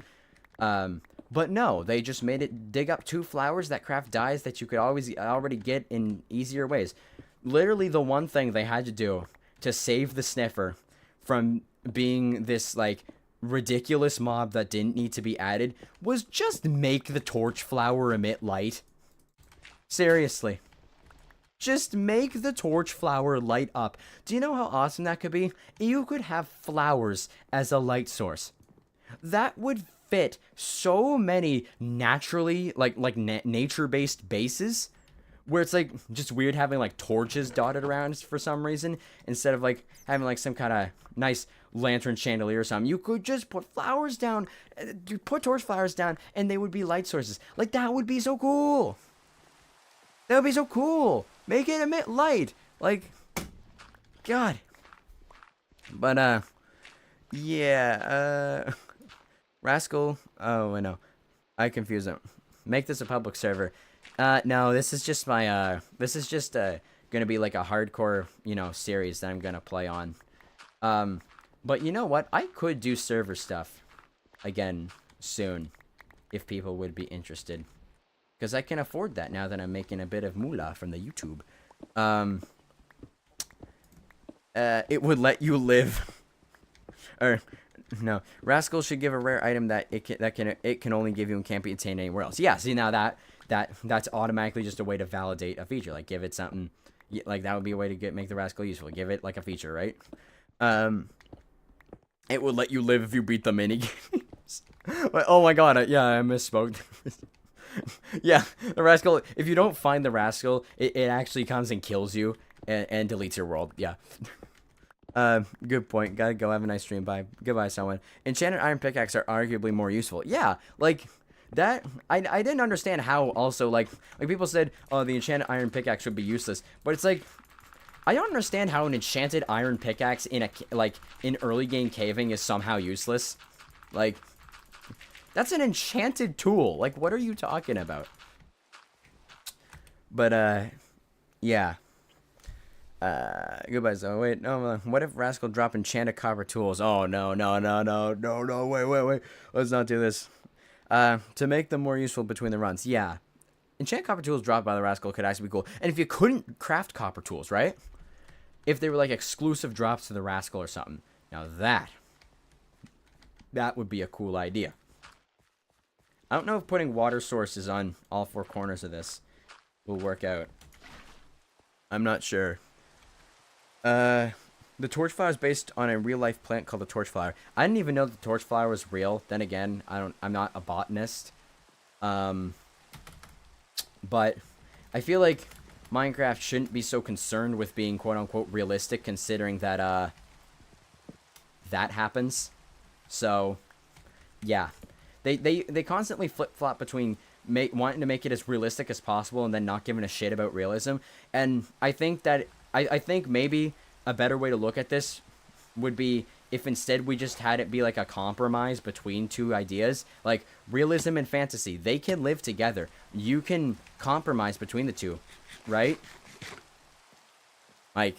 Speaker 1: But no, they just made it dig up 2 flowers that craft dyes that you could already get in easier ways. Literally the one thing they had to do to save the sniffer from being this, like, ridiculous mob that didn't need to be added was just make the torch flower emit light. Seriously. Just make the torch flower light up. Do you know how awesome that could be? You could have flowers as a light source. That would fit so many naturally like nature-based bases where it's like just weird having like torches dotted around for some reason instead of like having like some kind of nice lantern chandelier or something. You could just put flowers down, put torch flowers down, and they would be light sources. Like, that would be so cool. That would be so cool. Make it emit light. Like, God. But yeah, Rascal. Oh, I know. I confuse them. Make this a public server. No, this is just my, this is just, gonna be like a hardcore, you know, series that I'm gonna play on. But you know what? I could do server stuff again soon if people would be interested. Because I can afford that now that I'm making a bit of moolah from the YouTube. It would let you live. Or no, Rascal should give a rare item that it can only give you and can't be obtained anywhere else. Yeah, see, now that's automatically just a way to validate a feature. Like, give it something, like that would be a way to make the Rascal useful. Give it like a feature, right? It would let you live if you beat the mini games. Oh my god, yeah, I misspoke. Yeah, the Rascal, if you don't find the Rascal, it actually comes and kills you and deletes your world. Yeah. Good point. Gotta go. Have a nice stream. Bye. Goodbye, someone. Enchanted iron pickaxe are arguably more useful. Yeah, like that. I didn't understand how also like people said, oh, the enchanted iron pickaxe should be useless, but it's like I don't understand how an enchanted iron pickaxe in early game caving is somehow useless. Like, That's an enchanted tool. Like, what are you talking about? But, yeah. Goodbye, so wait, no, what if Rascal drop enchanted copper tools? Oh, no, no, no, no, no, no, wait. Let's not do this. To make them more useful between the runs. Yeah. Enchanted copper tools dropped by the Rascal could actually be cool. And if you couldn't craft copper tools, right? If they were like exclusive drops to the Rascal or something. Now that would be a cool idea. I don't know if putting water sources on all four corners of this will work out. I'm not sure. The torch flower is based on a real life plant called the torch flower. I didn't even know the torch flower was real. Then again, I'm not a botanist. But I feel like Minecraft shouldn't be so concerned with being quote unquote realistic, considering that that happens. So yeah, they constantly flip flop between wanting to make it as realistic as possible and then not giving a shit about realism. And I think that I think maybe a better way to look at this would be if instead we just had it be like a compromise between two ideas, like realism and fantasy. They can live together. You can compromise between the two, right? Like,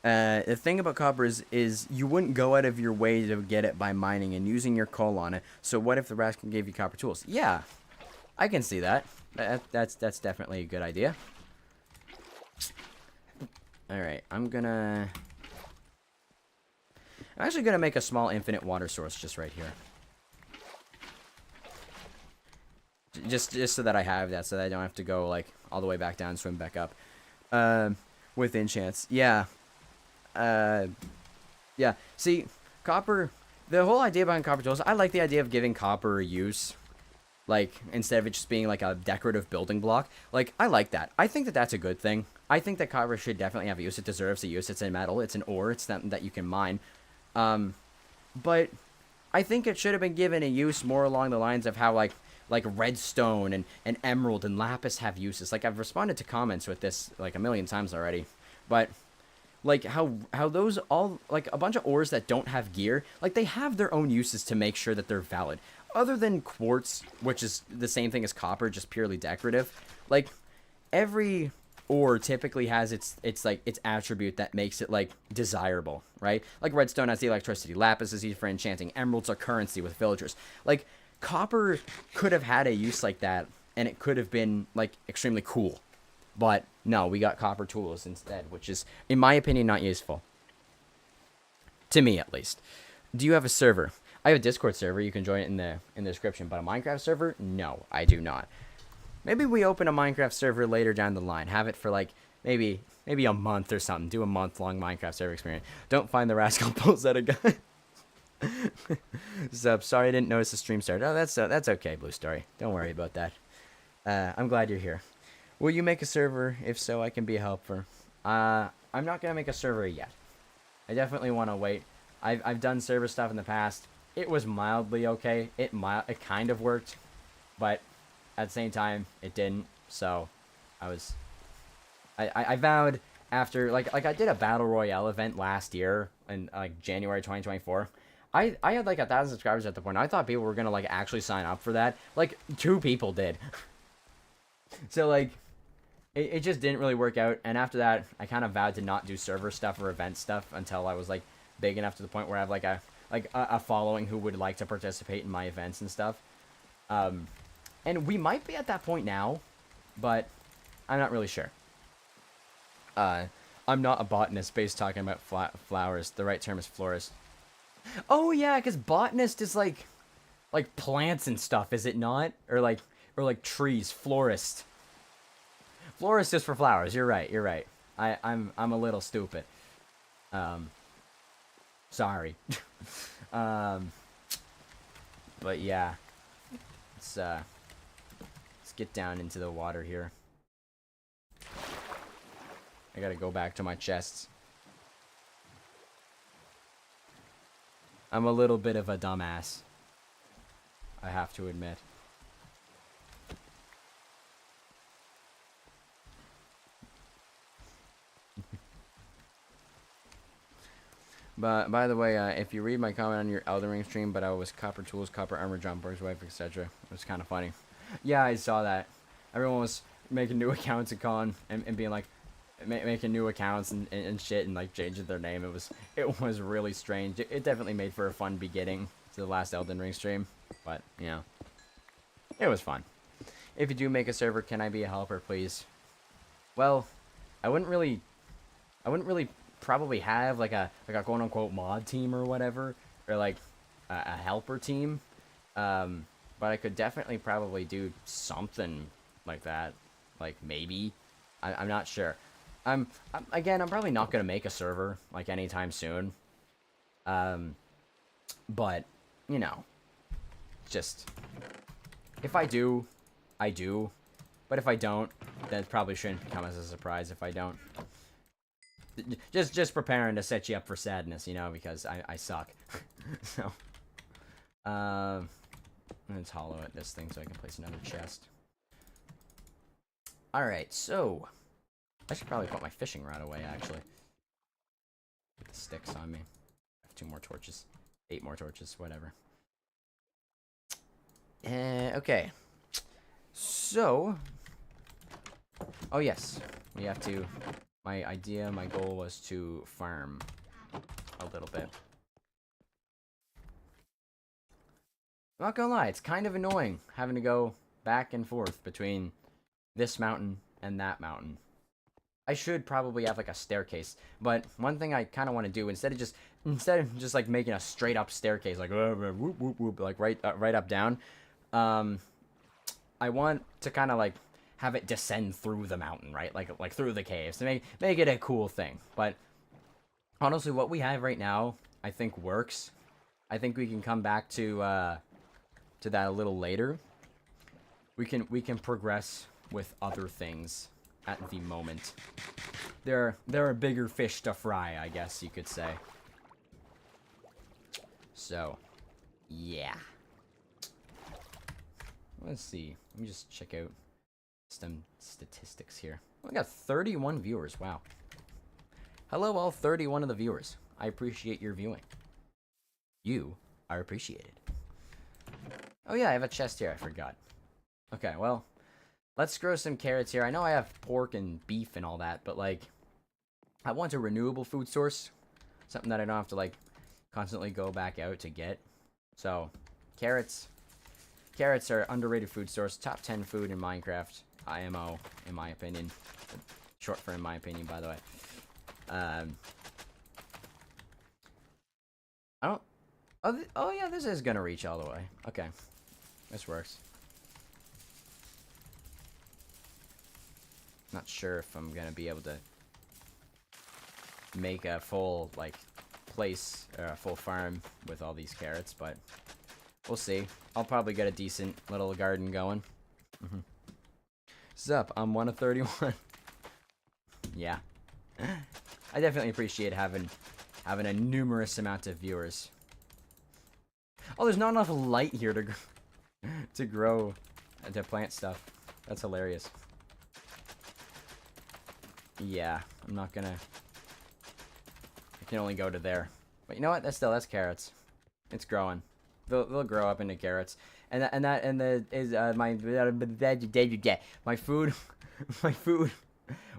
Speaker 1: the thing about copper is you wouldn't go out of your way to get it by mining and using your coal on it. So what if the Rascal gave you copper tools? Yeah, I can see that. That's definitely a good idea. Alright, I'm actually gonna make a small infinite water source just right here. Just so that I have that, so that I don't have to go like all the way back down and swim back up. With enchants. Yeah. Yeah. See, copper, the whole idea behind copper tools, I like the idea of giving copper a use. Like, instead of it just being like a decorative building block. Like, I like that. I think that that's a good thing. I think that copper should definitely have a use. It deserves a use. It's a metal. It's an ore. It's something that you can mine. But I think it should have been given a use more along the lines of how, like redstone and emerald and lapis have uses. Like, I've responded to comments with this, like, a million times already. But like how those all, like a bunch of ores that don't have gear, like they have their own uses to make sure that they're valid. Other than quartz, which is the same thing as copper, just purely decorative. Like every ore typically has its attribute that makes it like desirable, right? Like redstone has the electricity, lapis is used for enchanting, emeralds are currency with villagers. Like copper could have had a use like that, and it could have been like extremely cool. But no, we got copper tools instead, which is, in my opinion, not useful. To me, at least. Do you have a server? I have a Discord server. You can join it in the description. But a Minecraft server? No, I do not. Maybe we open a Minecraft server later down the line. Have it for like maybe a month or something. Do a month-long Minecraft server experience. Don't find the Rascal pulls out a gun. Sup? Sorry, I didn't notice the stream started. Oh, that's okay, Blue Story. Don't worry about that. I'm glad you're here. Will you make a server? If so, I can be a helper. I'm not gonna make a server yet. I definitely want to wait. I've done server stuff in the past. It was mildly okay. It kind of worked, but at the same time, it didn't. So, I vowed after like I did a battle royale event last year in like January 2024. I had like 1,000 subscribers at the point. I thought people were gonna like actually sign up for that. Like 2 people did. So like. It just didn't really work out, and after that, I kind of vowed to not do server stuff or event stuff until I was like big enough to the point where I have like a following who would like to participate in my events and stuff. And we might be at that point now, but I'm not really sure. I'm not a botanist based talking about flowers. The right term is florist. Oh yeah, because botanist is like plants and stuff, is it not? Or like trees, florist. Florist is for flowers. You're right. I'm a little stupid. Sorry. But yeah, let's get down into the water here. I gotta go back to my chests. I'm a little bit of a dumbass, I have to admit. But by the way, if you read my comment on your Elden Ring stream, but I was copper tools, copper armor, jumper's wife, etc. It was kind of funny. Yeah, I saw that. Everyone was making new accounts and calling and being like, making new accounts and shit and like changing their name. It was really strange. It definitely made for a fun beginning to the last Elden Ring stream, but you know, it was fun. If you do make a server, can I be a helper, please? Well, I wouldn't really probably have like a quote unquote mod team or whatever, or like a helper team. But I could definitely probably do something like that. Like maybe, I'm not sure. I'm probably not gonna make a server like anytime soon. But you know, just if I do, I do. But if I don't, then it probably shouldn't come as a surprise if I don't. Just preparing to set you up for sadness, you know, because I suck. So, let's hollow at this thing so I can place another chest. Alright, so I should probably put my fishing rod away, actually. Get the sticks on me. I have 2 more torches. 8 more torches, whatever. Okay. So, oh yes, we have to, my goal was to farm a little bit. I'm not gonna lie, it's kind of annoying having to go back and forth between this mountain and that mountain. I should probably have like a staircase, but one thing I kind of want to do instead of just like making a straight up staircase like whoop whoop whoop like right up down, I want to kind of like have it descend through the mountain, right? Like through the caves to make it a cool thing. But honestly, what we have right now, I think works. I think we can come back to that a little later. We can progress with other things at the moment. There are bigger fish to fry, I guess you could say. So, yeah. Let's see. Let me just check out some statistics here. We got 31 viewers. Wow. Hello, all 31 of the viewers. I appreciate your viewing. You are appreciated. Oh yeah, I have a chest here. I forgot. Okay, well, let's grow some carrots here. I know I have pork and beef and all that, but like, I want a renewable food source. Something that I don't have to like constantly go back out to get. So, carrots. Carrots are underrated food source. Top 10 food in Minecraft. IMO, in my opinion. Short for in my opinion, by the way. I don't... Oh yeah, this is gonna reach all the way. Okay. This works. Not sure if I'm gonna be able to make a full, like, place, or a full farm with all these carrots, but we'll see. I'll probably get a decent little garden going. Sup, I'm 1 of 31. Yeah. I definitely appreciate having a numerous amount of viewers. Oh, there's not enough light here to grow and to plant stuff. That's hilarious. Yeah, I'm not gonna... I can only go to there. But you know what? That's carrots. It's growing. They'll grow up into carrots. And my food my food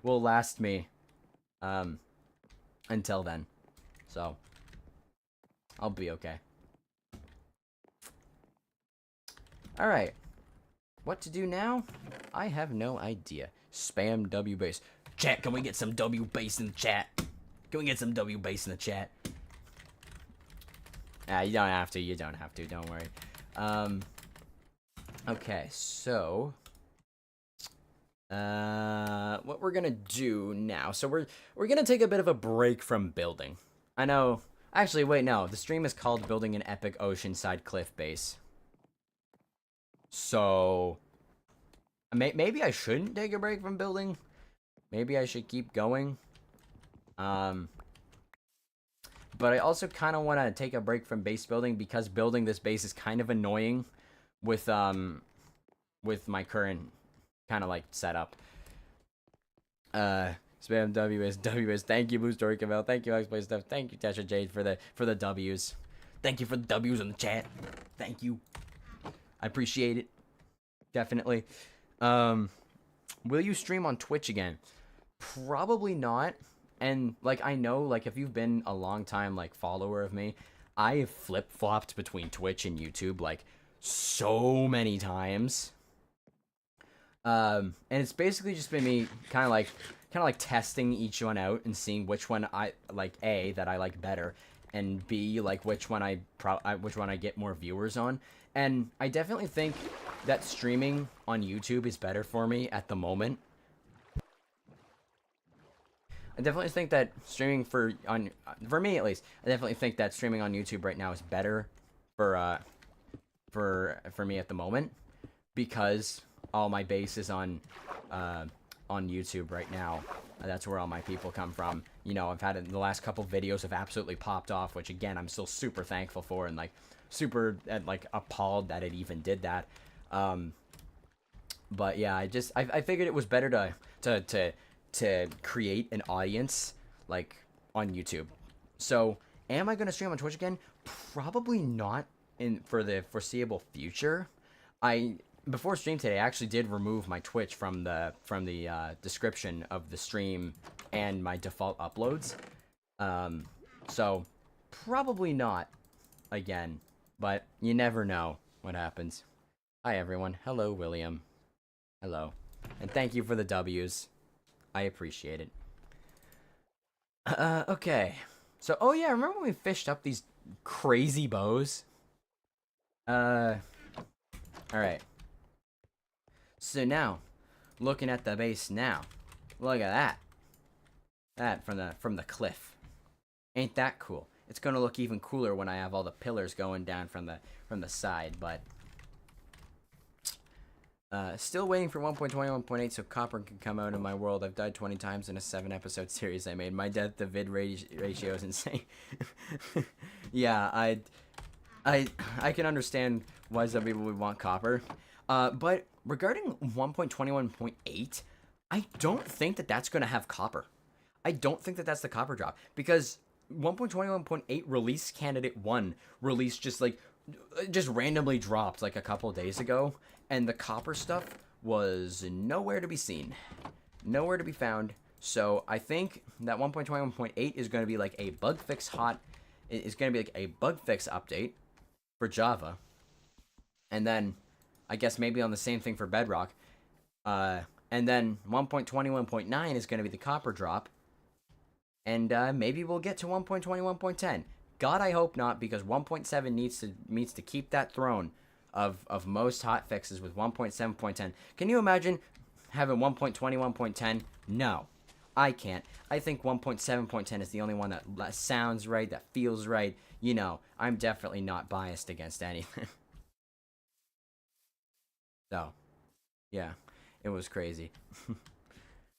Speaker 1: will last me until then. So I'll be okay. Alright. What to do now? I have no idea. Spam W base. Chat, can we get some W base in the chat? Can we get some W base in the chat? You don't have to. You don't have to. Don't worry. Okay, so what we're gonna do now? So we're gonna take a bit of a break from building. I know. Actually, wait, no. The stream is called "Building an Epic Oceanside Cliff Base." So maybe I shouldn't take a break from building. Maybe I should keep going. But I also kind of want to take a break from base building because building this base is kind of annoying with my current kind of like setup. Spam WS. Thank you, Blue Story Cavel. Thank you, X-Play Stuff. Thank you, Tasha Jade, for the W's. Thank you for the W's in the chat. Thank you. I appreciate it. Definitely. Will you stream on Twitch again? Probably not. And, like, I know, like, if you've been a long time, like, follower of me, I have flip-flopped between Twitch and YouTube, like, so many times. And it's basically just been me kind of like testing each one out and seeing which one I like, A, that I like better, and B, like which one I get more viewers on. And I definitely think that streaming on YouTube is better for me at the moment. I definitely think that streaming for me at least, I definitely think that streaming on YouTube right now is better for me at the moment, because all my base is on YouTube right now. That's where all my people come from. You know, I've had the last couple videos have absolutely popped off, which again I'm still super thankful for, and like super like appalled that it even did that. But yeah, I figured it was better to create an audience like on YouTube. So am I gonna stream on Twitch again? Probably not for the foreseeable future. Before stream today, I actually did remove my Twitch from the description of the stream and my default uploads. So probably not again, but you never know what happens. Hi everyone. Hello, William. Hello. And thank you for the W's. I appreciate it. Okay. So, oh yeah, remember when we fished up these crazy bows? Alright. So now, looking at the base now, look at that. That from the cliff. Ain't that cool? It's gonna look even cooler when I have all the pillars going down from the side, but still waiting for 1.21.8 so copper can come out of my world. I've died 20 times in a 7-episode series I made. My death to vid ratio is insane. Yeah, I can understand why some people would want copper. But regarding 1.21.8, I don't think that that's going to have copper. I don't think that that's the copper drop, because 1.21.8 release candidate 1 released just randomly dropped like a couple days ago, and the copper stuff was nowhere to be seen, nowhere to be found. So I think that 1.21.8 is going to be like a bug fix update for Java, and then I guess maybe on the same thing for Bedrock. And then 1.21.9 is going to be the copper drop. And maybe we'll get to 1.21.10. God, I hope not, because 1.7 needs to keep that throne of most hot fixes with 1.7.10. Can you imagine having 1.21.10? No, I can't. I think 1.7.10 is the only one that sounds right, that feels right. You know, I'm definitely not biased against anything. So, yeah, it was crazy.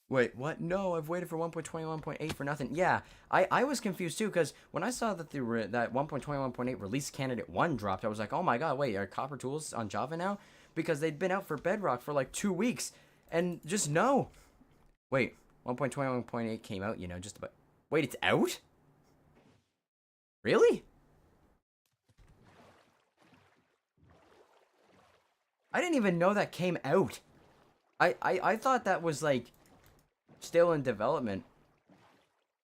Speaker 1: Wait, what? No, I've waited for 1.21.8 for nothing. Yeah, I was confused too, because when I saw that that 1.21.8 release candidate 1 dropped, I was like, oh my god, wait, are copper tools on Java now? Because they'd been out for Bedrock for like 2 weeks, and just no. Wait, 1.21.8 came out, you know, just about. Wait, it's out? Really? I didn't even know that came out. I thought that was like still in development.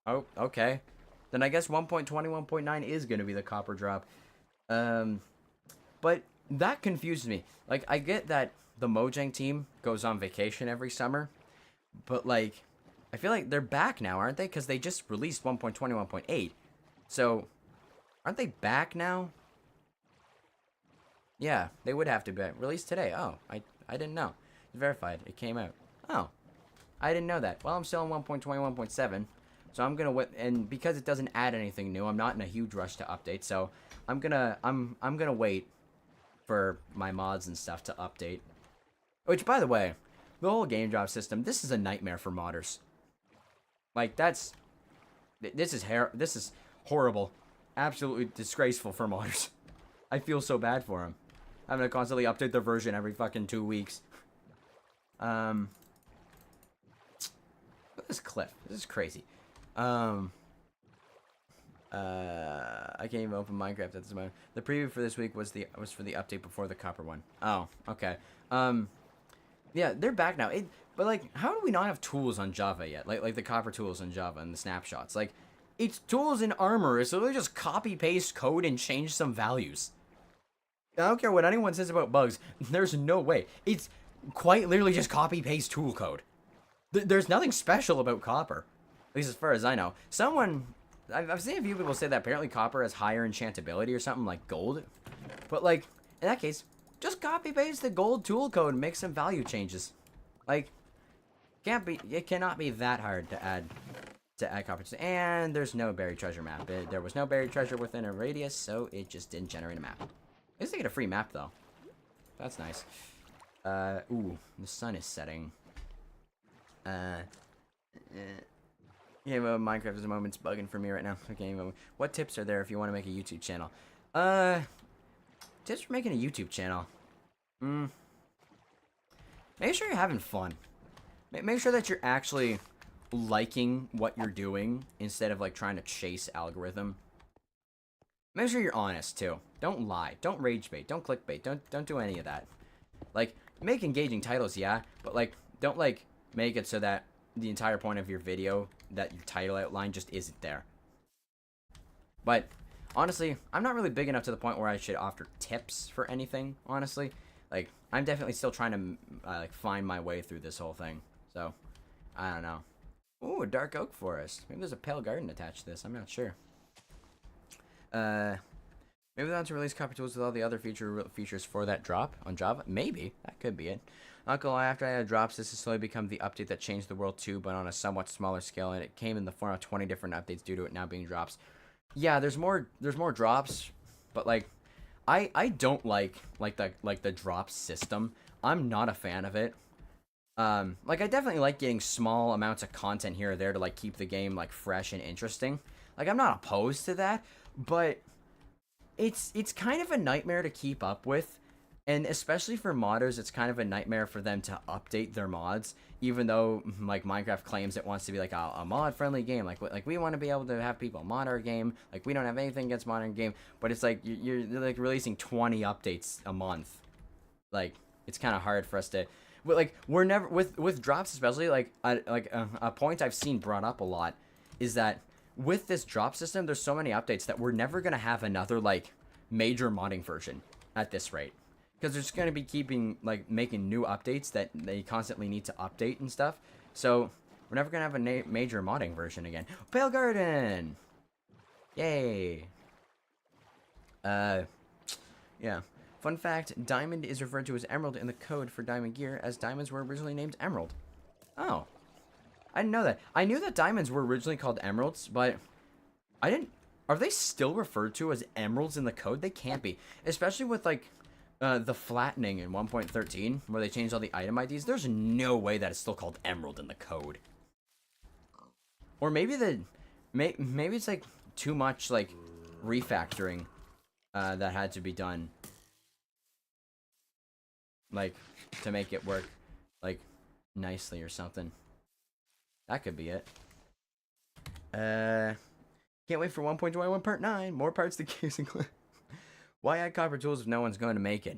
Speaker 1: Oh, okay. Then I guess 1.21.9 is going to be the copper drop. But that confused me. Like, I get that the Mojang team goes on vacation every summer, but like, I feel like they're back now, aren't they? Because they just released 1.21.8. So, aren't they back now? Yeah, they would have to be released today. Oh, I didn't know. It's verified. It came out. Oh, I didn't know that. Well, I'm still on 1.21.7, so I'm gonna wait. And because it doesn't add anything new, I'm not in a huge rush to update. So I'm gonna wait for my mods and stuff to update. Which, by the way, the whole game drop system, this is a nightmare for modders. Like, this is horrible, absolutely disgraceful for modders. I feel so bad for them, having to constantly update their version every fucking 2 weeks. this cliff. This is crazy. I can't even open Minecraft at this moment. The preview for this week was for the update before the copper one. Oh, okay. Yeah, they're back now. But like, how do we not have tools on Java yet? Like the copper tools on Java and the snapshots. Like, it's tools and armor. So they just copy paste code and change some values. I don't care what anyone says about bugs. There's no way. It's quite literally just copy paste tool code. There's nothing special about copper, at least as far as I know. I've seen a few people say that apparently copper has higher enchantability or something like gold. But like, in that case, just copy paste the gold tool code and make some value changes. Like, it cannot be that hard to add copper. And there's no buried treasure map. There was no buried treasure within a radius, so it just didn't generate a map. At least they get a free map though. That's nice. Ooh, the sun is setting. Yeah, well, Minecraft is a moment's bugging for me right now. Okay, well, what tips are there if you want to make a YouTube channel? Tips for making a YouTube channel. Make sure you're having fun. Make sure that you're actually liking what you're doing instead of like trying to chase algorithm. Make sure you're honest too. Don't lie. Don't rage bait. Don't clickbait. Don't do any of that. Like, make engaging titles, yeah, but like, don't like make it so that the entire point of your video, that your title outline just isn't there. But honestly, I'm not really big enough to the point where I should offer tips for anything, honestly. Like, I'm definitely still trying to like find my way through this whole thing. So, I don't know. Ooh, a dark oak forest. Maybe there's a pale garden attached to this. I'm not sure. Maybe they want to release copper tools with all the other features for that drop on Java. Maybe that could be it. Not gonna lie, after I had drops, this has slowly become the update that changed the world too, but on a somewhat smaller scale, and it came in the form of 20 different updates due to it now being drops. Yeah, there's more drops, but like, I don't like the drop system. I'm not a fan of it. Like, I definitely like getting small amounts of content here or there to like keep the game like fresh and interesting. Like, I'm not opposed to that, but it's kind of a nightmare to keep up with. And especially for modders, it's kind of a nightmare for them to update their mods, even though like Minecraft claims it wants to be like a mod-friendly game. Like we want to be able to have people mod our game. Like, we don't have anything against modern game, but it's like you're like releasing 20 updates a month. Like, it's kind of hard for us to. But like, we're never with drops, especially like a point I've seen brought up a lot is that with this drop system, there's so many updates that we're never gonna have another like major modding version at this rate. Because they're just going to be making new updates that they constantly need to update and stuff. So, we're never going to have a major modding version again. Pale Garden! Yay! Yeah. Fun fact, diamond is referred to as emerald in the code for diamond gear, as diamonds were originally named emerald. Oh. I didn't know that. I knew that diamonds were originally called emeralds, but I didn't. Are they still referred to as emeralds in the code? They can't be. Especially with, like, the flattening in 1.13, where they changed all the item IDs. There's no way that it's still called emerald in the code. Or maybe maybe it's like too much like refactoring that had to be done, like, to make it work like nicely or something. That could be it. Can't wait for 1.21 part 9. More parts to Gears and Clip. Why add copper tools if no one's going to make it?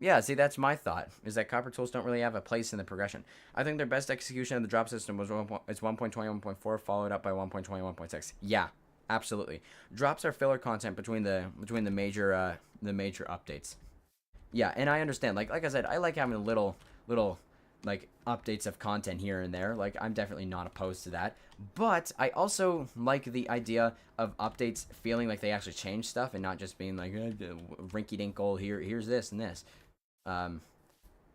Speaker 1: Yeah, see, that's my thought, is that copper tools don't really have a place in the progression. I think their best execution of the drop system was 1.21.4, followed up by 1.21.6. Yeah, absolutely. Drops are filler content between the major updates. Yeah, and I understand. Like I said, I like having little like updates of content here and there. Like, I'm definitely not opposed to that. But I also like the idea of updates feeling like they actually change stuff and not just being like rinky dinkle, here's this and this.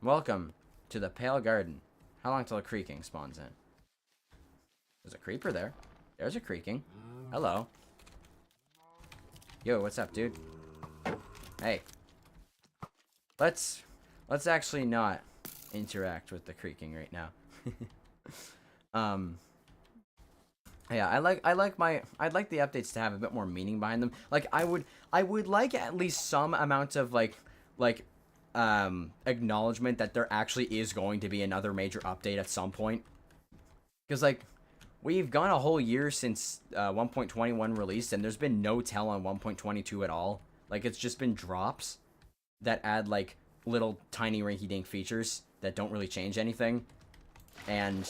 Speaker 1: Welcome to the Pale Garden. How long till a creaking spawns in? There's a creeper there. There's a creaking. Hello. Yo, what's up, dude? Hey. Let's actually not interact with the creaking right now. Yeah, I'd like the updates to have a bit more meaning behind them. Like, I would like at least some amount of like acknowledgement that there actually is going to be another major update at some point. Because like, we've gone a whole year since 1.21 released, and there's been no tell on 1.22 at all. Like, it's just been drops that add, like, little tiny rinky-dink features that don't really change anything. And,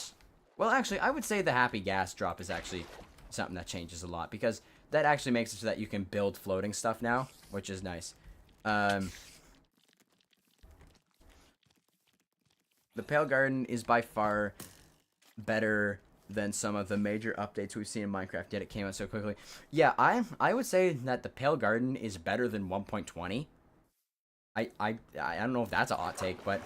Speaker 1: well, actually, I would say the Happy Gas drop is actually something that changes a lot, because that actually makes it so that you can build floating stuff now, which is nice. The Pale Garden is by far better than some of the major updates we've seen in Minecraft, yet it came out so quickly. Yeah, I would say that the Pale Garden is better than 1.20. I don't know if that's a hot take, but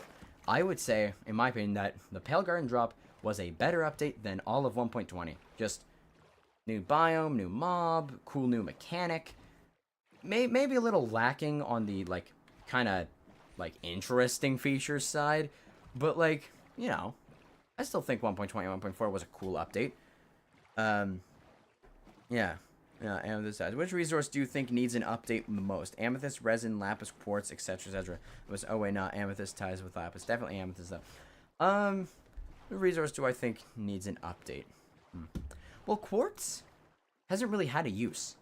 Speaker 1: I would say, in my opinion, that the Pale Garden drop was a better update than all of 1.20. Just new biome, new mob, cool new mechanic. Maybe a little lacking on the, like, kind of, like, interesting features side. But, like, you know, I still think 1.20 and 1.4 was a cool update. Yeah. Yeah, Amethyst says, which resource do you think needs an update the most? Amethyst, resin, lapis, quartz, etc., etc. It was, oh wait, not amethyst ties with lapis. Definitely amethyst, though. What resource do I think needs an update? Well, quartz hasn't really had a use.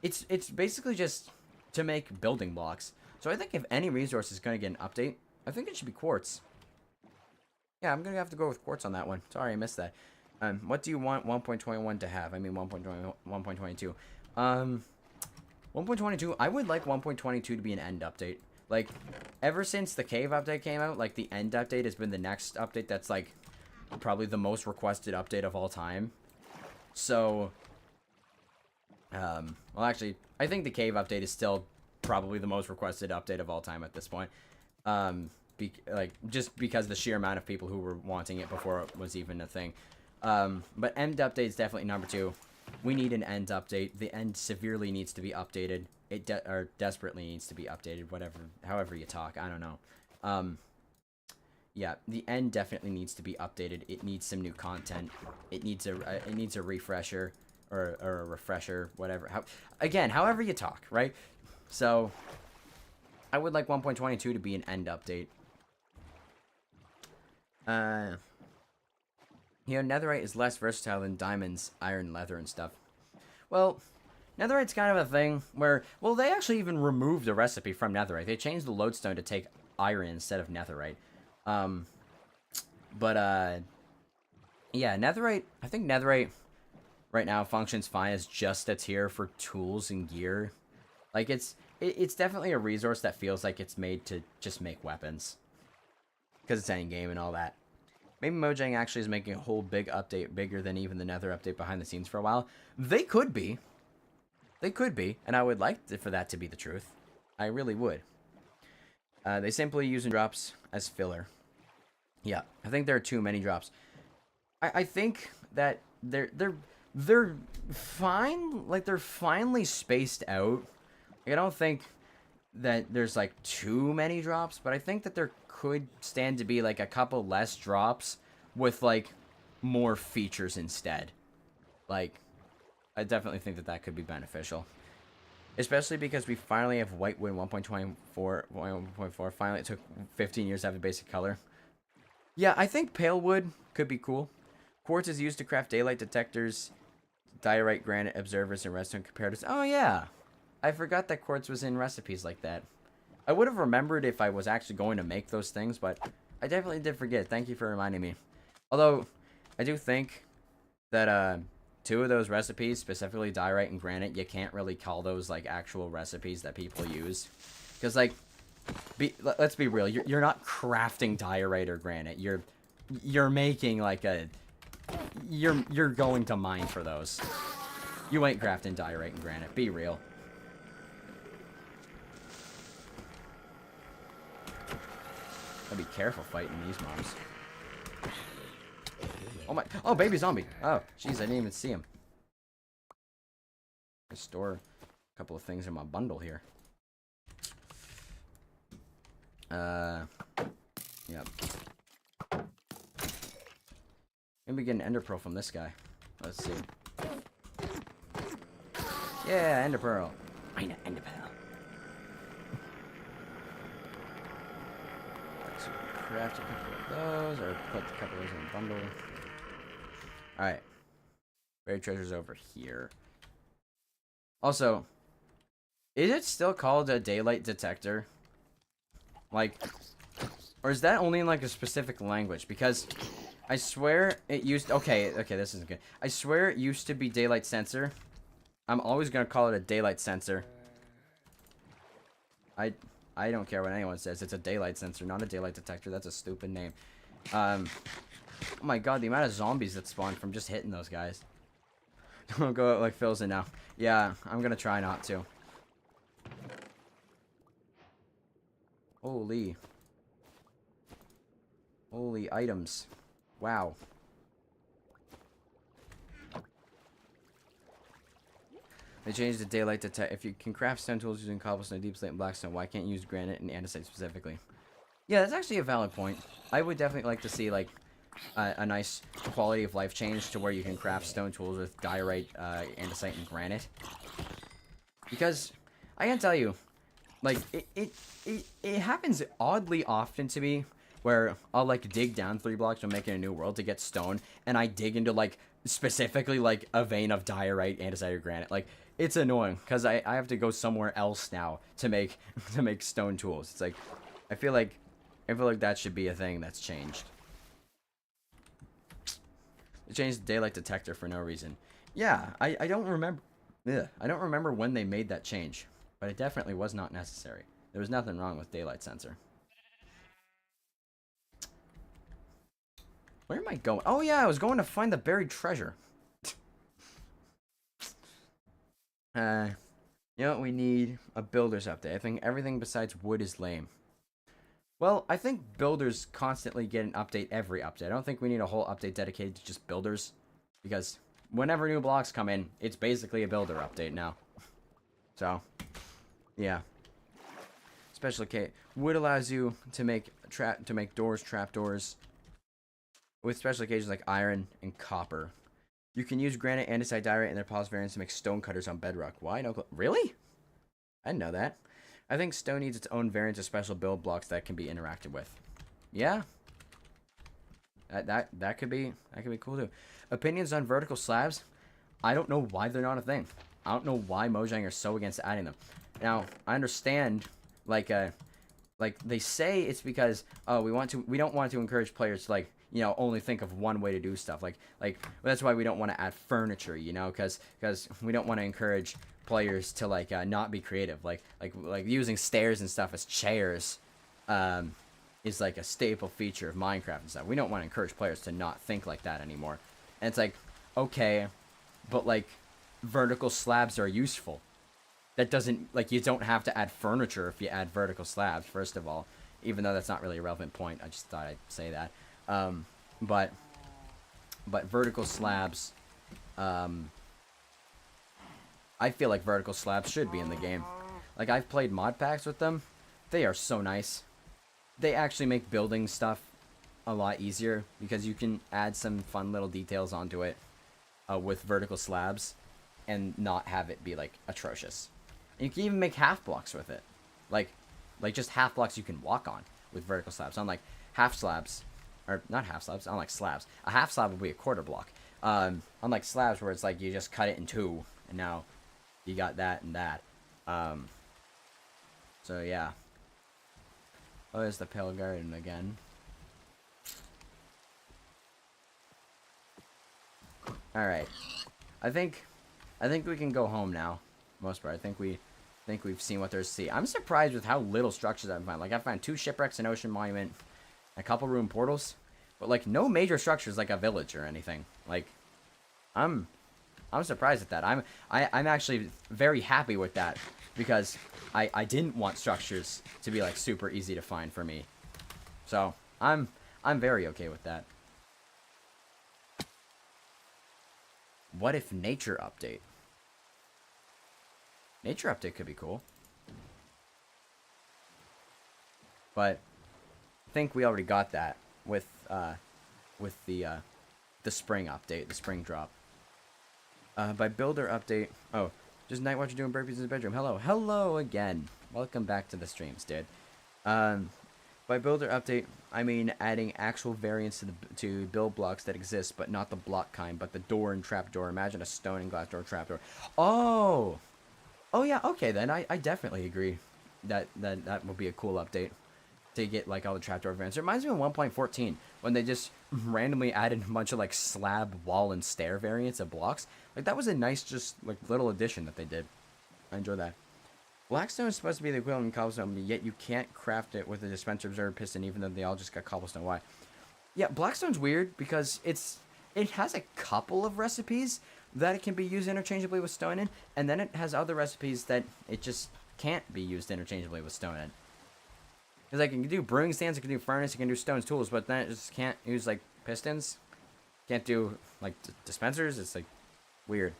Speaker 1: It's basically just to make building blocks. So I think if any resource is going to get an update, I think it should be quartz. Yeah, I'm going to have to go with quartz on that one. Sorry, I missed that. What do you want 1.21 to have? I mean 1.20, 1.22. 1.22, I would like 1.22 to be an end update. Like, ever since the cave update came out, like, the end update has been the next update that's, like, probably the most requested update of all time. So, well, actually, I think the cave update is still probably the most requested update of all time at this point. Just because the sheer amount of people who were wanting it before it was even a thing. But end update is definitely number 2. We need an end update. The end severely needs to be updated. It desperately needs to be updated. Whatever, however you talk, I don't know. Yeah, the end definitely needs to be updated. It needs some new content. It needs a refresher or a refresher, whatever. However you talk, right? So I would like 1.22 to be an end update. You know, netherite is less versatile than diamonds, iron, leather, and stuff. Well, netherite's kind of a thing where, well, they actually even removed the recipe from netherite. They changed the lodestone to take iron instead of netherite. Yeah, netherite, I think netherite right now functions fine as just a tier for tools and gear. Like, it's definitely a resource that feels like it's made to just make weapons. Because it's endgame and all that. Maybe Mojang actually is making a whole big update, bigger than even the Nether update behind the scenes for a while. They could be. They could be, and I would like for that to be the truth. I really would. They simply use drops as filler. Yeah, I think there are too many drops. I think that they're fine. Like, they're finely spaced out. Like, I don't think that there's, like, too many drops, but I think that there could stand to be, like, a couple less drops with, like, more features instead. Like, I definitely think that that could be beneficial. Especially because we finally have Whitewood 1.24, 1.4. Finally, it took 15 years to have a basic color. Yeah, I think pale wood could be cool. Quartz is used to craft daylight detectors, diorite, granite, observers, and redstone comparators. Oh, yeah. I forgot that quartz was in recipes like that. I would have remembered if I was actually going to make those things, but I definitely did forget. Thank you for reminding me. Although, I do think that 2 of those recipes, specifically diorite and granite, you can't really call those, like, actual recipes that people use. Because, like, let's be real. You're not crafting diorite or granite. You're making, like, you're going to mine for those. You ain't crafting diorite and granite. Be real. Gotta be careful fighting these mobs. Oh my! Oh, baby zombie! Oh, jeez, I didn't even see him. I store a couple of things in my bundle here. Yep. Maybe get an ender pearl from this guy. Let's see. Yeah, ender pearl. Mine an ender pearl. So craft a couple of those, or put a couple of those in the bundle. Alright. Buried treasure's over here. Also, is it still called a daylight detector? Like, or is that only in like a specific language? Because I swear it used. Okay, this isn't good. I swear it used to be daylight sensor. I'm always gonna call it a daylight sensor. I don't care what anyone says. It's a daylight sensor, not a daylight detector. That's a stupid name. Oh my god, the amount of zombies that spawn from just hitting those guys. Don't go out like Phil's in now. Yeah, I'm gonna try not to. Holy items. Wow. They changed the daylight detect. If you can craft stone tools using cobblestone, deep slate, and blackstone, why can't you use granite and andesite specifically? Yeah, that's actually a valid point. I would definitely like to see like a nice quality of life change to where you can craft stone tools with diorite, andesite, and granite. Because I can tell you, like it happens oddly often to me where I'll like dig down 3 blocks when making a new world to get stone, and I dig into like specifically like a vein of diorite, andesite, or granite. Like it's annoying because I have to go somewhere else now to make stone tools. It's like I feel like that should be a thing that's changed. They changed the daylight detector for no reason. Yeah, I don't remember. Ugh, I don't remember when they made that change, but it definitely was not necessary. There was nothing wrong with daylight sensor. Where am I going? Oh yeah, I was going to find the buried treasure. You know what we need? A builder's update. I think everything besides wood is lame. Well, I think builders constantly get an update every update. I don't think we need a whole update dedicated to just builders, because whenever new blocks come in, it's basically a builder update now. So, yeah. Special case. Wood allows you to make doors, trapdoors, with special occasions like iron and copper. You can use granite, andesite, diorite, and their pos variants to make stone cutters on bedrock. Why? No. Really? I didn't know that. I think stone needs its own variant of special build blocks that can be interacted with. Yeah. That could be cool too. Opinions on vertical slabs? I don't know why they're not a thing. I don't know why Mojang are so against adding them. Now, I understand like they say it's because we don't want to encourage players to like, you know, only think of one way to do stuff. Like that's why we don't want to add furniture, you know, because we don't want to encourage players to like not be creative. Like using stairs and stuff as chairs is like a staple feature of Minecraft and stuff. We don't want to encourage players to not think like that anymore. And it's like, okay, but like vertical slabs are useful. That doesn't, like, you don't have to add furniture if you add vertical slabs, first of all. Even though that's not really a relevant point. I just thought I'd say that. But vertical slabs, I feel like vertical slabs should be in the game. Like, I've played mod packs with them. They are so nice. They actually make building stuff a lot easier because you can add some fun little details onto it with vertical slabs and not have it be, like, atrocious. And you can even make half blocks with it. Like just half blocks you can walk on with vertical slabs. Unlike half slabs, or not half slabs, unlike slabs. A half slab would be a quarter block. Unlike slabs where it's like you just cut it in 2, and now you got that and that. So yeah. Oh, there's the Pale Garden again. Alright. I think we can go home now. Most part. I think we've seen what there's to see. I'm surprised with how little structures I've found. Like, I found 2 shipwrecks, an ocean monument, a couple ruined portals, but like no major structures like a village or anything. Like, I'm surprised at that. I'm actually very happy with that because I didn't want structures to be like super easy to find for me. So I'm very okay with that. What if nature update? Nature update could be cool. But I think we already got that with the spring update, the spring drop. By builder update. Oh, just Night Watcher doing burpees in his bedroom. Hello again. Welcome back to the streams, dude. By builder update, I mean adding actual variants to build blocks that exist, but not the block kind, but the door and trapdoor. Imagine a stone and glass door trapdoor. Oh! Oh yeah, okay then. I definitely agree that would be a cool update to get like all the trapdoor variants. It reminds me of 1.14 when they just randomly added a bunch of like slab, wall, and stair variants of blocks. Like that was a nice just like little addition that they did. I enjoy that. Blackstone is supposed to be the equivalent of cobblestone, but yet you can't craft it with a dispenser observer piston, even though they all just got cobblestone. Why? Yeah, Blackstone's weird because it has a couple of recipes that it can be used interchangeably with stone in, and then it has other recipes that it just can't be used interchangeably with stone in. Because I can do brewing stands, I can do furnace, I can do stone tools, but then it just can't use like pistons. Can't do like dispensers. It's like weird.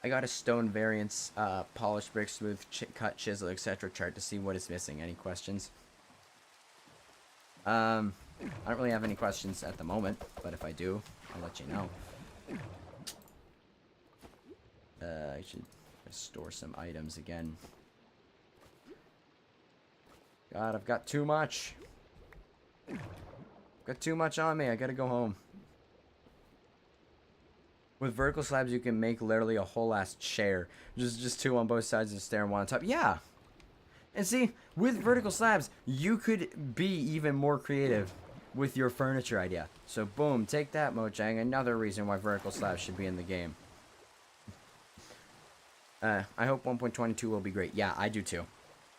Speaker 1: I got a stone variants, polished brick, smooth cut, chisel, etc. chart to see what is missing. Any questions? I don't really have any questions at the moment, but if I do, I'll let you know. I should restore some items again. God, I've got too much. Got too much on me. I gotta go home. With vertical slabs, you can make literally a whole ass chair. Just two on both sides of the stair and one on top. Yeah. And see, with vertical slabs, you could be even more creative with your furniture idea. So boom, take that, Mojang. Another reason why vertical slabs should be in the game. I hope 1.22 will be great. Yeah, I do too.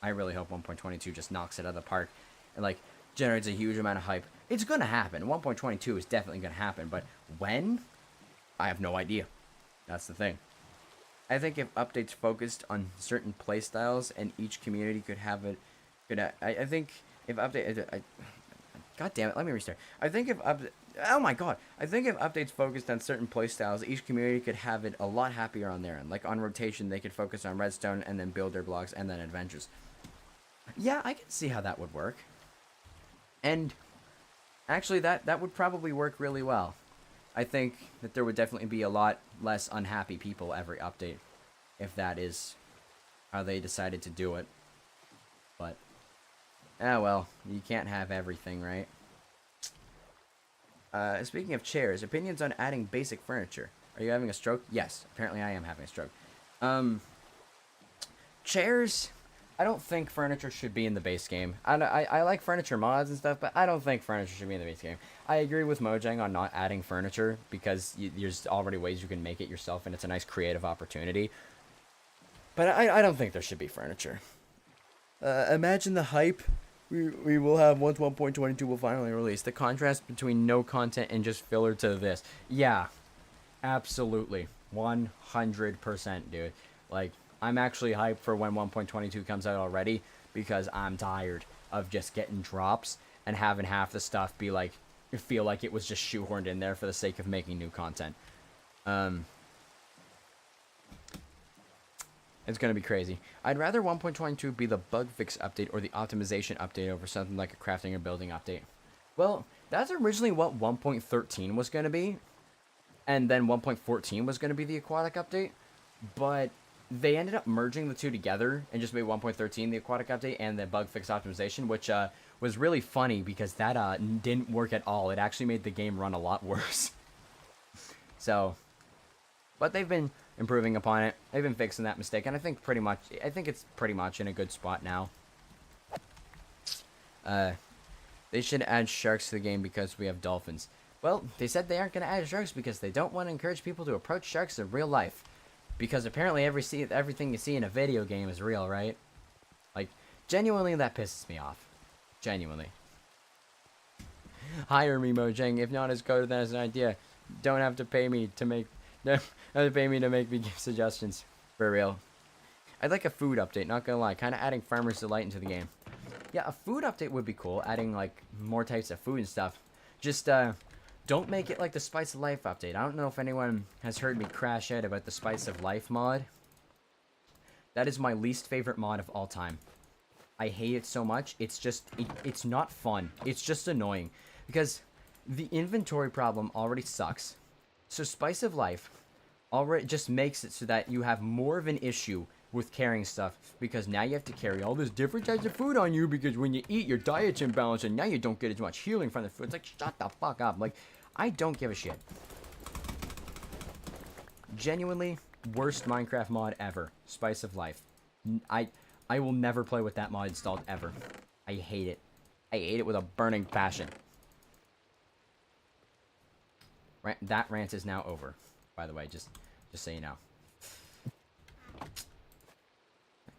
Speaker 1: I really hope 1.22 just knocks it out of the park and like generates a huge amount of hype. It's gonna happen. 1.22 is definitely gonna happen, but when? I have no idea. That's the thing. I think if updates focused on certain playstyles and each community could have it, I think if update, God damn it, let me restart. I think if oh my god, I think if updates focused on certain playstyles, each community could have it a lot happier on their end. Like on rotation, they could focus on redstone and then build their blocks and then adventures. Yeah, I can see how that would work. And actually, that would probably work really well. I think that there would definitely be a lot less unhappy people every update if that is how they decided to do it. But, well, you can't have everything, right? Speaking of chairs, opinions on adding basic furniture. Are you having a stroke? Yes, apparently I am having a stroke. Chairs, I don't think furniture should be in the base game. I like furniture mods and stuff, but I don't think furniture should be in the base game. I agree with Mojang on not adding furniture because there's already ways you can make it yourself, and it's a nice creative opportunity. But I don't think there should be furniture. Imagine the hype we will have once 1.22 will finally release. The contrast between no content and just filler to this. Yeah, absolutely. 100%, dude. Like, I'm actually hyped for when 1.22 comes out already because I'm tired of just getting drops and having half the stuff be like, feel like it was just shoehorned in there for the sake of making new content. It's gonna be crazy. I'd rather 1.22 be the bug fix update or the optimization update over something like a crafting or building update. Well, that's originally what 1.13 was gonna be, and then 1.14 was gonna be the aquatic update, but they ended up merging the two together and just made 1.13 the aquatic update and the bug fix optimization, which was really funny because that didn't work at all. It actually made the game run a lot worse. So, but they've been improving upon it. They've been fixing that mistake, and I think it's pretty much in a good spot now. They should add sharks to the game because we have dolphins. Well, they said they aren't going to add sharks because they don't want to encourage people to approach sharks in real life. Because apparently everything you see in a video game is real, right? Like, genuinely, that pisses me off. Genuinely. Hire me, Mojang. If not as code, then as an idea. Don't have to pay me to make... Don't have to pay me to make me give suggestions. For real. I'd like a food update, not gonna lie. Kind of adding Farmer's Delight into the game. Yeah, a food update would be cool. Adding, like, more types of food and stuff. Just, don't make it like the Spice of Life update. I don't know if anyone has heard me crash out about the Spice of Life mod. That is my least favorite mod of all time. I hate it so much. It's just, it's not fun. It's just annoying. Because the inventory problem already sucks. So Spice of Life already just makes it so that you have more of an issue with carrying stuff, because now you have to carry all this different types of food on you, because when you eat, your diet's imbalanced, and now you don't get as much healing from the food. It's like, shut the fuck up. Like, I don't give a shit. Genuinely, worst Minecraft mod ever. Spice of Life. I will never play with that mod installed ever. I hate it. I hate it with a burning passion. That rant is now over, by the way, just so you know.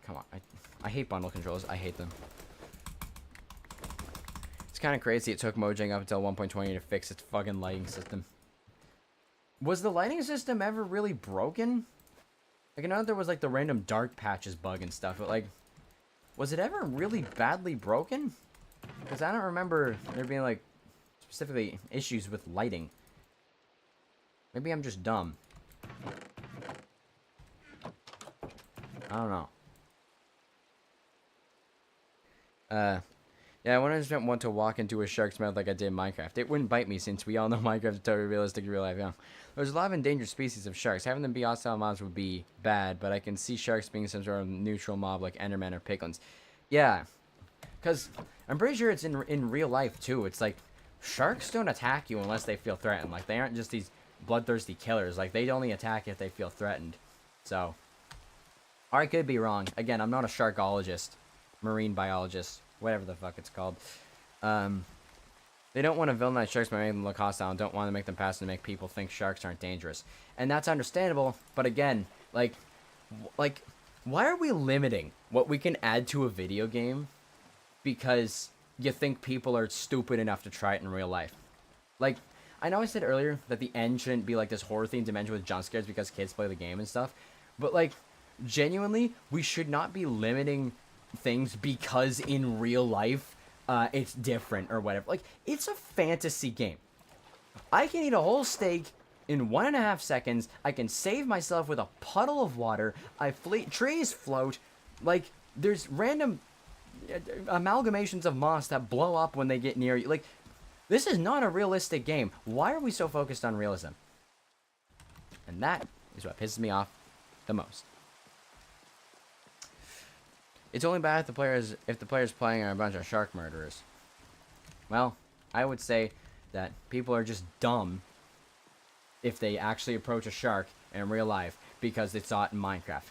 Speaker 1: Come on, I hate bundle controls. I hate them. It's kind of crazy it took Mojang up until 1.20 to fix its fucking lighting system. Was the lighting system ever really broken? Like, I know there was, like, the random dark patches bug and stuff, but, like, was it ever really badly broken? Because I don't remember there being, like, specifically issues with lighting. Maybe I'm just dumb. I don't know. Yeah, I wouldn't want to walk into a shark's mouth like I did in Minecraft. It wouldn't bite me, since we all know Minecraft is totally realistic in real life, yeah. There's a lot of endangered species of sharks. Having them be hostile mobs would be bad, but I can see sharks being some sort of neutral mob like Enderman or Piglins. Yeah, because I'm pretty sure it's in real life, too. It's like, sharks don't attack you unless they feel threatened. Like, they aren't just these bloodthirsty killers. Like, they only attack if they feel threatened. So, or I could be wrong. Again, I'm not a sharkologist, marine biologist, whatever the fuck it's called. They don't want to villainize sharks by making them look hostile and don't want to make them passive to make people think sharks aren't dangerous. And that's understandable, but again, like, why are we limiting what we can add to a video game because you think people are stupid enough to try it in real life? Like, I know I said earlier that the end shouldn't be like this horror-themed dimension with jump scares because kids play the game and stuff, but, like, genuinely, we should not be limiting things because in real life it's different or whatever. Like, it's a fantasy game. I can eat a whole steak in 1.5 seconds. I can save myself with a puddle of water. Trees float. Like, there's random amalgamations of moss that blow up when they get near you. Like, this is not a realistic game. Why are we so focused on realism? And that is what pisses me off the most. It's only bad if the players playing are a bunch of shark murderers. Well, I would say that people are just dumb if they actually approach a shark in real life because they saw it in Minecraft.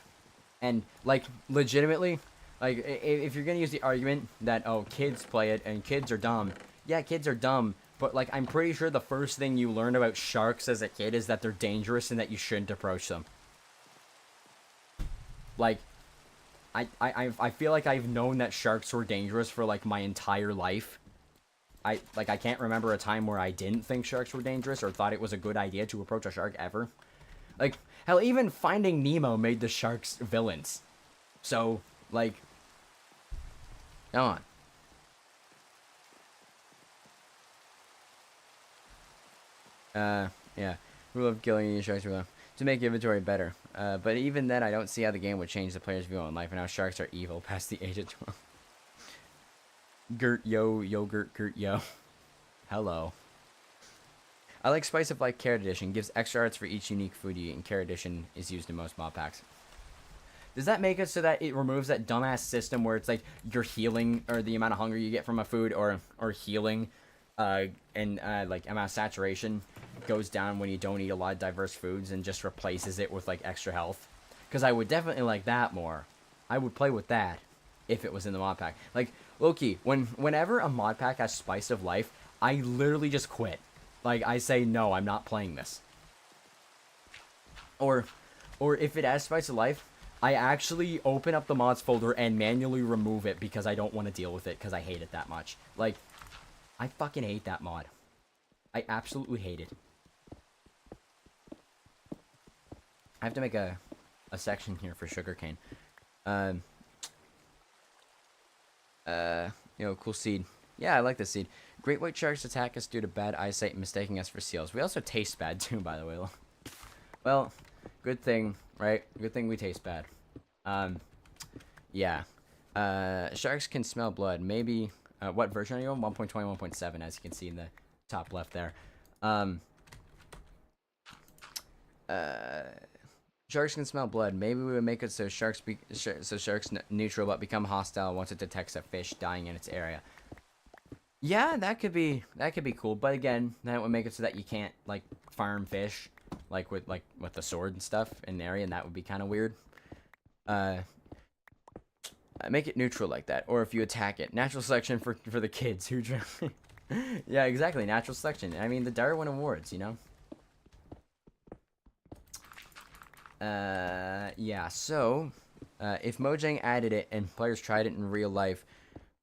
Speaker 1: And, like, legitimately, like, if you're gonna use the argument that, oh, kids play it and kids are dumb, yeah, kids are dumb, but, like, I'm pretty sure the first thing you learn about sharks as a kid is that they're dangerous and that you shouldn't approach them. Like, I feel like I've known that sharks were dangerous for, like, my entire life. I can't remember a time where I didn't think sharks were dangerous or thought it was a good idea to approach a shark ever. Like, hell, even Finding Nemo made the sharks villains. So, like, come on. Yeah. Rule of killing sharks to make inventory better. But even then, I don't see how the game would change the player's view on life and how sharks are evil past the age of 12. Gert yo, yogurt, Gert yo. Hello. I like Spice of Life Carrot Edition. Gives extra arts for each unique food you eat, and Carrot Edition is used in most mod packs. Does that make it so that it removes that dumbass system where it's like you're healing, or the amount of hunger you get from a food, or healing, and like amount of saturation goes down when you don't eat a lot of diverse foods and just replaces it with like extra health? Because I would definitely like that more. I would play with that if it was in the mod pack. Like, low-key, whenever a mod pack has Spice of Life, I literally just quit. Like, I say, no, I'm not playing this. Or if it has Spice of Life, I actually open up the mods folder and manually remove it because I don't want to deal with it because I hate it that much. Like, I fucking hate that mod. I absolutely hate it. I have to make a section here for sugarcane. Cool seed. Yeah, I like this seed. Great white sharks attack us due to bad eyesight, mistaking us for seals. We also taste bad too, by the way. Well, good thing, right? Good thing we taste bad. Yeah. Sharks can smell blood. Maybe, what version are you on? 1.20, 1.7, as you can see in the top left there. Sharks can smell blood. Maybe we would make it so sharks neutral but become hostile once it detects a fish dying in its area. Yeah, that could be cool. But again, that would make it so that you can't like farm fish like with the sword and stuff in the area, and that would be kind of weird. Uh, make it neutral like that, or if you attack it, natural selection for the kids who drown. Yeah, exactly, natural selection. I mean, the Darwin Awards, you know. Yeah. So, if Mojang added it and players tried it in real life,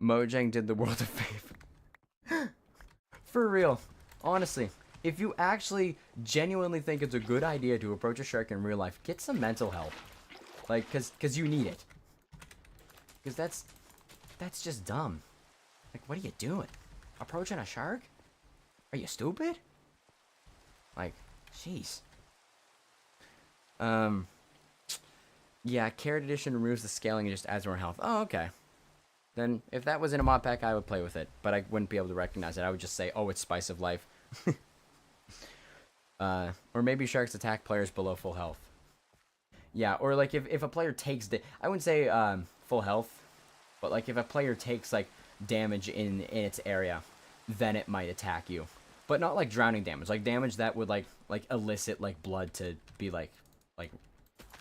Speaker 1: Mojang did the world a favor. For real, honestly. If you actually genuinely think it's a good idea to approach a shark in real life, get some mental help. Like, cause you need it. Cause that's just dumb. Like, what are you doing? Approaching a shark? Are you stupid? Like, jeez. Um, yeah, Carrot Edition removes the scaling and just adds more health. Oh, okay. Then, if that was in a mod pack, I would play with it. But I wouldn't be able to recognize it. I would just say, oh, it's Spice of Life. Or maybe sharks attack players below full health. Yeah, or like if a player takes I wouldn't say full health, but like if a player takes like damage in its area, then it might attack you. But not like drowning damage, like damage that would like elicit like blood to be like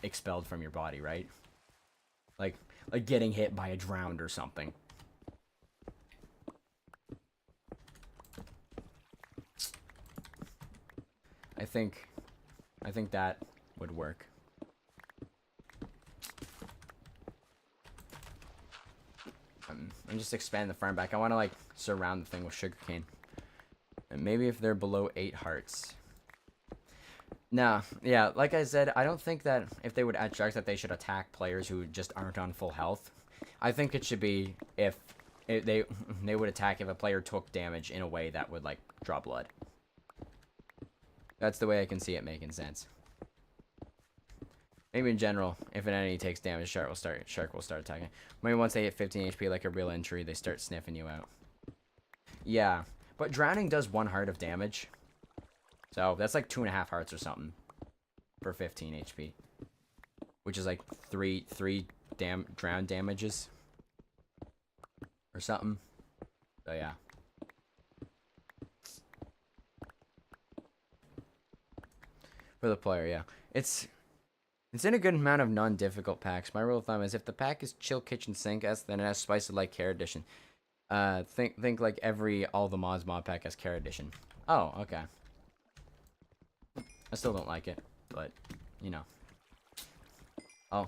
Speaker 1: expelled from your body, right? Like like getting hit by a drowned or something. I think that would work. I'm just expand the farm back. I want to like surround the thing with sugarcane. And maybe if they're below 8 hearts. Nah, yeah, like I said, I don't think that if they would add sharks that they should attack players who just aren't on full health. I think it should be if they would attack if a player took damage in a way that would like draw blood. That's the way I can see it making sense. Maybe in general, if an enemy takes damage, shark will start attacking. Maybe once they hit 15 HP, like a real entry, they start sniffing you out. Yeah, but drowning does 1 heart of damage, so that's like 2.5 hearts or something for 15 HP, which is like three drown damages or something. So yeah. For the player, yeah. It's in a good amount of non-difficult packs. My rule of thumb is if the pack is Chill Kitchen Sink-esque, then it has Spice of Life Care Edition. Think like all the mods mod pack has Care Edition. Oh, okay. I still don't like it, but you know. Oh,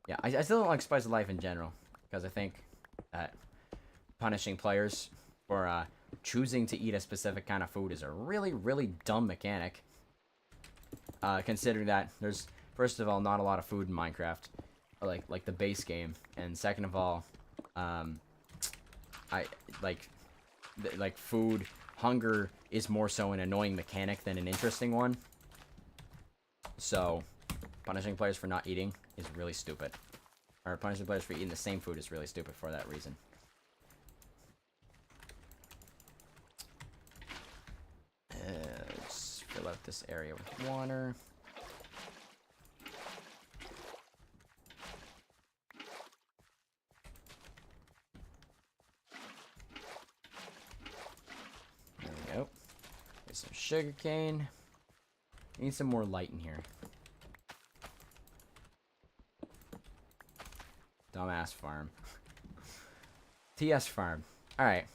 Speaker 1: yeah. I still don't like Spice of Life in general because I think that punishing players for choosing to eat a specific kind of food is a really, really dumb mechanic. Considering that there's, first of all, not a lot of food in Minecraft, like the base game, and second of all, I like food hunger is more so an annoying mechanic than an interesting one. So, punishing players for not eating is really stupid, or punishing players for eating the same food is really stupid for that reason. Let's fill out this area with water. There we go. Get some sugarcane. Need some more light in here. Dumbass farm. TS farm. Alright.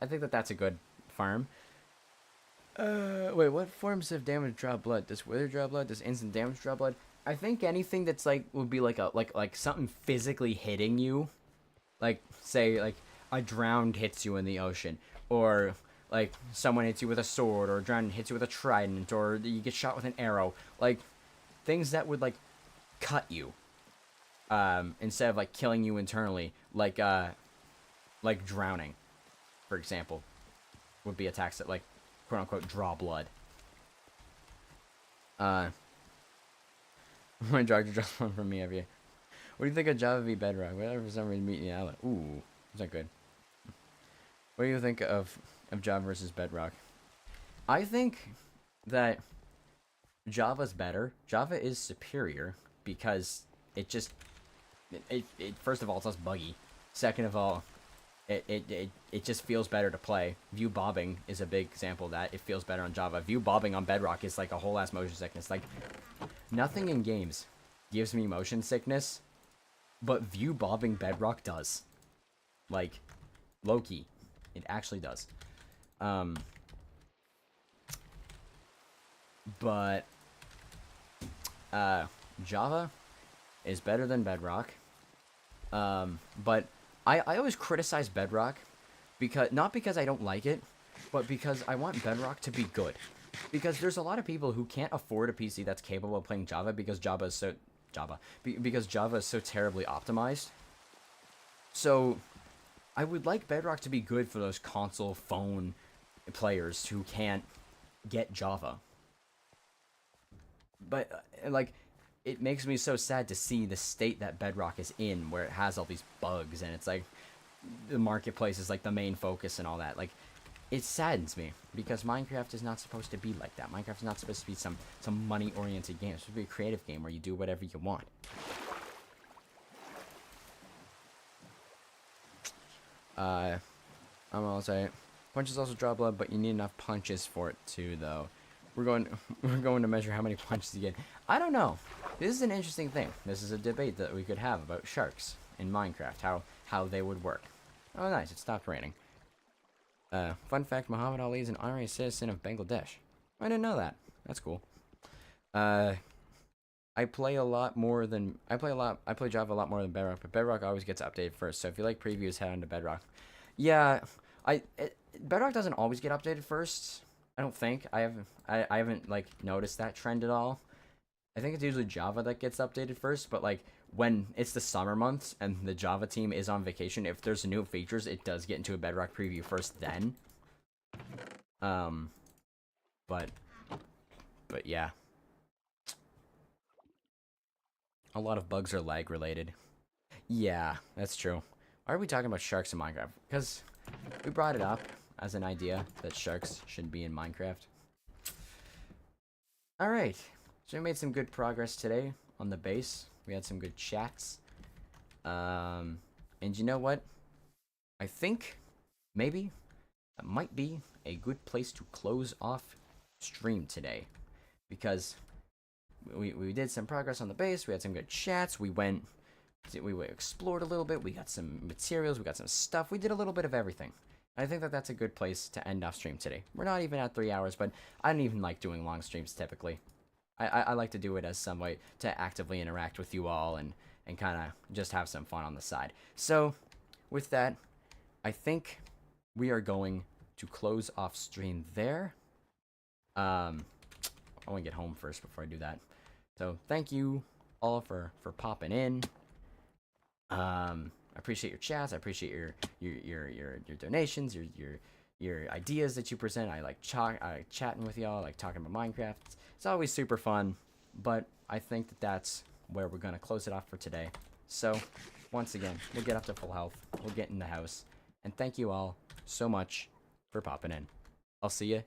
Speaker 1: I think that's a good farm. Wait, what forms of damage draw blood? Does wither draw blood? Does instant damage draw blood? I think anything that's like would be like like something physically hitting you, like say like a drowned hits you in the ocean, or like someone hits you with a sword, or a drowned hits you with a trident, or you get shot with an arrow, like things that would like cut you, instead of like killing you internally, like drowning, for example, would be attacks that like quote unquote draw blood. My doctor just one from me every year. What do you think of Java v Bedrock? Whatever for some reason meet in the outlet. Ooh, is that good? What do you think of Java versus Bedrock? I think that Java's better. Java is superior. because it just first of all, it's less buggy. Second of all, it just feels better to play. View bobbing is a big example of that. It feels better on Java. View bobbing on Bedrock is like a whole ass motion sickness. Like, nothing in games gives me motion sickness, but view bobbing Bedrock does. Like, low-key. It actually does. But Java is better than Bedrock. But I always criticize Bedrock because not because I don't like it, but because I want Bedrock to be good. Because there's a lot of people who can't afford a PC that's capable of playing Java because Java is so terribly optimized. So I would like Bedrock to be good for those console phone players who can't get Java. But like, it makes me so sad to see the state that Bedrock is in, where it has all these bugs, and it's like the marketplace is like the main focus and all that. Like, it saddens me because Minecraft is not supposed to be like that. Minecraft is not supposed to be some money-oriented game. It's supposed to be a creative game where you do whatever you want. I'm gonna say, punches also draw blood, but you need enough punches for it too, though. We're going to measure how many punches you get. I don't know. This is an interesting thing. This is a debate that we could have about sharks in Minecraft, how they would work. Oh, nice. It stopped raining. Fun fact: Muhammad Ali is an honorary citizen of Bangladesh. I didn't know that. That's cool. I play Java a lot more than Bedrock, but Bedrock always gets updated first. So if you like previews, head on to Bedrock. Yeah, Bedrock doesn't always get updated first. I don't think. I haven't like noticed that trend at all. I think it's usually Java that gets updated first, but like when it's the summer months and the Java team is on vacation, if there's new features, it does get into a Bedrock preview first then. But yeah. A lot of bugs are lag related. Yeah, that's true. Why are we talking about sharks in Minecraft? Because we brought it up as an idea that sharks should be in Minecraft. Alright, so we made some good progress today on the base. We had some good chats. And you know what? I think maybe that might be a good place to close off stream today. Because we did some progress on the base. We had some good chats. We explored a little bit. We got some materials. We got some stuff. We did a little bit of everything. I think that that's a good place to end off stream today. We're not even at 3 hours, but I don't even like doing long streams typically. I like to do it as some way to actively interact with you all and kind of just have some fun on the side. So, with that, I think we are going to close off stream there. I want to get home first before I do that. So, thank you all for popping in. I appreciate your chats. I appreciate your donations, your ideas that you present. I like chatting with y'all. I like talking about Minecraft. It's always super fun. But I think that that's where we're gonna close it off for today. So once again, we'll get up to full health. We'll get in the house. And thank you all so much for popping in. I'll see you